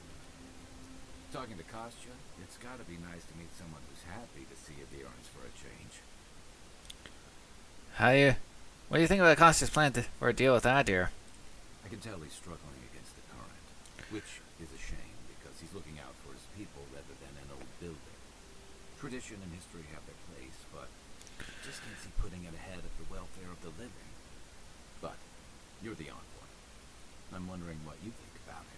Talking to Kostya, it's gotta be nice to meet someone who's happy to see Aedyran's for a change. What do you think about Kostya's plan for a deal with Aedyr? I can tell he's struggling against the current, which is a shame because he's looking out for his people rather than an old building. Tradition and history have their place, but just can't see putting it ahead of the welfare of the living. But you're the envoy. I'm wondering what you think about it.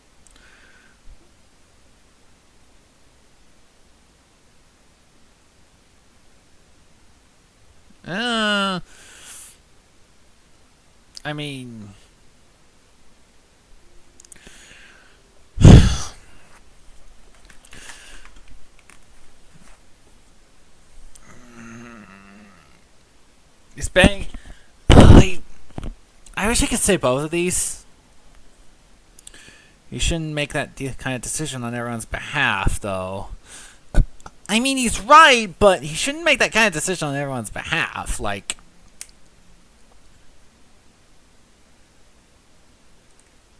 I mean, it's bang. I wish I could say both of these. You shouldn't make that kind of decision on everyone's behalf, though. I mean, he's right, but he shouldn't make that kind of decision on everyone's behalf. Like,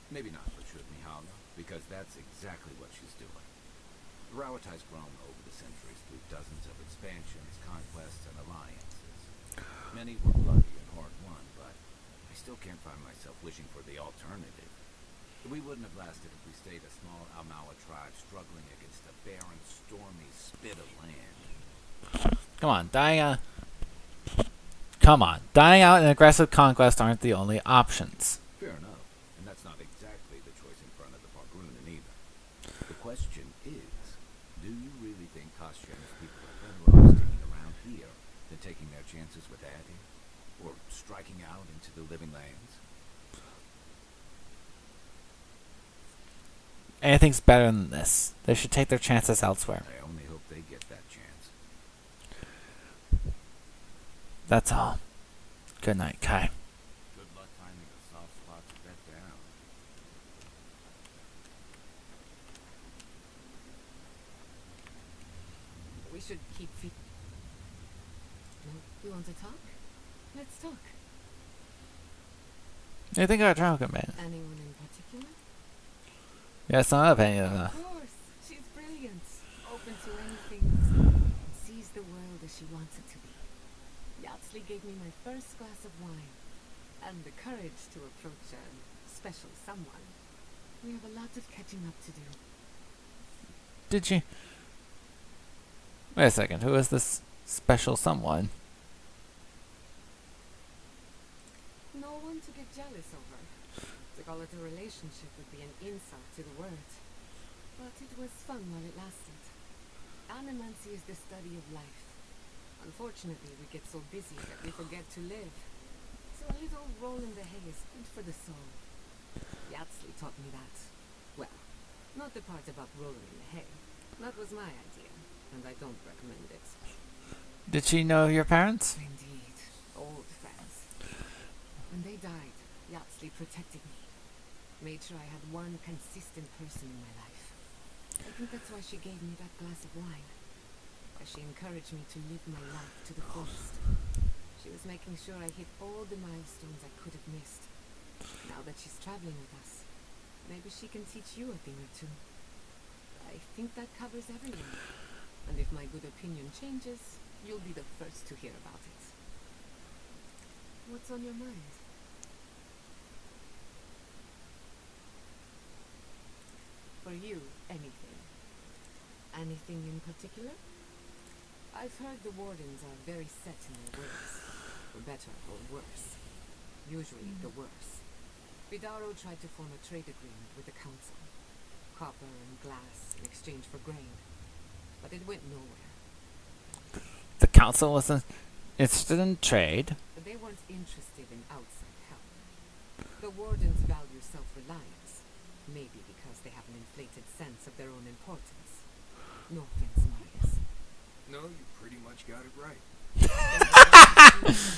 Maybe not for should Mihala, because that's exactly what she's doing. Raziera's grown over the centuries through dozens of expansions, conquests, and alliances. Many were bloody and hard-won, but I still can't find myself wishing for the alternative. We wouldn't have lasted if we stayed a small Almawa tribe struggling against a barren, stormy spit of land. come on, dying out and aggressive conquest aren't the only options. Fair enough, and that's not exactly the choice in front of the Bargrunen either. The question is, do you really think Kostya and his people are better off sticking around here than taking their chances with Aedyr? Or striking out into the living lands? Anything's better than this. They should take their chances elsewhere. I only hope they get that chance. That's all. Good night, Kai. Good luck finding a soft spot to bed down. We should keep No, you want to talk? Let's talk. You think I'm talking, man? Anyone in particular? Yes, I'm not paying enough. Of course. She's brilliant. Open to anything. And sees the world as she wants it to be. Yatsley gave me my first glass of wine. And the courage to approach a special someone. We have a lot of catching up to do. Did she? Wait a second. Who is this special someone? No one to get jealous over. To call it a relationship would be an insult to the word. But it was fun while it lasted. Animancy is the study of life. Unfortunately, we get so busy that we forget to live. So a little roll in the hay is good for the soul. Yatsley taught me that. Well, not the part about rolling in the hay. That was my idea, and I don't recommend it. Did she know your parents? Indeed. Old friends. When they died, Yatsley protected me. Made sure I had one consistent person in my life. I think that's why she gave me that glass of wine. Why she encouraged me to live my life to the fullest. She was making sure I hit all the milestones I could have missed. Now that she's traveling with us, maybe she can teach you a thing or two. I think that covers everyone. And if my good opinion changes, you'll be the first to hear about it. What's on your mind? For you, anything. Anything in particular? I've heard the Wardens are very set in their ways. For better or worse. Usually the worse. Vidaro tried to form a trade agreement with the Council. Copper and glass in exchange for grain. But it went nowhere. The council wasn't interested in trade. But they weren't interested in outside help. The Wardens value self-reliance. Maybe because they have an inflated sense of their own importance. No offense, Marius. No, you pretty much got it right. They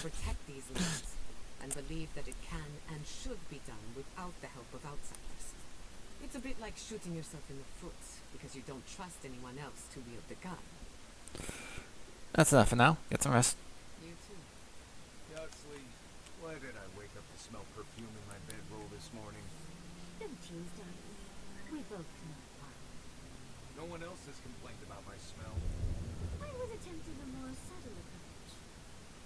protect these lands. And believe that it can and should be done without the help of outsiders. It's a bit like shooting yourself in the foot because you don't trust anyone else to wield the gun. That's enough for now. Get some rest. You too. Yatsley, why did I wake up to smell perfume in my bedroll this morning? Don't tease, darling. We both know why. No one else has complained about my smell. I was attempting a more subtle approach.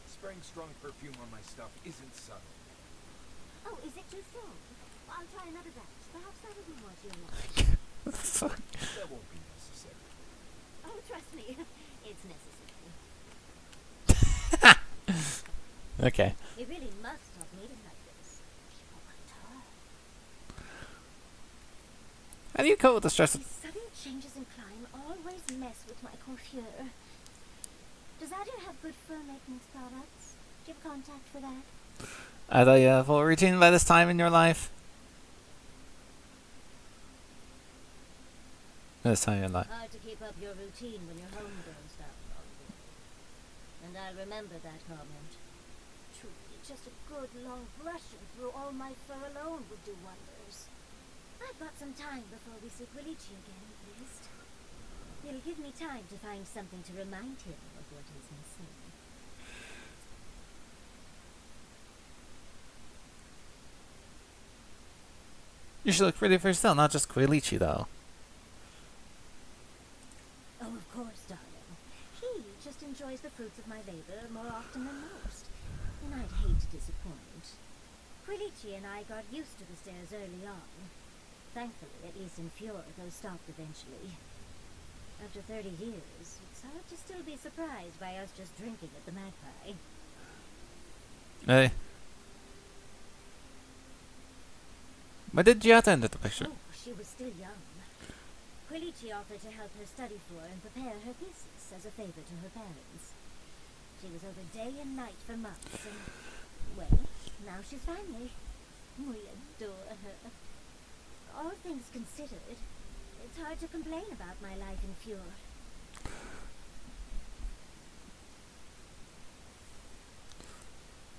Spraying strong perfume on my stuff isn't subtle. Oh, is it too strong? I'll try another batch. Perhaps that'll be what you like. That won't be necessary. Oh, trust me. It's necessary. Okay. You really must stop meeting like this. People want her. How do you cope with the stress of... These sudden changes in climate always mess with my coiffure. Does Aedyran have good fur maintenance products? Do you have contact for that? I thought you had a full routine by this time in your life. This time in your life. Hard to keep up your routine when your home burns down on you. And I'll remember that comment. Truly, just a good long brushing through all my fur alone would do wonders. I've got some time before we see Quilici again, at least. It'll give me time to find something to remind him of what he's missing. You should look pretty for yourself, not just Quilici, though. Oh, of course, darling. He just enjoys the fruits of my labor more often than most. And I'd hate to disappoint. Quilici and I got used to the stairs early on. Thankfully, at least in Fjord, those stopped eventually. After 30 years, it's hard to still be surprised by us just drinking at the Magpie. Hey. Why did Giata enter the picture? Oh, she was still young. Quilici offered to help her study for and prepare her thesis as a favor to her parents. She was over day and night for months, and, well, now she's family. We adore her. All things considered, it's hard to complain about my life in Fjord.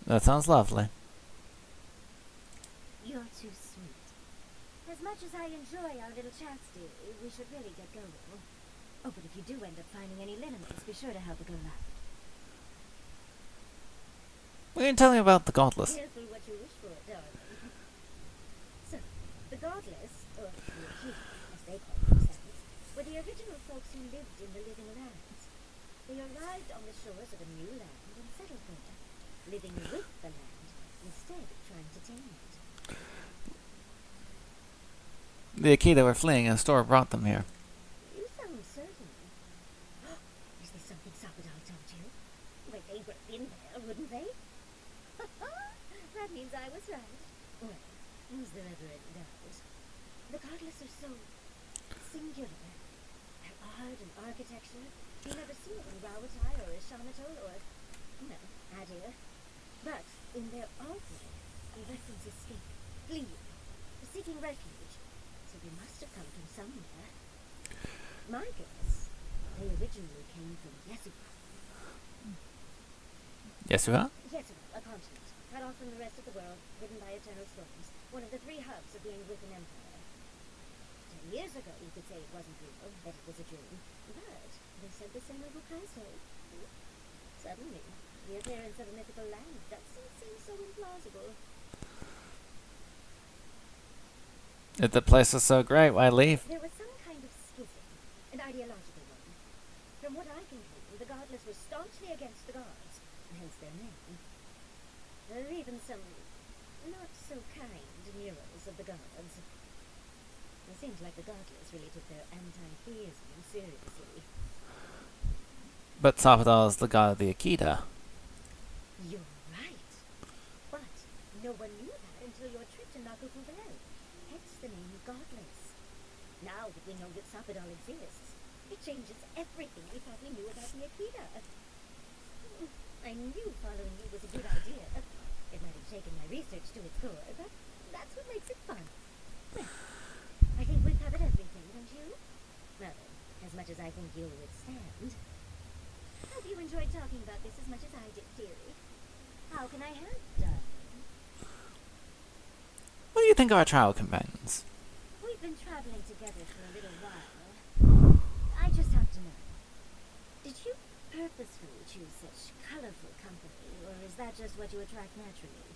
That sounds lovely. You're too sweet. As much as I enjoy our little chats, dear, we should really get going. Oh, but if you do end up finding any lineaments, be sure to help a girl out. What are you telling me about the Godless? Careful what you wish for, darling. So, the Godless, or the Akita, as they call themselves, were the original folks who lived in the living lands. They arrived on the shores of a new land and settled there, living with the land instead of trying to tame it. The Akita were fleeing and a storm brought them here. You sound certain. Is this something Sapadal told you? Well, they would have been there, wouldn't they? That means I was right. Well, was there ever any doubt? The Godless are so singular. Their art and architecture, you never see it in Rawatai or Ishamatol or, well, Aedyran. But in their artwork, they reference escape, fleeing, seeking refuge. So they must have come from somewhere. My guess, they originally came from Yesura. Yesura? Yesura, a continent, cut off from the rest of the world, hidden by eternal storms, one of the 3 hubs of the Aedyran Empire. 10 years ago, you could say it wasn't real, that it was a dream, but they said the same of Ukaiso. Suddenly, the appearance of a mythical land doesn't seem so implausible. If the place was so great, why leave? There was some kind of schism, an ideological one. From what I can glean, the Godless were staunchly against the gods, hence their name. There are even some not so kind murals of the gods. It seems like the Godless really took their anti-theism seriously. But Sapadal is the god of the Akita. You're right. But no one knew that until your trip to Nakukuvel. Hence the name Godless. Now that we know that Sapadal exists, it changes everything we thought we knew about the Akita. I knew following you was a good idea. It might have taken my research to its core, but that's what makes it fun. Well, I think we've covered everything, don't you? Well, as much as I think you'll withstand. Hope you enjoyed talking about this as much as I did, dearie. How can I help, darling? What do you think of our travel companions? We've been traveling together for a little while. I just have to know. Did you purposefully choose such colorful company, or is that just what you attract naturally?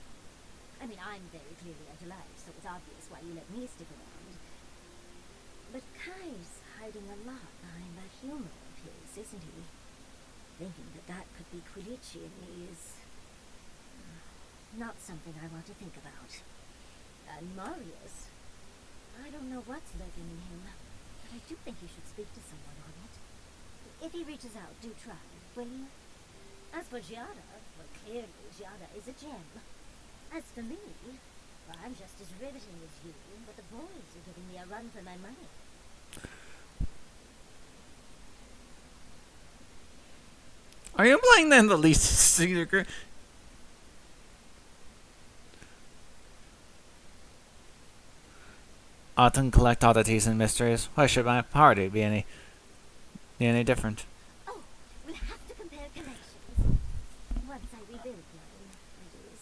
I mean, I'm very clearly into life, so it's obvious why you let me stick around. But Kai's hiding a lot behind that humor of his, isn't he? Thinking that that could be Quidditchy in me is not something I want to think about. And Marius, I don't know what's lurking in him, but I do think you should speak to someone on it. If he reaches out, do try, will you? As for Giada, well, clearly Giada is a gem. As for me, well, I'm just as riveting as you, but the boys are giving me a run for my money. Are you implying then the least secret? Often collect oddities and mysteries. Why should my party be any different? Oh, we'll have to compare collections. Once I rebuild mine, that is.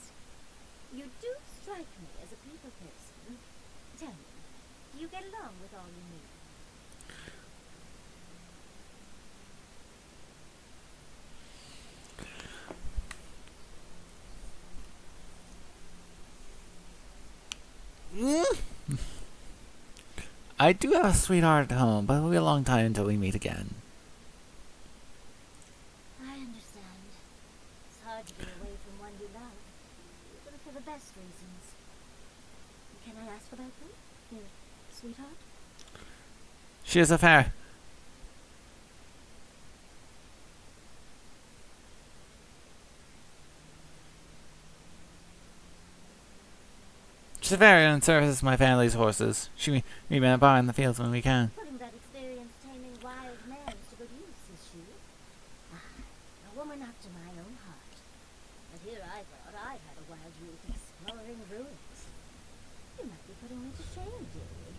You do strike me as a people person. Tell me, do you get along with all you meet? I do have a sweetheart at home, but it'll be a long time until we meet again. I understand. It's hard to be away from one you love, even for the best reasons. Can I ask about them, your sweetheart? She is a fair. She's a farrier and services my family's horses. She meet me bar in the fields when we can. Putting that experience taming wild men to good use, is she? A woman after my own heart. But here I thought I had a wild youth exploring ruins. You might be putting me to shame, dearie.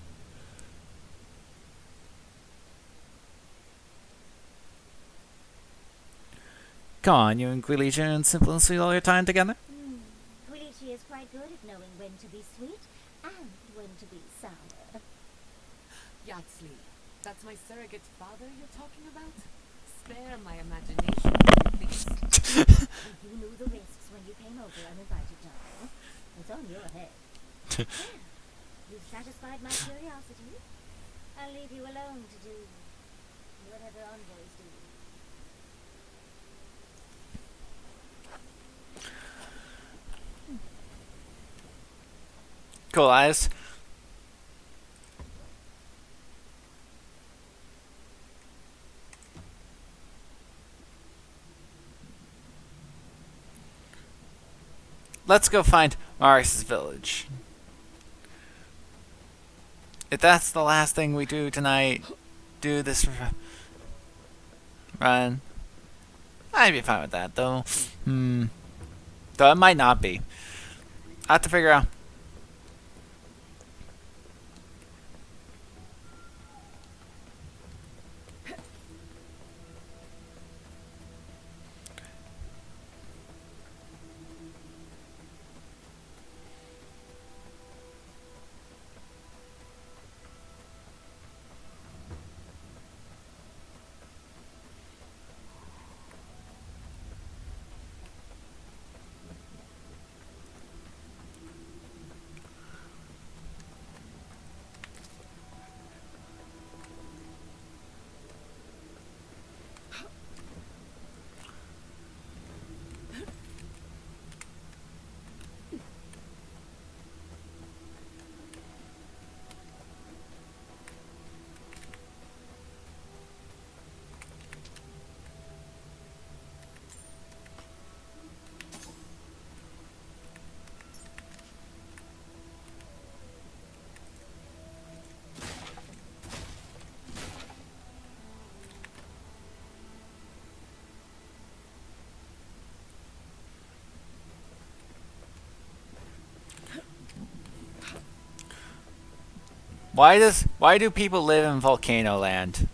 Come on, you and Quidditch and simple and sweet all your time together? Quidditch is quite good at knowing when to be sweet and when to be sour. Yaxley, That's my surrogate father you're talking about? Spare my imagination, please. You knew the risks when you came over uninvited, darling. It's on your head. Well, you've satisfied my curiosity. I'll leave you alone to do whatever envoys do. Cool eyes. Let's go find Maris's village. If that's the last thing we do tonight, do this run, I'd be fine with that, though. Though it might not be. I have to figure out. Why do people live in Volcano Land?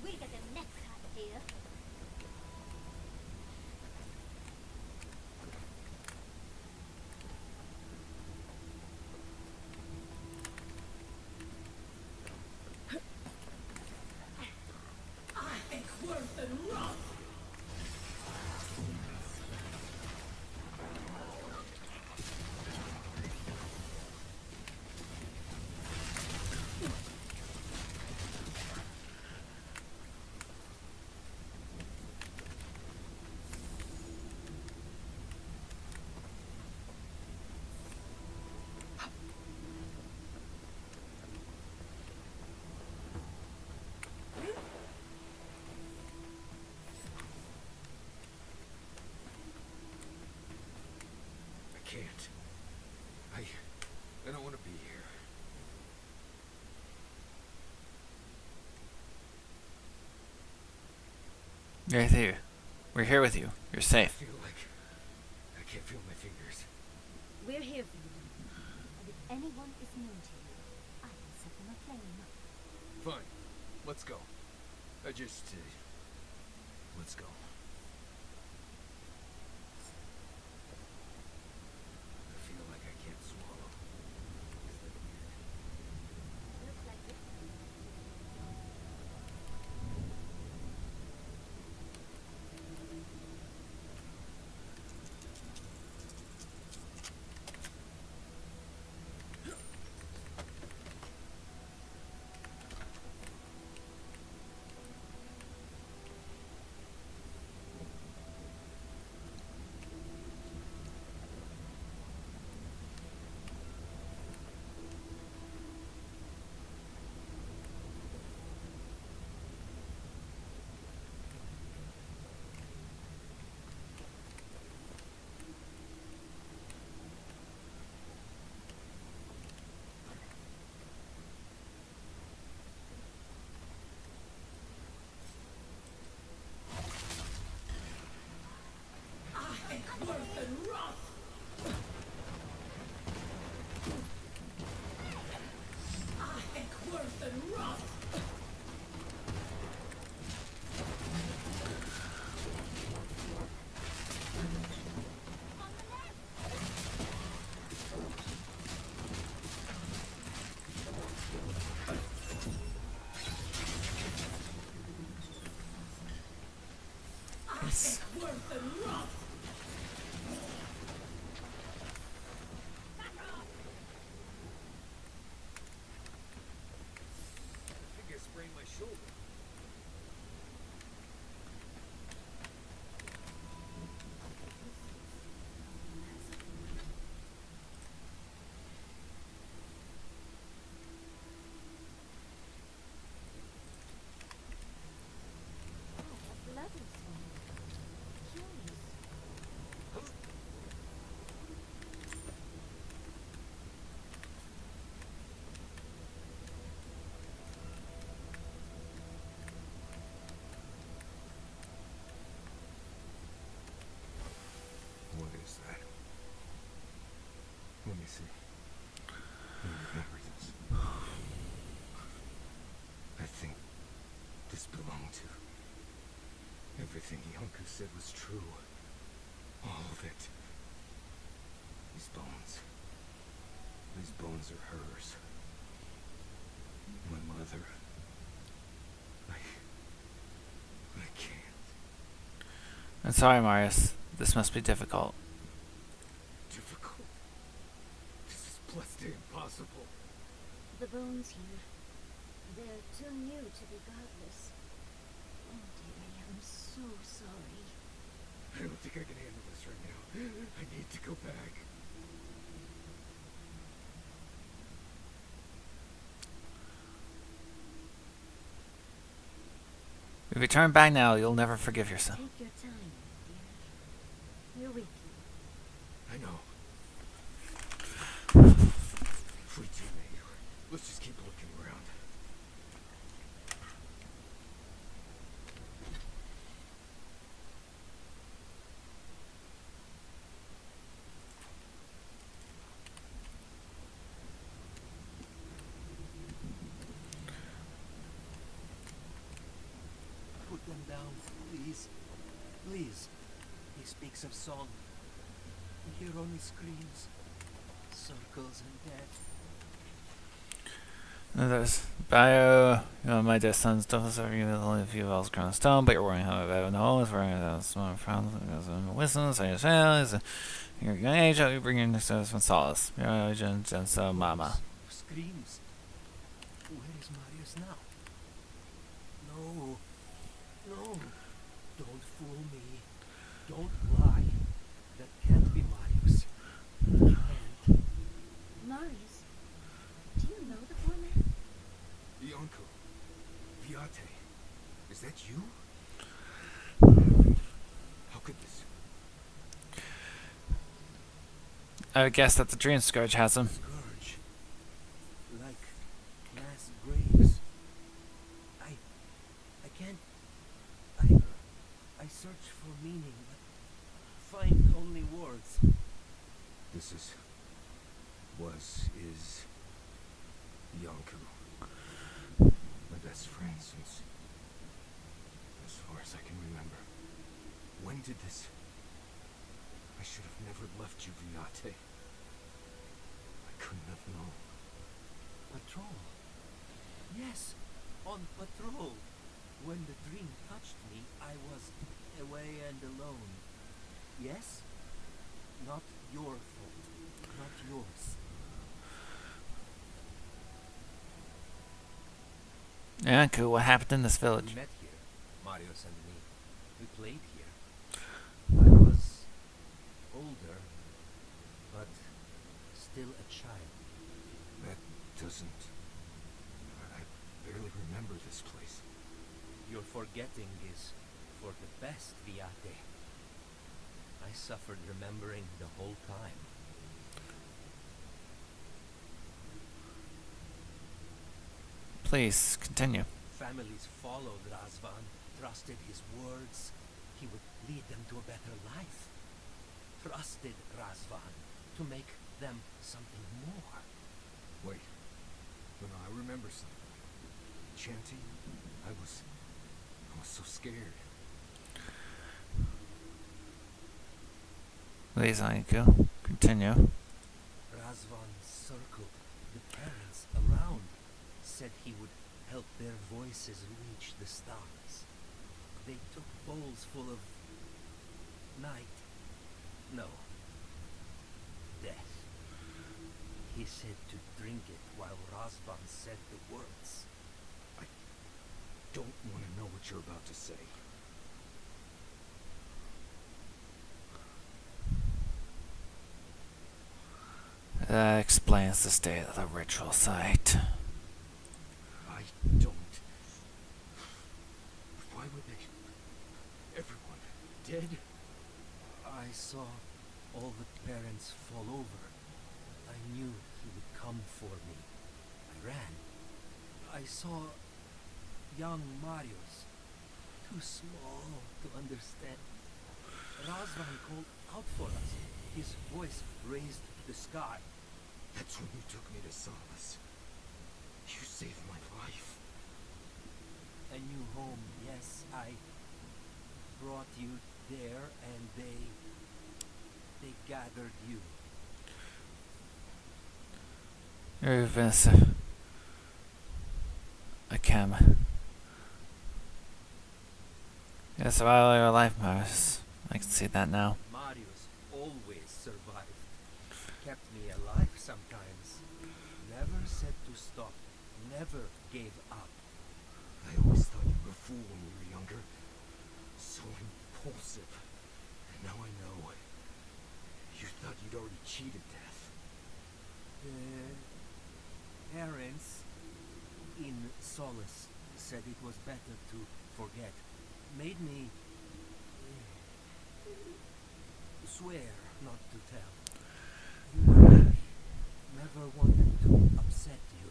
We'll get them next time, dear. I can't. I don't want to be here. You're here. We're here with you. You're I safe. feel like I can't feel my fingers. We're here for you. And if anyone is known to you, I can set them aflame. Fine. Let's go. Let's go. I feel like I can't swallow. Is that weird? Looks like it. I think I sprained my shoulder. Oh, a bloody sword. Curious. What is that? Let me see. Let me remember this. I think this belonged to... Everything Yonka said was true. All of it. These bones. These bones are hers. My mother. I can't. I'm sorry, Marius. This must be difficult. Difficult. This is bloody impossible. The bones here. They're too new to be godless. Oh dearie, I'm so sorry. I don't think I can handle this right now. I need to go back. If you turn back now, you'll never forgive yourself. Take your time, dear. You're weak. I know. Free teammate. Let's just keep looking around. Put them down, please. Please. He speaks of song. We hear only screams. Circles and death. And there's bio. My dear son's does are only a few wells grown stone, but you're wearing how no is wearing a small friends and wisdom, so you say, you're young age, you bring your next from solace. Your agent and so mama. Screams. Where is Marius now? No. No. Don't fool me. Don't lie. That can't be Marius. It can't. Marius, do you know the poor man? Yonko. Viate. Is that you? How could this... I would guess that the Dreamscourge has him. Scourge. Like mass graves. I can't... I search for meaning, but find only words. This is... is... Yonko. My best friend since... as far as I can remember. When did this... I should have never left you, Viate. I couldn't have known. Patrol. Yes, on patrol. When the dream touched me, I was away and alone. Yes? Not your fault. Not yours. Yeah, cool. What happened in this village? We met here, Marius and me. We played here. I was older, but still a child. That doesn't... I barely remember this place. Your forgetting is for the best, Viate. I suffered remembering the whole time. Please, continue. Families followed Razvan, trusted his words. He would lead them to a better life. Trusted Razvan to make them something more. Wait. No, I remember something. Chanting? I was so scared. Please, Aiku, continue. Razvan circled the parents around, said he would help their voices reach the stars. They took bowls full of Night. No. Death. He said to drink it while Razvan said the words. Don't want to know what you're about to say. That explains the state of the ritual site. I don't. Why would they? Everyone dead? I saw all the parents fall over. I knew he would come for me. I ran. I saw young Marius, too small to understand. Razvan called out for us, his voice raised to the sky. That's when you took me to Solace. You saved my life. A new home, yes, I brought you there and they gathered you. You've been a chem. You survived your life, Marius. I can see that now. Marius always survived. Kept me alive sometimes. Never said to stop. Never gave up. I always thought you were a fool when we were younger. So impulsive. And now I know. You thought you'd already cheated death. The parents in Solace said it was better to forget. Made me swear not to tell. You know, I never wanted to upset you.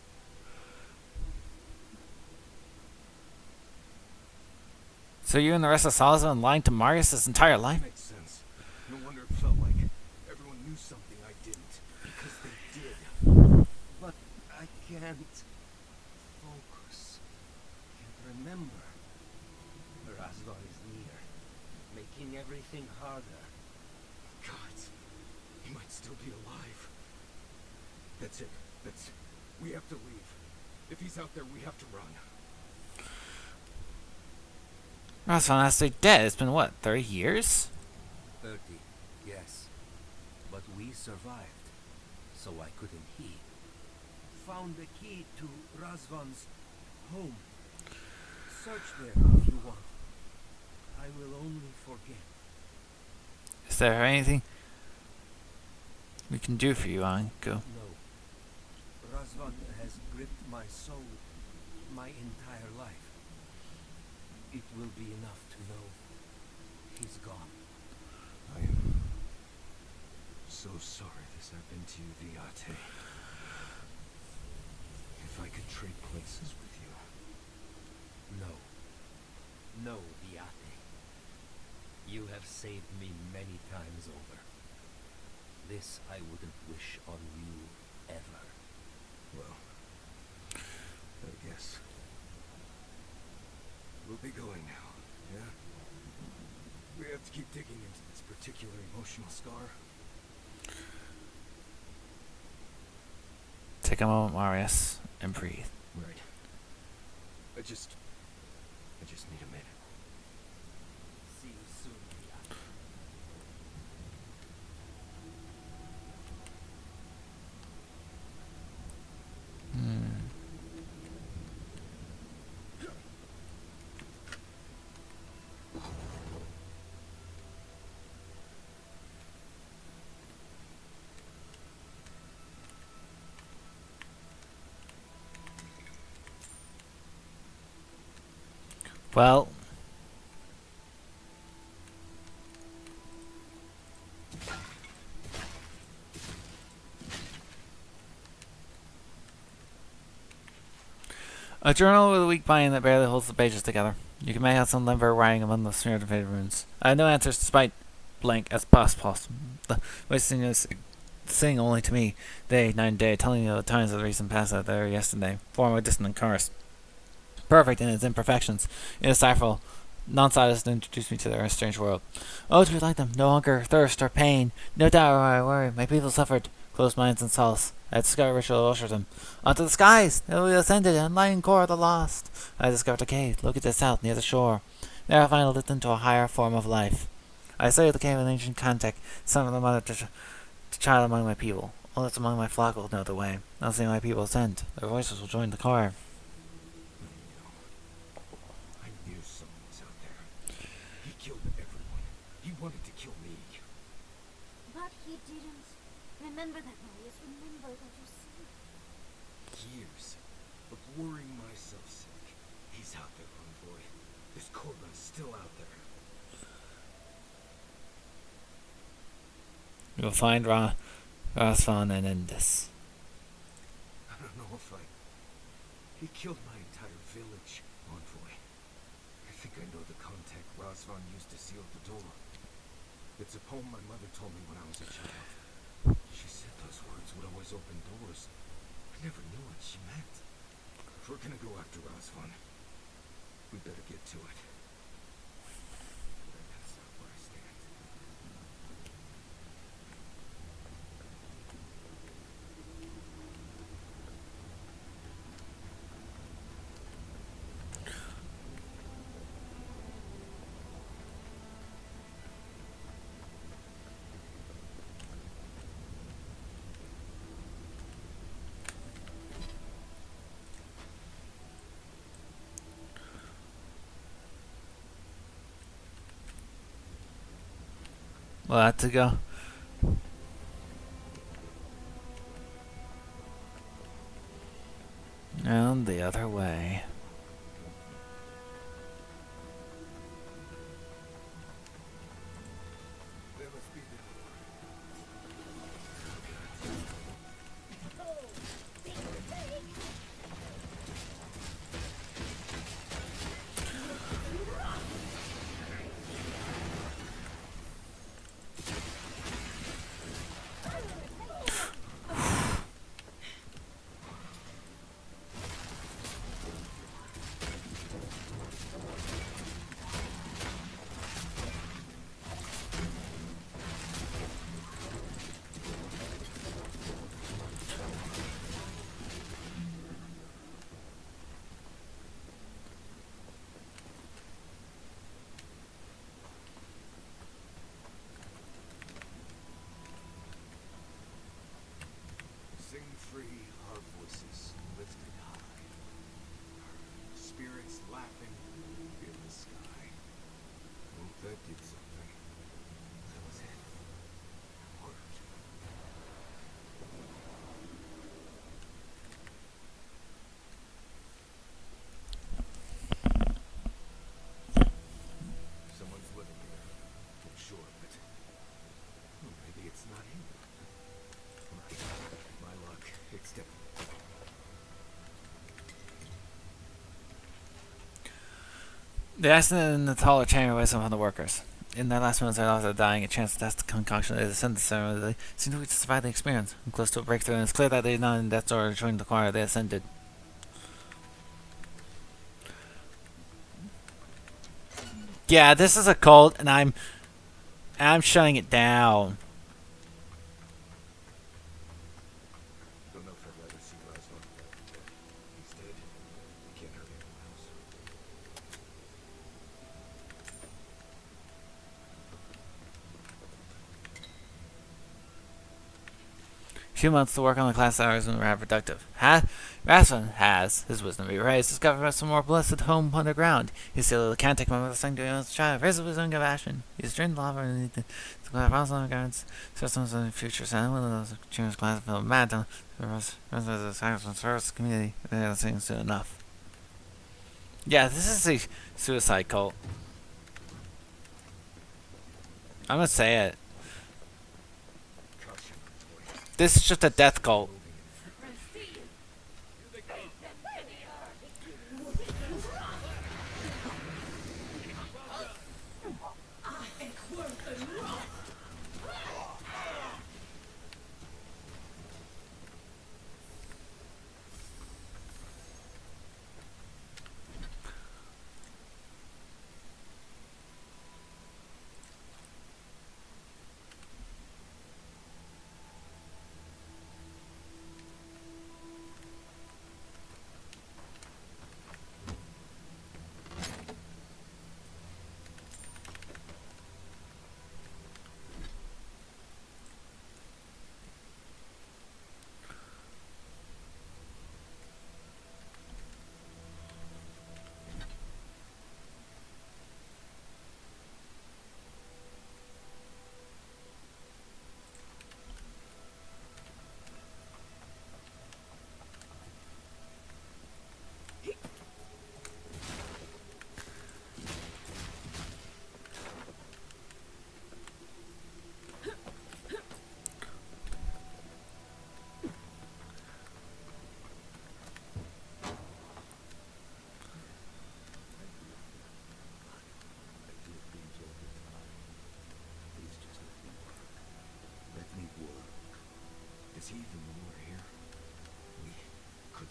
So you and the rest of Solace have been lying to Marius this entire life? Makes sense. No wonder it felt like everyone knew something I didn't. Because they did. But I can't focus. Can't remember. Razvan is near, making everything harder. God, he might still be alive. That's it. We have to leave. If he's out there, we have to run. Razvan has to be dead. It's been what, 30 years? 30, yes. But we survived, so I couldn't he. Found the key to Razvan's home. Search there if you want. I will only forget. Is there anything we can do for you, Anko? No. Razvan has gripped my soul my entire life. It will be enough to know he's gone. I am so sorry this happened to you, Viate. If I could trade places with you. No, Viate. You have saved me many times over. This I wouldn't wish on you ever. Well, I guess. We'll be going now, yeah? We have to keep digging into this particular emotional scar. Take a moment, Marius, and breathe. Right. I just need a minute. See you soon, Viate. Well, a journal with a weak binding that barely holds the pages together. You can make out some limber writing among the smeared and faded runes. I have no answers despite blank as possible. The wasting is saying only to me, day, night and day, telling you the times of the recent past that there yesterday, form a dissonant chorus. Perfect in its imperfections, indecipherable, non-sighted to introduce me to their strange world. Oh, to be like them, no hunger, thirst, or pain, no doubt or I worry. My people suffered, closed minds and solace. I discovered ritual ushered them onto the skies. They will be ascended and lying core of the lost. I discovered a cave located south near the shore. There I finally lived into a higher form of life. I say the cave of ancient contact, son of the mother to child among my people. All that's among my flock will know the way. I'll see my people sent. Their voices will join the car. I knew someone was out there. He killed everyone. He wanted to kill me. But he didn't. Remember that, Marius. Remember what you said. Years of worrying myself sick. He's out there, Envoy. This Korban's still out there. You'll find Rasvan and end this. I don't know if I... He killed my entire village, Envoy. I think I know the contact Razvan used to seal the door. It's a poem my mother told me when I was a child. She said those words would always open doors. I never knew what she meant. If we're gonna go after Razvan, we better get to it. That's not where I stand. We'll have to go. And the other way. There must be the Sing free, our voices lifted high. Our spirits laughing in the sky. Oh, that did something. That was it. It worked. Someone's living here. I'm sure of it. Well, maybe it's not him. My luck. It's definitely. The accident in the taller chamber was some of the workers. In their last moments, they lost their dying a chance to test the concoction. They descended the ceremony. They seem to survive the experience. I'm close to a breakthrough, and it's clear that they did not in death's door joined the choir. They ascended. Yeah, this is a cult, and I'm shutting it down. Don't know if I'd rather see Razvan dead. He's dead. We can't hurt anyone else. A few months to work on the class hours and were productive. Rasvan has, his wisdom be raised, discovered some more blessed home underground. He's still a cantic my mother sang to him as a child, raised with his own compassion. He's drained lava underneath the Rasvan guards, systems in the future, and one of those juniors class feel mad to the rest of the sacrifice service community. That seems soon enough. Yeah, this is a suicide cult. I'm gonna say it. This is just a death cult.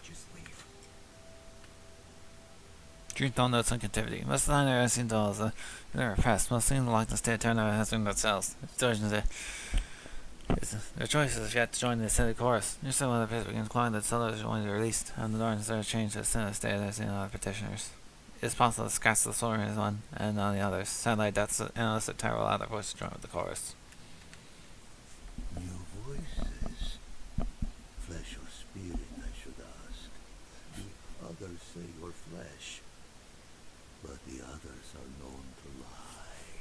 Just leave. Dream don't know some captivity. Most of the time, I've seen dolls. They're repressed. Most seem like the state turn out has been themselves. Their choices if you have to join the ascended chorus. You're still one of the people begins calling that sellers are only released, and the Northern are changed to a sin of state as in other petitioners. It's possible to scratch the soul is one, and on the others. Sadly, that's an illicit terror will allow their voice to join with the chorus. New voices. Flesh or spirit, I should ask. The others say you're flesh, but the others are known to lie.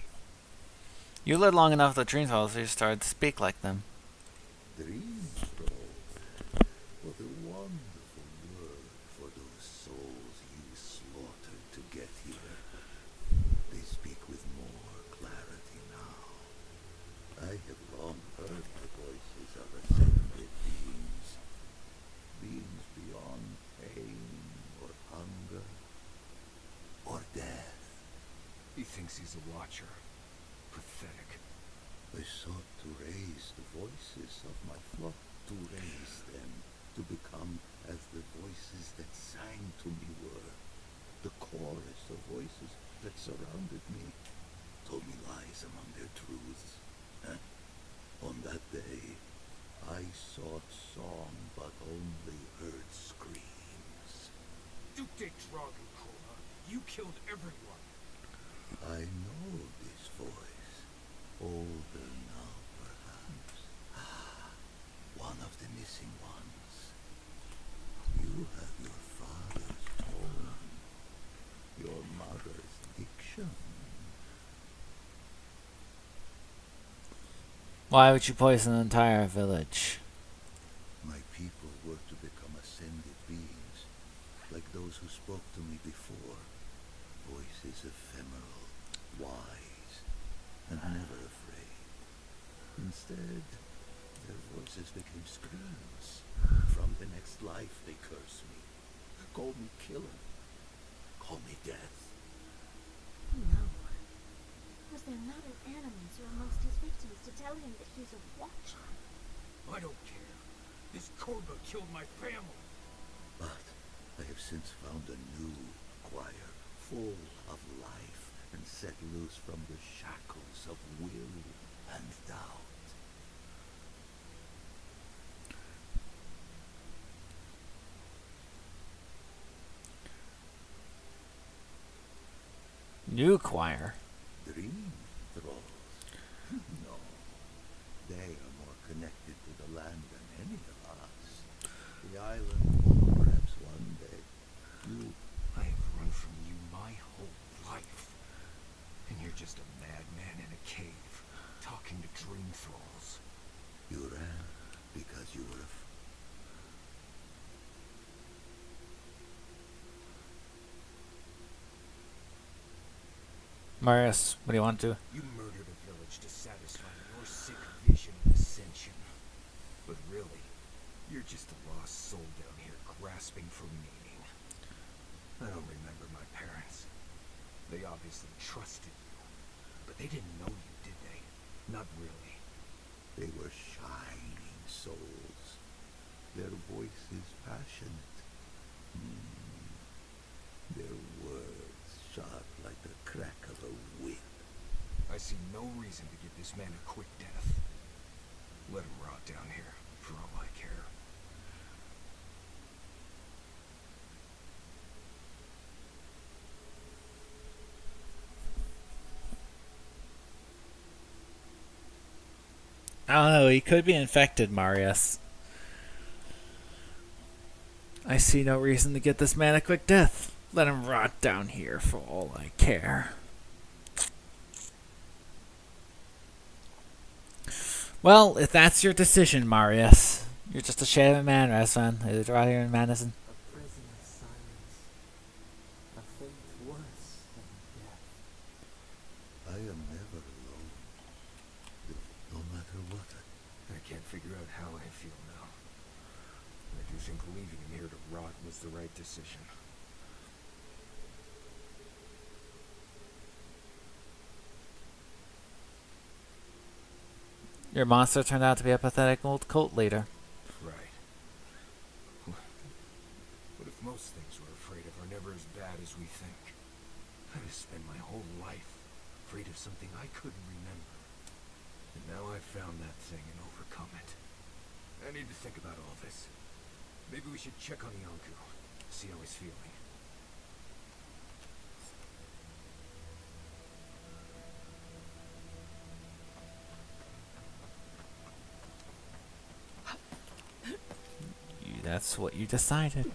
You lived long enough with the Dreamscourge so you started to speak like them. Dreamscourge. What a wonderful word for those souls you slaughtered to get here. They speak with more clarity now. I have long heard the voices of ascended beings. Beings beyond pain or hunger or death. He thinks he's a watcher. Pathetic. I sought to raise the voices of my flock, to raise them, to become as the voices that sang to me were. The chorus of voices that surrounded me told me lies among their truths. On that day, I sought song but only heard screams. You did Dragon Korma. You killed everyone. I know this voice, older now perhaps. One of the missing ones. You have your father's tone, your mother's diction. Why would you poison an entire village? My people were to become ascended beings, like those who spoke to me before. Voices ephemeral, wise, and never afraid. Instead, their voices became screams. From the next life they curse me, call me killer, call me death. No. Was there not an animator amongst his victims to tell him that he's a watcher? I don't care. This Korma killed my family. But I have since found a new choir, full of life, and set loose from the shackles of will and doubt. New choir. Dream thralls? No. They are more connected to the land than any of us. The island will perhaps one day. I have run from you my whole life. And you're just a madman in a cave, talking to dream thralls. You ran because you were Marius, what do you want to do? You murdered a village to satisfy your sick vision of ascension. But really, you're just a lost soul down here grasping for meaning. I don't remember my parents. They obviously trusted you. But they didn't know you, did they? Not really. They were shining souls. Their voices passionate. Their words sharp like the crack of a whip. I see no reason to give this man a quick death. Let him rot down here, for all I care. I don't know, he could be infected, Marius. I see no reason to get this man a quick death. Let him rot down here for all I care. Well, if that's your decision, Marius, you're just a shame of man, Razvan. Is it right here in Madison? A prison of silence. A fate worse than death. I am never alone. No matter what. I can't figure out how I feel now. I do think leaving him here to rot was the right decision. Your monster turned out to be a pathetic old cult leader. Right. most things we're afraid of are never as bad as we think. I have spent my whole life afraid of something I couldn't remember. And now I've found that thing and overcome it. I need to think about all this. Maybe we should check on Yonku, see how he's feeling. That's what you decided.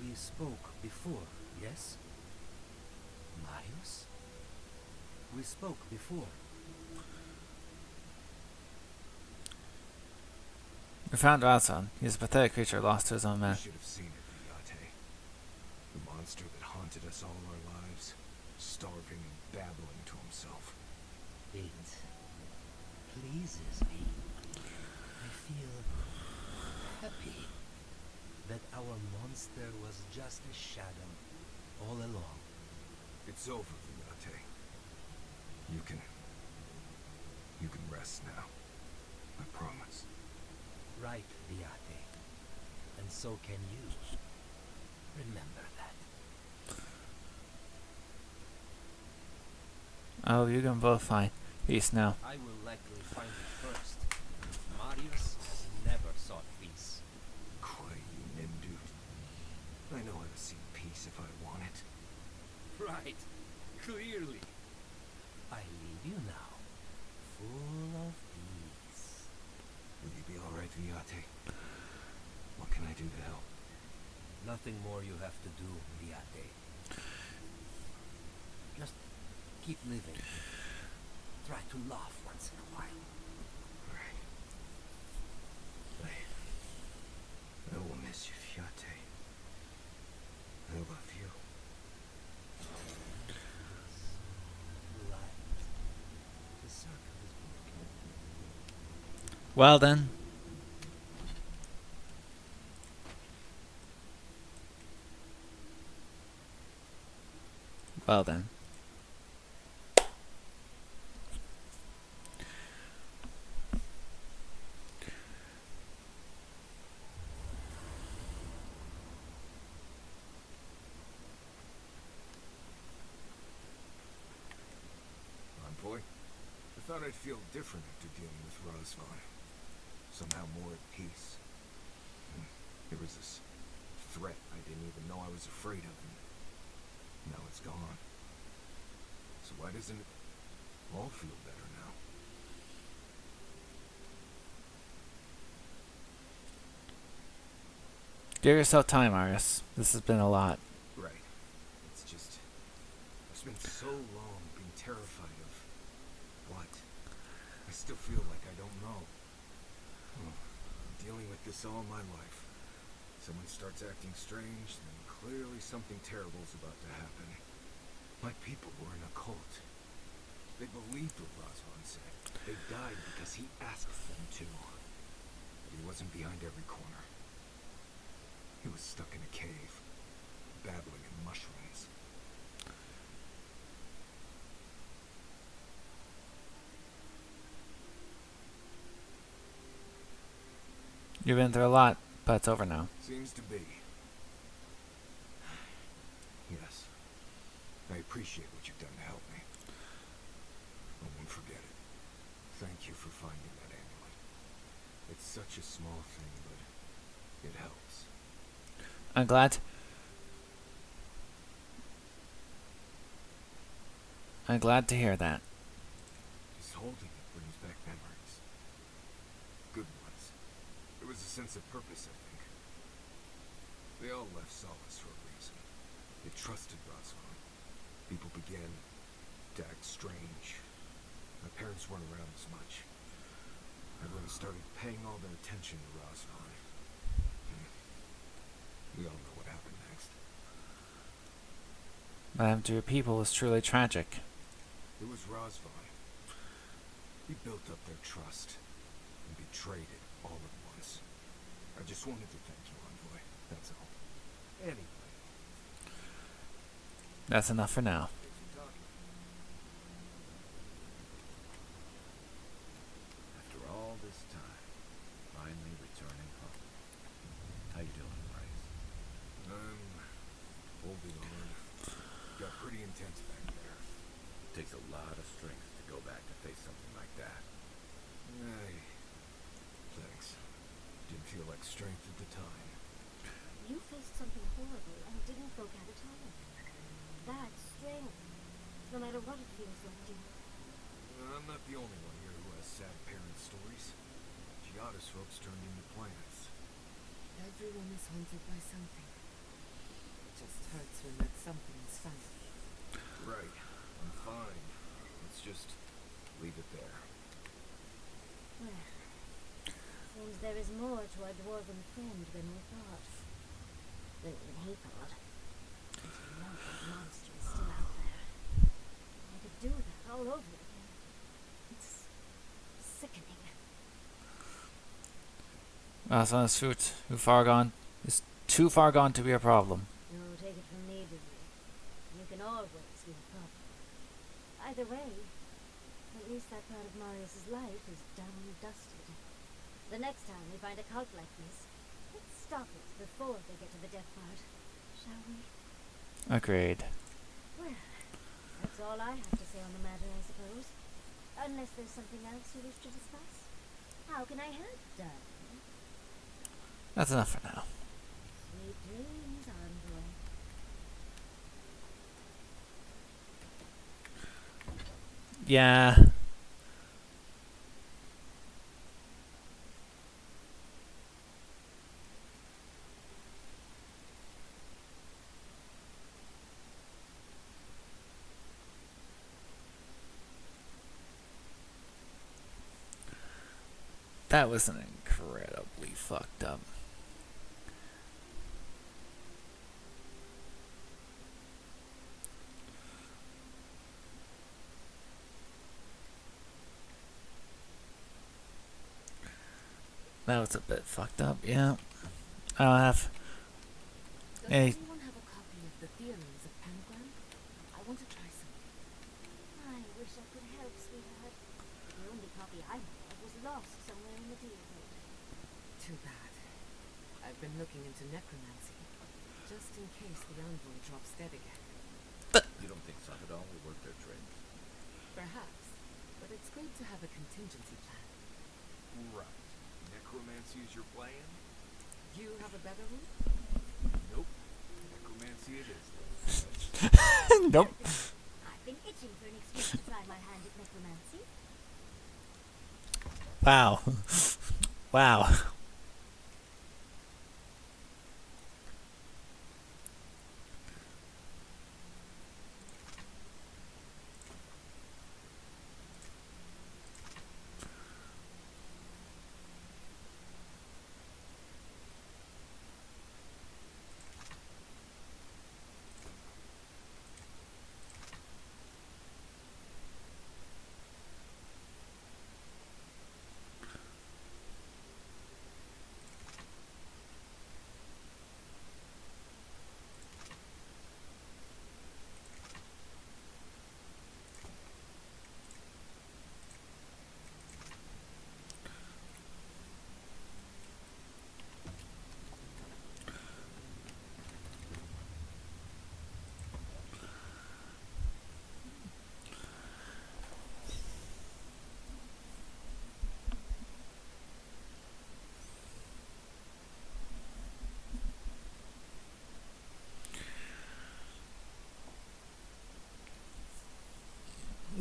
We spoke before, yes? Marius? We spoke before. We found Razan. He's a pathetic creature lost to his own You men. should have seen it, Viate. The monster that haunted us all our lives, starving and babbling to himself. It pleases me. I feel happy that our monster was just a shadow all along. It's over, Viate. You can rest now. I promise. Right, Viate. And so can you. Remember that. Oh, you can both find peace now. I will likely find it first. Marius never sought peace. Quiet, you Nimdude. I know how to seek peace if I want it. Right. Clearly. I leave you now, full of peace. Will you be alright, Viate? What can I do to help? Nothing more you have to do, Viate. Just keep living. Try to laugh once in a while. Alright. I will miss you, Viate. I love you. Light. The circle is broken. Well then. Well then. Envoy, I thought I'd feel different after dealing with Razvan. Somehow more at peace. And there was this threat I didn't even know I was afraid of, and now it's gone. So why doesn't it all feel better now? Give yourself time, Arius. This has been a lot. Right. It's just... I've spent so long being terrified of... what? I still feel like I don't know. I'm dealing with this all my life. Someone starts acting strange, then clearly something terrible is about to happen. My people were in a cult. They believed what Razvan said. They died because he asked them to. But he wasn't behind every corner. He was stuck in a cave, babbling in mushrooms. You've been through a lot, but it's over now. Seems to be. Yes. I appreciate what you've done to help me. Thank you for finding that amulet. It's such a small thing, but it helps. I'm glad. I'm glad to hear that. Just holding it brings back memories. Good ones. There was a sense of purpose, I think. They all left Solace for a reason. They trusted Rosvan. People began to act strange. My parents weren't around as much. Everyone started paying all their attention to Rosvan. We all know what happened next. What happened to your people was truly tragic. It was Rosvan. He built up their trust and betrayed it all at once. I just wanted to thank you, Envoy. That's all. Anyway. That's enough for now. After all this time, finally returning home. How you doing, Bryce? I'm holding on. Got pretty intense back there. Takes a lot of strength to go back to face something like that. Thanks. Didn't feel like strength at the time. You faced something horrible and didn't go catatonic. That's strength. No matter what it feels like to you. I'm not the only one here who has sad parent stories. Giada's folks turned into plants. Everyone is haunted by something. It just hurts when that something is family. Right. I'm fine. Let's just leave it there. Well, seems there is more to our dwarven friend than we thought. Than even he thought. And we know that monster is still out there. I could do that all over again. It's sickening. Asana's foot, who far gone, is too far gone to be a problem. No, take it from me, Dizzy. You can always be a problem. Either way, at least that part of Marius's life is done and dusted. The next time we find a cult like this, let's stop it before they get to the death part, shall we? Agreed. Well, that's all I have to say on the matter, I suppose. Unless there's something else you wish to discuss. How can I help, darling? That's enough for now. Sweet dreams, Envoy. Yeah. That was an incredibly fucked up. That was a bit fucked up, yeah. I'll have Does a anyone have a copy of the Theories of Pentagram? I want to try something. I wish I could help, sweetheart. The only copy I know of was lost somewhere in the deal. Too bad. I've been looking into necromancy, just in case the envoy drops dead again. You don't think Sabadal will work their trade? Perhaps, but it's good to have a contingency plan. Right. Necromancy is your plan? You have a better one? Nope. Necromancy it is. nope. I've been itching for an excuse to try my hand at necromancy. Wow. Wow.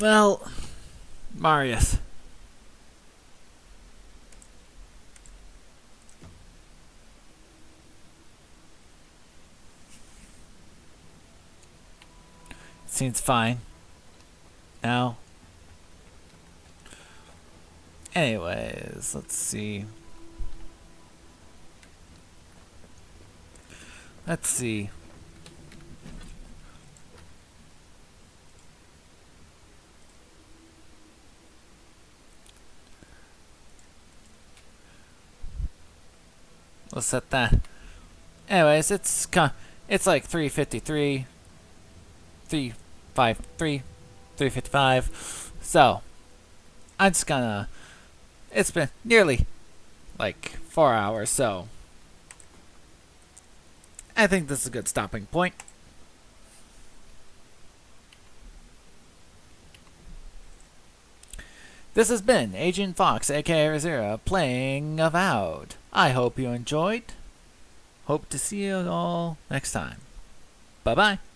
Well, Marius. Seems fine. Now. Anyways, let's see. Let's see. We'll set that. Anyways, it's like 353, 353, 355. So I'm just gonna. It's been nearly like 4 hours, so I think this is a good stopping point. This has been Agent Fox, aka Raziera, playing Avowed. I hope you enjoyed. Hope to see you all next time. Bye bye.